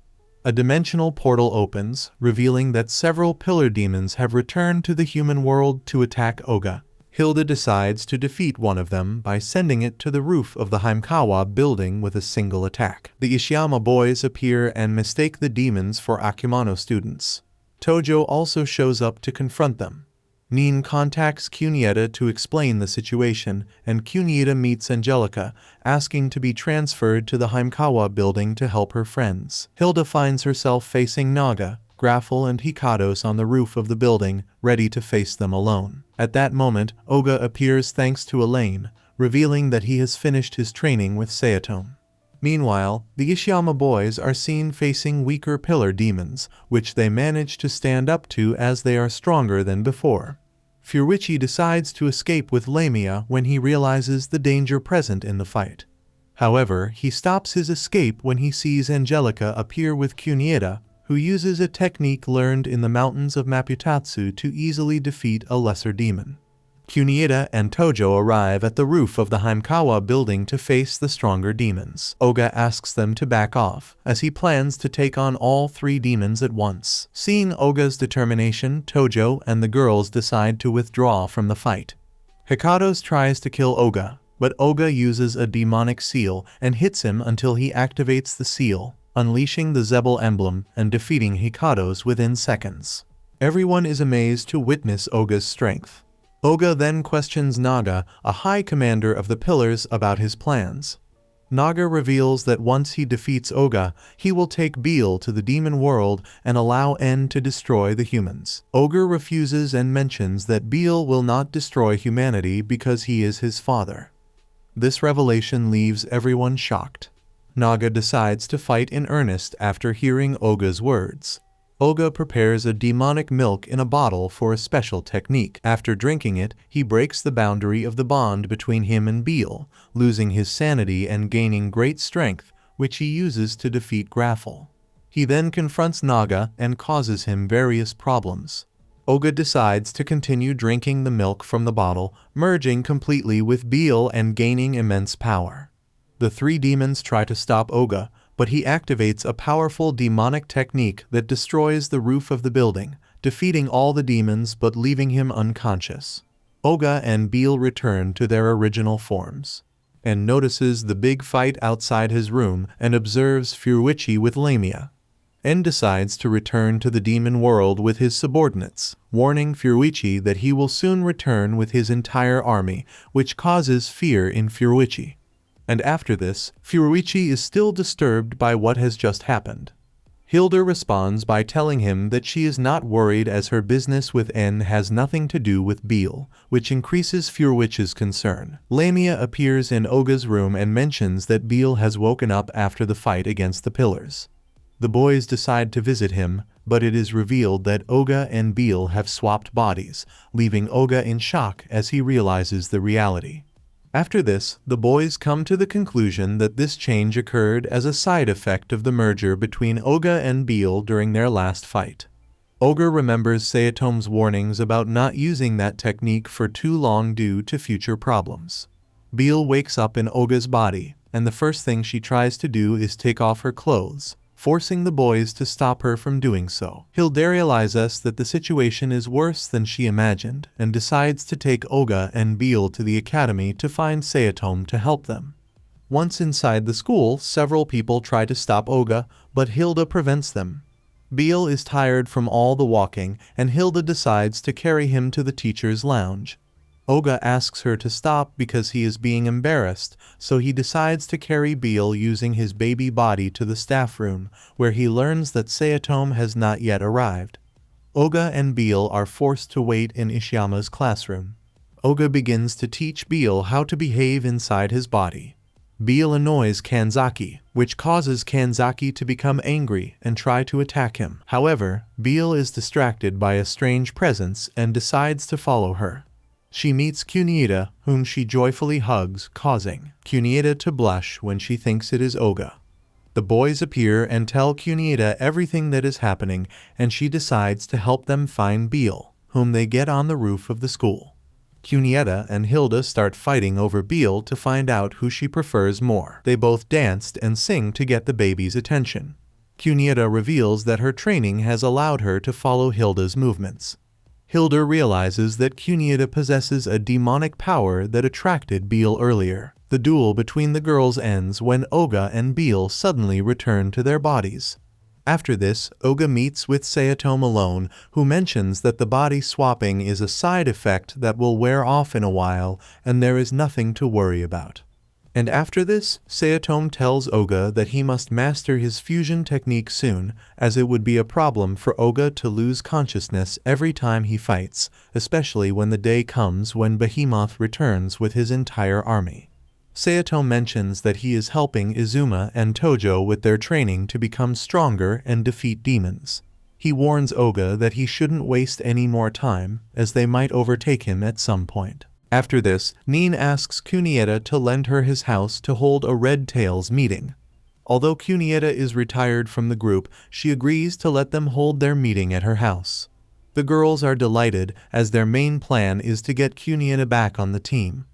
A dimensional portal opens, revealing that several pillar demons have returned to the human world to attack Oga. Hilda decides to defeat one of them by sending it to the roof of the Himekawa building with a single attack. The Ishiyama boys appear and mistake the demons for Akimano students. Tojo also shows up to confront them. Nin contacts Kunieda to explain the situation, and Kunieda meets Angelica, asking to be transferred to the Himekawa building to help her friends. Hilda finds herself facing Naga, Graffle and Hikados on the roof of the building, ready to face them alone. At that moment, Oga appears thanks to Elaine, revealing that he has finished his training with Sayatome. Meanwhile, the Ishiyama boys are seen facing weaker pillar demons, which they manage to stand up to as they are stronger than before. Furuichi decides to escape with Lamia when he realizes the danger present in the fight. However, he stops his escape when he sees Angelica appear with Kunieda, who uses a technique learned in the mountains of Maputatsu to easily defeat a lesser demon. Kunieda and Tojo arrive at the roof of the Himekawa building to face the stronger demons. Oga asks them to back off, as he plans to take on all three demons at once. Seeing Oga's determination, Tojo and the girls decide to withdraw from the fight. Hikados tries to kill Oga, but Oga uses a demonic seal and hits him until he activates the seal, unleashing the Zebel emblem and defeating Hikados within seconds. Everyone is amazed to witness Oga's strength. Oga then questions Naga, a high commander of the Pillars, about his plans. Naga reveals that once he defeats Oga, he will take Beel to the demon world and allow En to destroy the humans. Oga refuses and mentions that Beel will not destroy humanity because he is his father. This revelation leaves everyone shocked. Naga decides to fight in earnest after hearing Oga's words. Oga prepares a demonic milk in a bottle for a special technique. After drinking it, he breaks the boundary of the bond between him and Beel, losing his sanity and gaining great strength, which he uses to defeat Graffle. He then confronts Naga and causes him various problems. Oga decides to continue drinking the milk from the bottle, merging completely with Beel and gaining immense power. The three demons try to stop Oga, but he activates a powerful demonic technique that destroys the roof of the building, defeating all the demons but leaving him unconscious. Oga and Beel return to their original forms, and notices the big fight outside his room and observes Furuichi with Lamia. En decides to return to the demon world with his subordinates, warning Furuichi that he will soon return with his entire army, which causes fear in Furuichi. And after this, Furuichi is still disturbed by what has just happened. Hilda responds by telling him that she is not worried as her business with En has nothing to do with Beel, which increases Furuichi's concern. Lamia appears in Oga's room and mentions that Beel has woken up after the fight against the pillars. The boys decide to visit him, but it is revealed that Oga and Beel have swapped bodies, leaving Oga in shock as he realizes the reality. After this, the boys come to the conclusion that this change occurred as a side effect of the merger between Oga and Beel during their last fight. Oga remembers Sayatome's warnings about not using that technique for too long due to future problems. Beel wakes up in Oga's body, and the first thing she tries to do is take off her clothes, forcing the boys to stop her from doing so. Hilda realizes that the situation is worse than she imagined and decides to take Oga and Beel to the academy to find Sayatome to help them. Once inside the school, several people try to stop Oga, but Hilda prevents them. Beel is tired from all the walking, and Hilda decides to carry him to the teacher's lounge. Oga asks her to stop because he is being embarrassed, so he decides to carry Beel using his baby body to the staff room, where he learns that Sayatome has not yet arrived. Oga and Beel are forced to wait in Ishiyama's classroom. Oga begins to teach Beel how to behave inside his body. Beel annoys Kanzaki, which causes Kanzaki to become angry and try to attack him. However, Beel is distracted by a strange presence and decides to follow her. She meets Kunieda, whom she joyfully hugs, causing Kunieda to blush when she thinks it is Oga. The boys appear and tell Kunieda everything that is happening, and she decides to help them find Beel, whom they get on the roof of the school. Kunieda and Hilda start fighting over Beel to find out who she prefers more. They both danced and sing to get the baby's attention. Kunieda reveals that her training has allowed her to follow Hilda's movements. Hilda realizes that Kunieda possesses a demonic power that attracted Beel earlier. The duel between the girls ends when Oga and Beel suddenly return to their bodies. After this, Oga meets with Sayatome alone, who mentions that the body swapping is a side effect that will wear off in a while and there is nothing to worry about. And after this, Sayatome tells Oga that he must master his fusion technique soon, as it would be a problem for Oga to lose consciousness every time he fights, especially when the day comes when Behemoth returns with his entire army. Sayatome mentions that he is helping Izuma and Tojo with their training to become stronger and defeat demons. He warns Oga that he shouldn't waste any more time, as they might overtake him at some point. After this, Nin asks Kunieda to lend her his house to hold a Red Tails meeting. Although Kunieda is retired from the group, she agrees to let them hold their meeting at her house. The girls are delighted, as their main plan is to get Kunieda back on the team.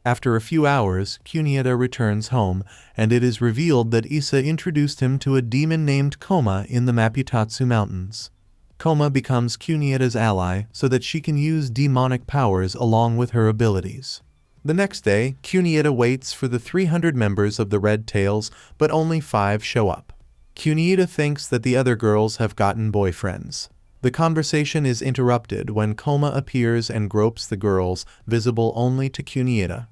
After a few hours, Kunieda returns home, and it is revealed that Issa introduced him to a demon named Koma in the Maputatsu Mountains. Koma becomes Kunieda's ally so that she can use demonic powers along with her abilities. The next day, Kunieda waits for the 300 members of the Red Tails, but only 5 show up. Kunieda thinks that the other girls have gotten boyfriends. The conversation is interrupted when Koma appears and gropes the girls, visible only to Kunieda.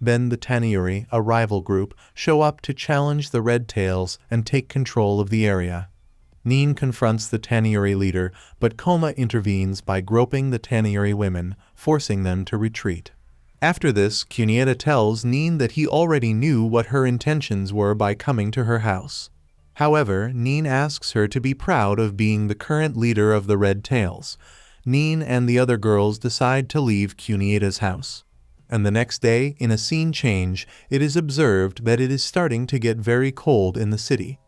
Then the Taniuri, a rival group, show up to challenge the Red Tails and take control of the area. Nin confronts the Taniuri leader, but Koma intervenes by groping the Taniuri women, forcing them to retreat. After this, Kunieda tells Nin that he already knew what her intentions were by coming to her house. However, Nin asks her to be proud of being the current leader of the Red Tails. Nin and the other girls decide to leave Kunieda's house. And the next day, in a scene change, it is observed that it is starting to get very cold in the city.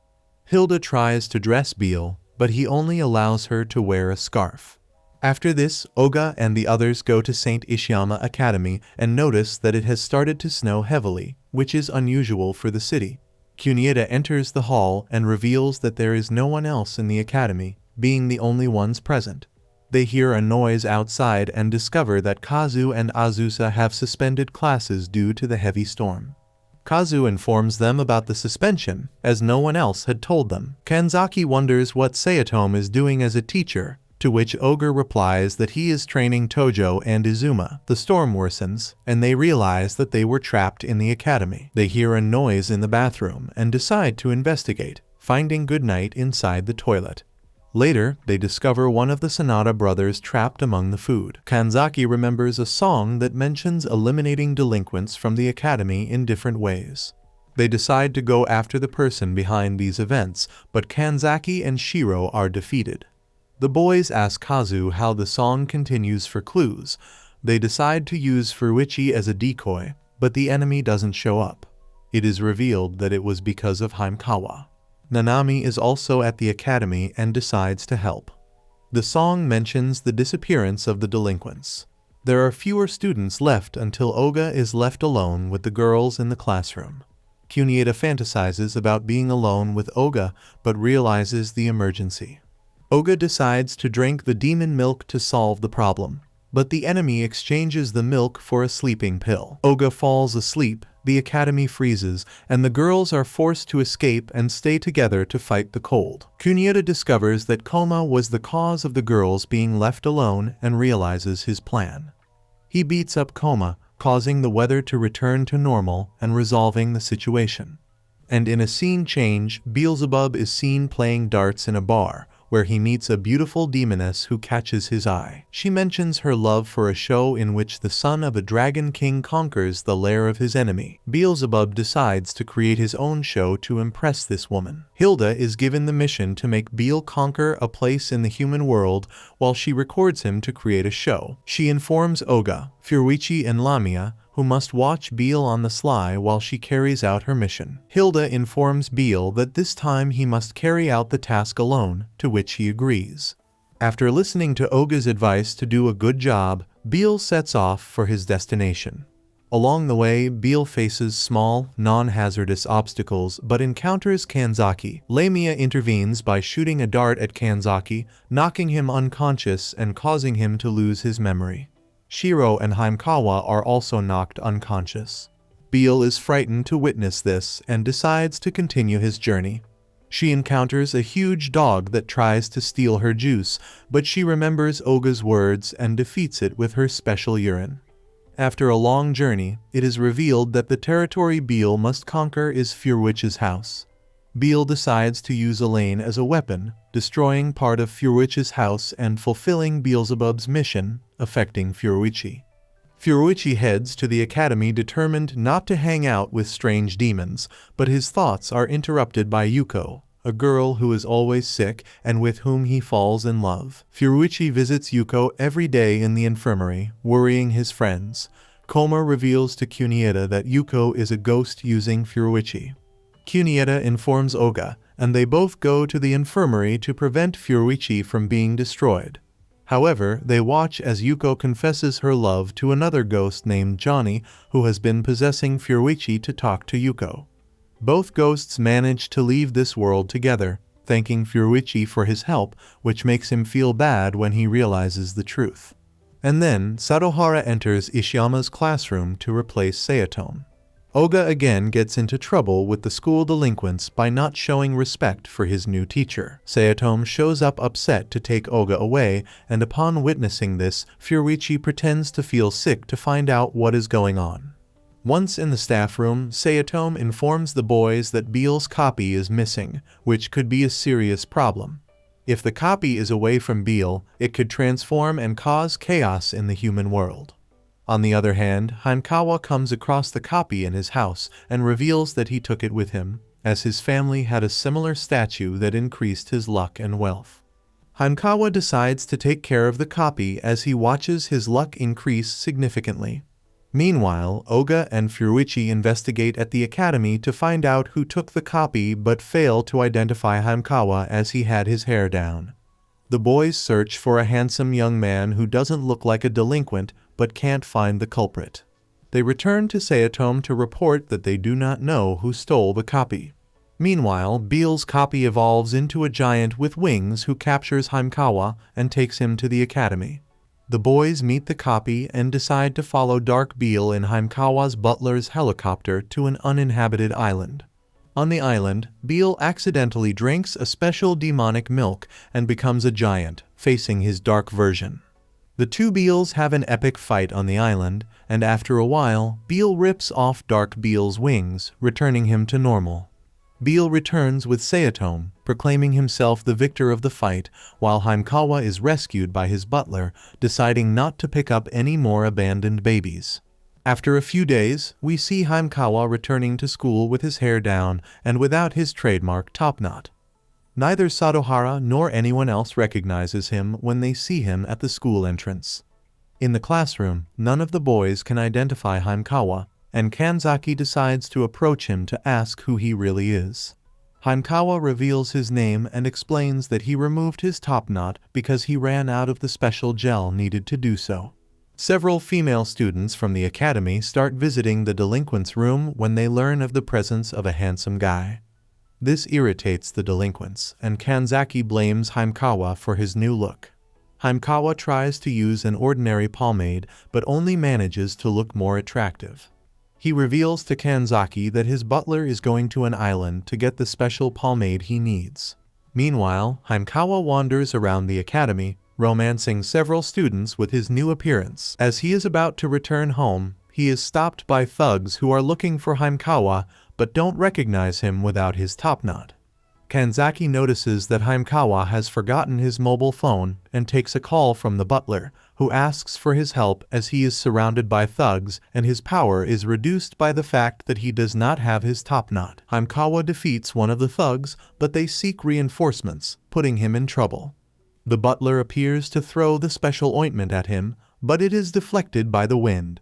Hilda tries to dress Beel, but he only allows her to wear a scarf. After this, Oga and the others go to St. Ishiyama Academy and notice that it has started to snow heavily, which is unusual for the city. Kunieda enters the hall and reveals that there is no one else in the academy, being the only ones present. They hear a noise outside and discover that Kazu and Azusa have suspended classes due to the heavy storm. Kazu informs them about the suspension, as no one else had told them. Kanzaki wonders what Sayatome is doing as a teacher, to which Oga replies that he is training Tojo and Izuma. The storm worsens, and they realize that they were trapped in the academy. They hear a noise in the bathroom and decide to investigate, finding Goodnight inside the toilet. Later, they discover one of the Sanada brothers trapped among the food. Kanzaki remembers a song that mentions eliminating delinquents from the academy in different ways. They decide to go after the person behind these events, but Kanzaki and Shiro are defeated. The boys ask Kazu how the song continues for clues. They decide to use Furuichi as a decoy, but the enemy doesn't show up. It is revealed that it was because of Haimkawa. Nanami is also at the academy and decides to help. The song mentions the disappearance of the delinquents. There are fewer students left until Oga is left alone with the girls in the classroom. Kunieda fantasizes about being alone with Oga, but realizes the emergency. Oga decides to drink the demon milk to solve the problem, but the enemy exchanges the milk for a sleeping pill. Oga falls asleep, the academy freezes, and the girls are forced to escape and stay together to fight the cold. Kunieda discovers that Koma was the cause of the girls being left alone and realizes his plan. He beats up Koma, causing the weather to return to normal and resolving the situation. And in a scene change, Beelzebub is seen playing darts in a bar, where he meets a beautiful demoness who catches his eye. She mentions her love for a show in which the son of a dragon king conquers the lair of his enemy. Beelzebub decides to create his own show to impress this woman. Hilda is given the mission to make Beel conquer a place in the human world while she records him to create a show. She informs Oga, Furuichi and Lamia, who must watch Beel on the sly while she carries out her mission. Hilda informs Beel that this time he must carry out the task alone, to which he agrees. After listening to Oga's advice to do a good job, Beel sets off for his destination. Along the way, Beel faces small, non-hazardous obstacles but encounters Kanzaki. Lamia intervenes by shooting a dart at Kanzaki, knocking him unconscious and causing him to lose his memory. Shiro and Haimkawa are also knocked unconscious. Beel is frightened to witness this and decides to continue his journey. She encounters a huge dog that tries to steal her juice, but she remembers Oga's words and defeats it with her special urine. After a long journey, it is revealed that the territory Beel must conquer is Furuichi's house. Beel decides to use Elaine as a weapon, destroying part of Furuichi's house and fulfilling Beelzebub's mission, affecting Furuichi. Furuichi heads to the academy determined not to hang out with strange demons, but his thoughts are interrupted by Yuko, a girl who is always sick and with whom he falls in love. Furuichi visits Yuko every day in the infirmary, worrying his friends. Koma reveals to Kunieda that Yuko is a ghost using Furuichi. Kunieda informs Oga, and they both go to the infirmary to prevent Furuichi from being destroyed. However, they watch as Yuko confesses her love to another ghost named Johnny, who has been possessing Furuichi to talk to Yuko. Both ghosts manage to leave this world together, thanking Furuichi for his help, which makes him feel bad when he realizes the truth. And then, Satohara enters Ishiyama's classroom to replace Sayatome. Oga again gets into trouble with the school delinquents by not showing respect for his new teacher. Sayatome shows up upset to take Oga away, and upon witnessing this, Furuichi pretends to feel sick to find out what is going on. Once in the staff room, Sayatome informs the boys that Beel's copy is missing, which could be a serious problem. If the copy is away from Beel, it could transform and cause chaos in the human world. On the other hand, Haimkawa comes across the copy in his house and reveals that he took it with him, as his family had a similar statue that increased his luck and wealth. Haimkawa decides to take care of the copy as he watches his luck increase significantly. Meanwhile, Oga and Furuichi investigate at the academy to find out who took the copy but fail to identify Hamkawa as he had his hair down. The boys search for a handsome young man who doesn't look like a delinquent but can't find the culprit. They return to Sayatome to report that they do not know who stole the copy. Meanwhile, Beel's copy evolves into a giant with wings who captures Hamkawa and takes him to the academy. The boys meet the copy and decide to follow Dark Beel in Hamkawa's butler's helicopter to an uninhabited island. On the island, Beel accidentally drinks a special demonic milk and becomes a giant, facing his dark version. The two Beels have an epic fight on the island, and after a while, Beel rips off Dark Beel's wings, returning him to normal. Beel returns with Sayatome, proclaiming himself the victor of the fight, while Hamkawa is rescued by his butler, deciding not to pick up any more abandoned babies. After a few days, we see Hamkawa returning to school with his hair down and without his trademark topknot. Neither Sadohara nor anyone else recognizes him when they see him at the school entrance. In the classroom, none of the boys can identify Hamkawa, and Kanzaki decides to approach him to ask who he really is. Hamkawa reveals his name and explains that he removed his topknot because he ran out of the special gel needed to do so. Several female students from the academy start visiting the delinquents' room when they learn of the presence of a handsome guy. This irritates the delinquents, and Kanzaki blames Hamkawa for his new look. Hamkawa tries to use an ordinary pomade but only manages to look more attractive. He reveals to Kanzaki that his butler is going to an island to get the special pomade he needs. Meanwhile, Hamkawa wanders around the academy, romancing several students with his new appearance. As he is about to return home, he is stopped by thugs who are looking for Hamkawa but don't recognize him without his topknot. Kanzaki notices that Hamkawa has forgotten his mobile phone and takes a call from the butler, who asks for his help as he is surrounded by thugs and his power is reduced by the fact that he does not have his topknot. Hamkawa defeats one of the thugs, but they seek reinforcements, putting him in trouble. The butler appears to throw the special ointment at him, but it is deflected by the wind.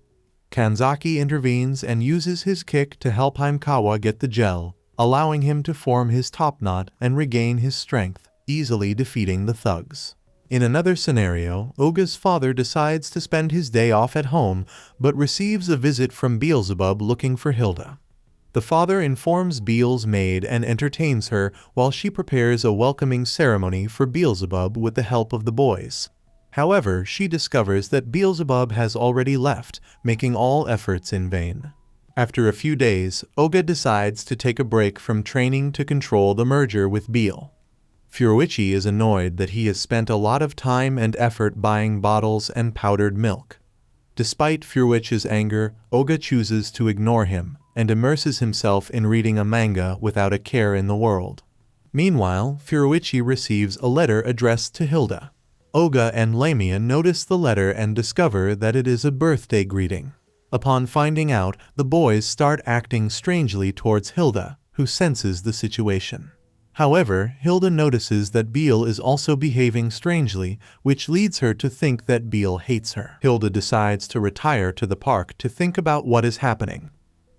Kanzaki intervenes and uses his kick to help Hamkawa get the gel, allowing him to form his topknot and regain his strength, easily defeating the thugs. In another scenario, Oga's father decides to spend his day off at home, but receives a visit from Beelzebub looking for Hilda. The father informs Beel's maid and entertains her while she prepares a welcoming ceremony for Beelzebub with the help of the boys. However, she discovers that Beelzebub has already left, making all efforts in vain. After a few days, Oga decides to take a break from training to control the merger with Beel. Furuichi is annoyed that he has spent a lot of time and effort buying bottles and powdered milk. Despite Furuichi's anger, Oga chooses to ignore him and immerses himself in reading a manga without a care in the world. Meanwhile, Furuichi receives a letter addressed to Hilda. Oga and Lamia notice the letter and discover that it is a birthday greeting. Upon finding out, the boys start acting strangely towards Hilda, who senses the situation. However, Hilda notices that Beel is also behaving strangely, which leads her to think that Beel hates her. Hilda decides to retire to the park to think about what is happening.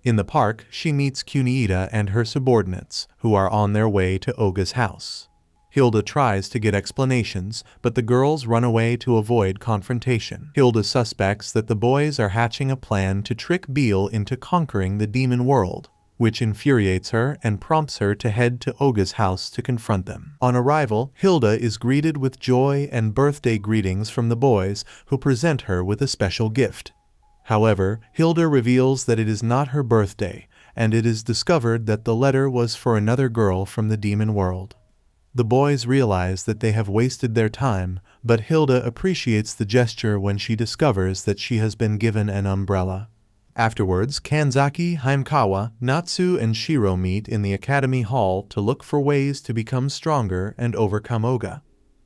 In the park, she meets Kuniita and her subordinates, who are on their way to Oga's house. Hilda tries to get explanations, but the girls run away to avoid confrontation. Hilda suspects that the boys are hatching a plan to trick Beel into conquering the demon world, which infuriates her and prompts her to head to Oga's house to confront them. On arrival, Hilda is greeted with joy and birthday greetings from the boys, who present her with a special gift. However, Hilda reveals that it is not her birthday, and it is discovered that the letter was for another girl from the demon world. The boys realize that they have wasted their time, but Hilda appreciates the gesture when she discovers that she has been given an umbrella. Afterwards, Kanzaki, Hamkawa, Natsu, and Shiro meet in the academy hall to look for ways to become stronger and overcome Oga.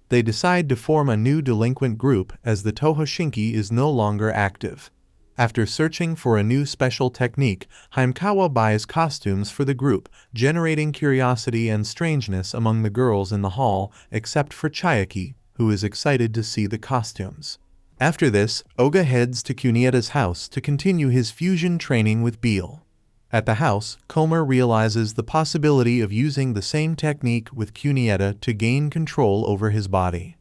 They decide to form a new delinquent group as the Tohoshinki is no longer active. After searching for a new special technique, Hamkawa buys costumes for the group, generating curiosity and strangeness among the girls in the hall, except for Chayaki, who is excited to see the costumes. After this, Oga heads to Kunietta's house to continue his fusion training with Beel. At the house, Koma realizes the possibility of using the same technique with Kunietta to gain control over his body.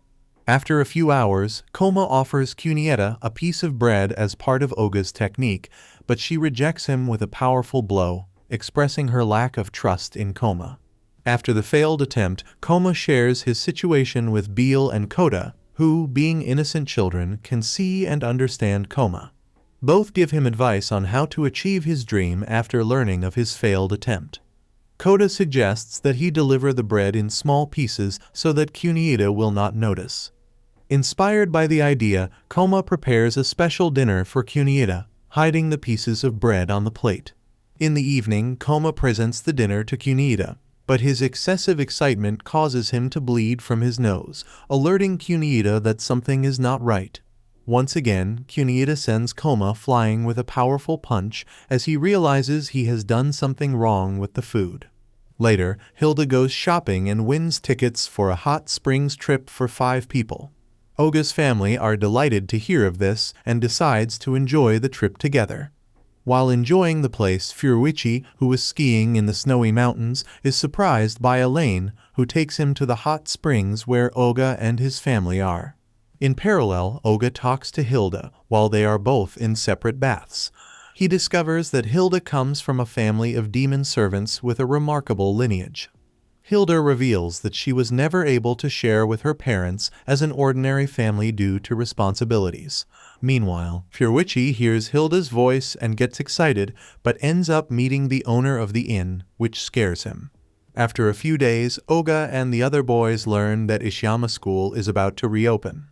After a few hours, Koma offers Kunietta a piece of bread as part of Oga's technique, but she rejects him with a powerful blow, expressing her lack of trust in Koma. After the failed attempt, Koma shares his situation with Beel and Kota, who, being innocent children, can see and understand Koma. Both give him advice on how to achieve his dream after learning of his failed attempt. Kota suggests that he deliver the bread in small pieces so that Kunietta will not notice. Inspired by the idea, Koma prepares a special dinner for Kunietta, hiding the pieces of bread on the plate. In the evening, Koma presents the dinner to Kunietta, but his excessive excitement causes him to bleed from his nose, alerting Kunietta that something is not right. Once again, Kunietta sends Koma flying with a powerful punch as he realizes he has done something wrong with the food. Later, Hilda goes shopping and wins tickets for a hot springs trip for 5 people. Oga's family are delighted to hear of this and decides to enjoy the trip together. While enjoying the place, Furuichi, who is skiing in the snowy mountains, is surprised by Elaine, who takes him to the hot springs where Oga and his family are. In parallel, Oga talks to Hilda while they are both in separate baths. He discovers that Hilda comes from a family of demon servants with a remarkable lineage. Hilda reveals that she was never able to share with her parents as an ordinary family due to responsibilities. Meanwhile, Furuichi hears Hilda's voice and gets excited, but ends up meeting the owner of the inn, which scares him. After a few days, Oga and the other boys learn that Ishiyama School is about to reopen.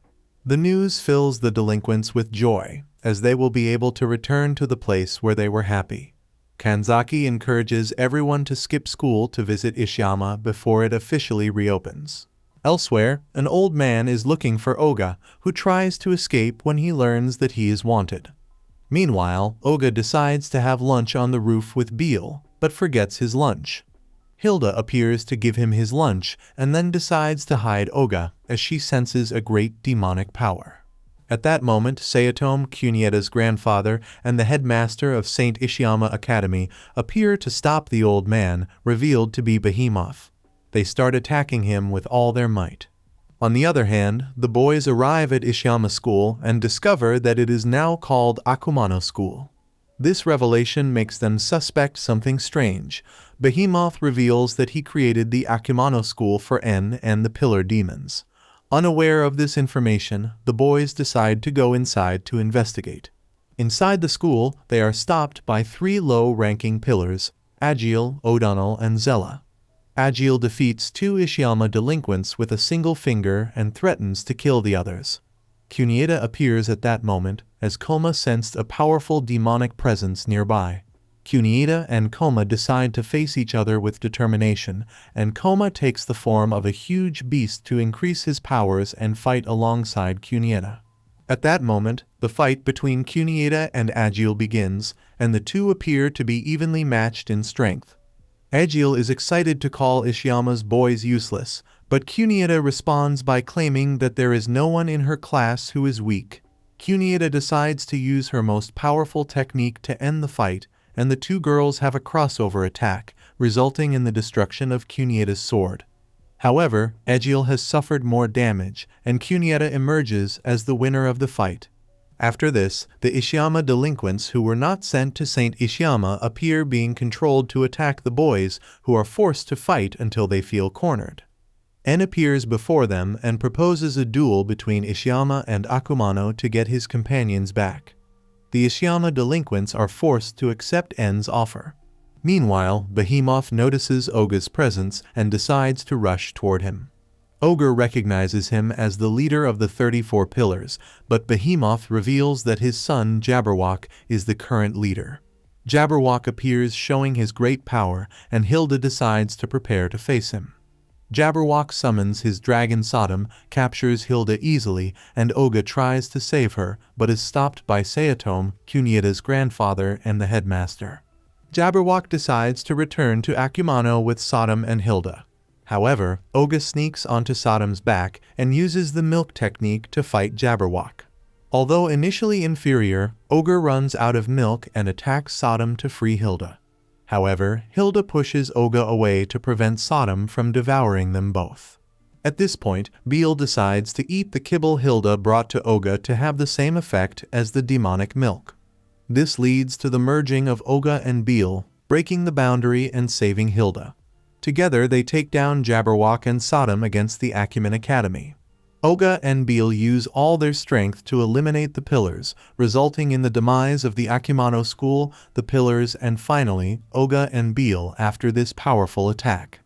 The news fills the delinquents with joy, as they will be able to return to the place where they were happy. Kanzaki encourages everyone to skip school to visit Ishiyama before it officially reopens. Elsewhere, an old man is looking for Oga, who tries to escape when he learns that he is wanted. Meanwhile, Oga decides to have lunch on the roof with Beel, but forgets his lunch. Hilda appears to give him his lunch and then decides to hide Oga as she senses a great demonic power. At that moment, Sayotome, Kunietta's grandfather, and the headmaster of St. Ishiyama Academy appear to stop the old man, revealed to be Behemoth. They start attacking him with all their might. On the other hand, the boys arrive at Ishiyama School and discover that it is now called Akumano School. This revelation makes them suspect something strange. Behemoth reveals that he created the Akumano School for En and the Pillar Demons. Unaware of this information, the boys decide to go inside to investigate. Inside the school, they are stopped by 3 low-ranking pillars, Agile, O'Donnell, and Zella. Agile defeats 2 Ishiyama delinquents with a single finger and threatens to kill the others. Kunietta appears at that moment, as Koma sensed a powerful demonic presence nearby. Kunietta and Koma decide to face each other with determination, and Koma takes the form of a huge beast to increase his powers and fight alongside Kunietta. At that moment, the fight between Kunietta and Agile begins, and the two appear to be evenly matched in strength. Agile is excited to call Ishiyama's boys useless, but Kunietta responds by claiming that there is no one in her class who is weak. Kunietta decides to use her most powerful technique to end the fight, and the 2 girls have a crossover attack, resulting in the destruction of Kunietta's sword. However, Agile has suffered more damage, and Kunietta emerges as the winner of the fight. After this, the Ishiyama delinquents who were not sent to St. Ishiyama appear being controlled to attack the boys, who are forced to fight until they feel cornered. En appears before them and proposes a duel between Ishiyama and Akumano to get his companions back. The Ishiyama delinquents are forced to accept En's offer. Meanwhile, Behemoth notices Oga's presence and decides to rush toward him. Oga recognizes him as the leader of the 34 Pillars, but Behemoth reveals that his son Jabberwock is the current leader. Jabberwock appears showing his great power, and Hilda decides to prepare to face him. Jabberwock summons his dragon Sodom, captures Hilda easily, and Oga tries to save her, but is stopped by Sayotome, Kunietta's grandfather, and the headmaster. Jabberwock decides to return to Akumano with Sodom and Hilda. However, Oga sneaks onto Sodom's back and uses the milk technique to fight Jabberwock. Although initially inferior, Ogre runs out of milk and attacks Sodom to free Hilda. However, Hilda pushes Oga away to prevent Sodom from devouring them both. At this point, Beel decides to eat the kibble Hilda brought to Oga to have the same effect as the demonic milk. This leads to the merging of Oga and Beel, breaking the boundary and saving Hilda. Together they take down Jabberwock and Sodom against the Acumen Academy. Oga and Beel use all their strength to eliminate the pillars, resulting in the demise of the Akumano school, the pillars, and finally, Oga and Beel after this powerful attack.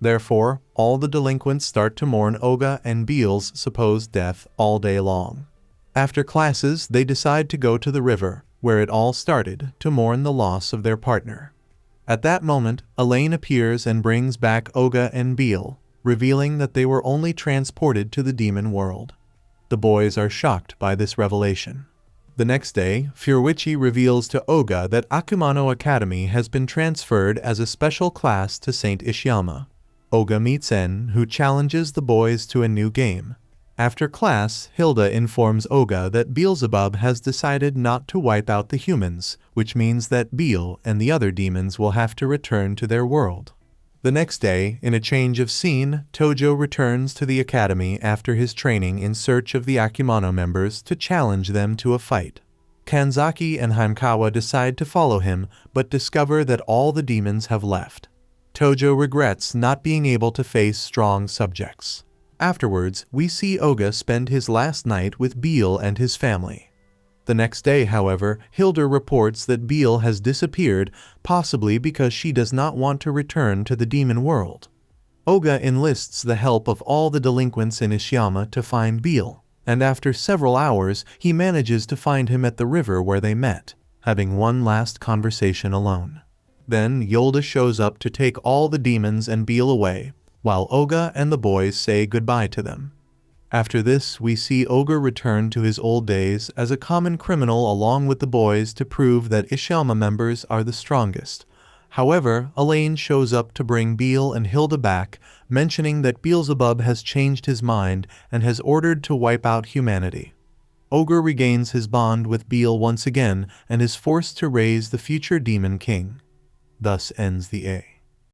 Therefore, all the delinquents start to mourn Oga and Beel's supposed death all day long. After classes, they decide to go to the river, where it all started, to mourn the loss of their partner. At that moment, Elaine appears and brings back Oga and Beel, revealing that they were only transported to the demon world. The boys are shocked by this revelation. The next day, Furuichi reveals to Oga that Akumano Academy has been transferred as a special class to Saint Ishiyama. Oga meets En, who challenges the boys to a new game. After class, Hilda informs Oga that Beelzebub has decided not to wipe out the humans, which means that Beel and the other demons will have to return to their world. The next day, in a change of scene, Tojo returns to the academy after his training in search of the Akumano members to challenge them to a fight. Kanzaki and Haimkawa decide to follow him, but discover that all the demons have left. Tojo regrets not being able to face strong subjects. Afterwards, we see Oga spend his last night with Beel and his family. The next day, however, Hilda reports that Beel has disappeared, possibly because she does not want to return to the demon world. Oga enlists the help of all the delinquents in Ishiyama to find Beel, and after several hours, he manages to find him at the river where they met, having one last conversation alone. Then Yolda shows up to take all the demons and Beel away, while Oga and the boys say goodbye to them. After this, we see Oga return to his old days as a common criminal along with the boys to prove that Ishiyama members are the strongest. However, Elaine shows up to bring Beel and Hilda back, mentioning that Beelzebub has changed his mind and has ordered to wipe out humanity. Oga regains his bond with Beel once again and is forced to raise the future Demon King. Thus ends the A.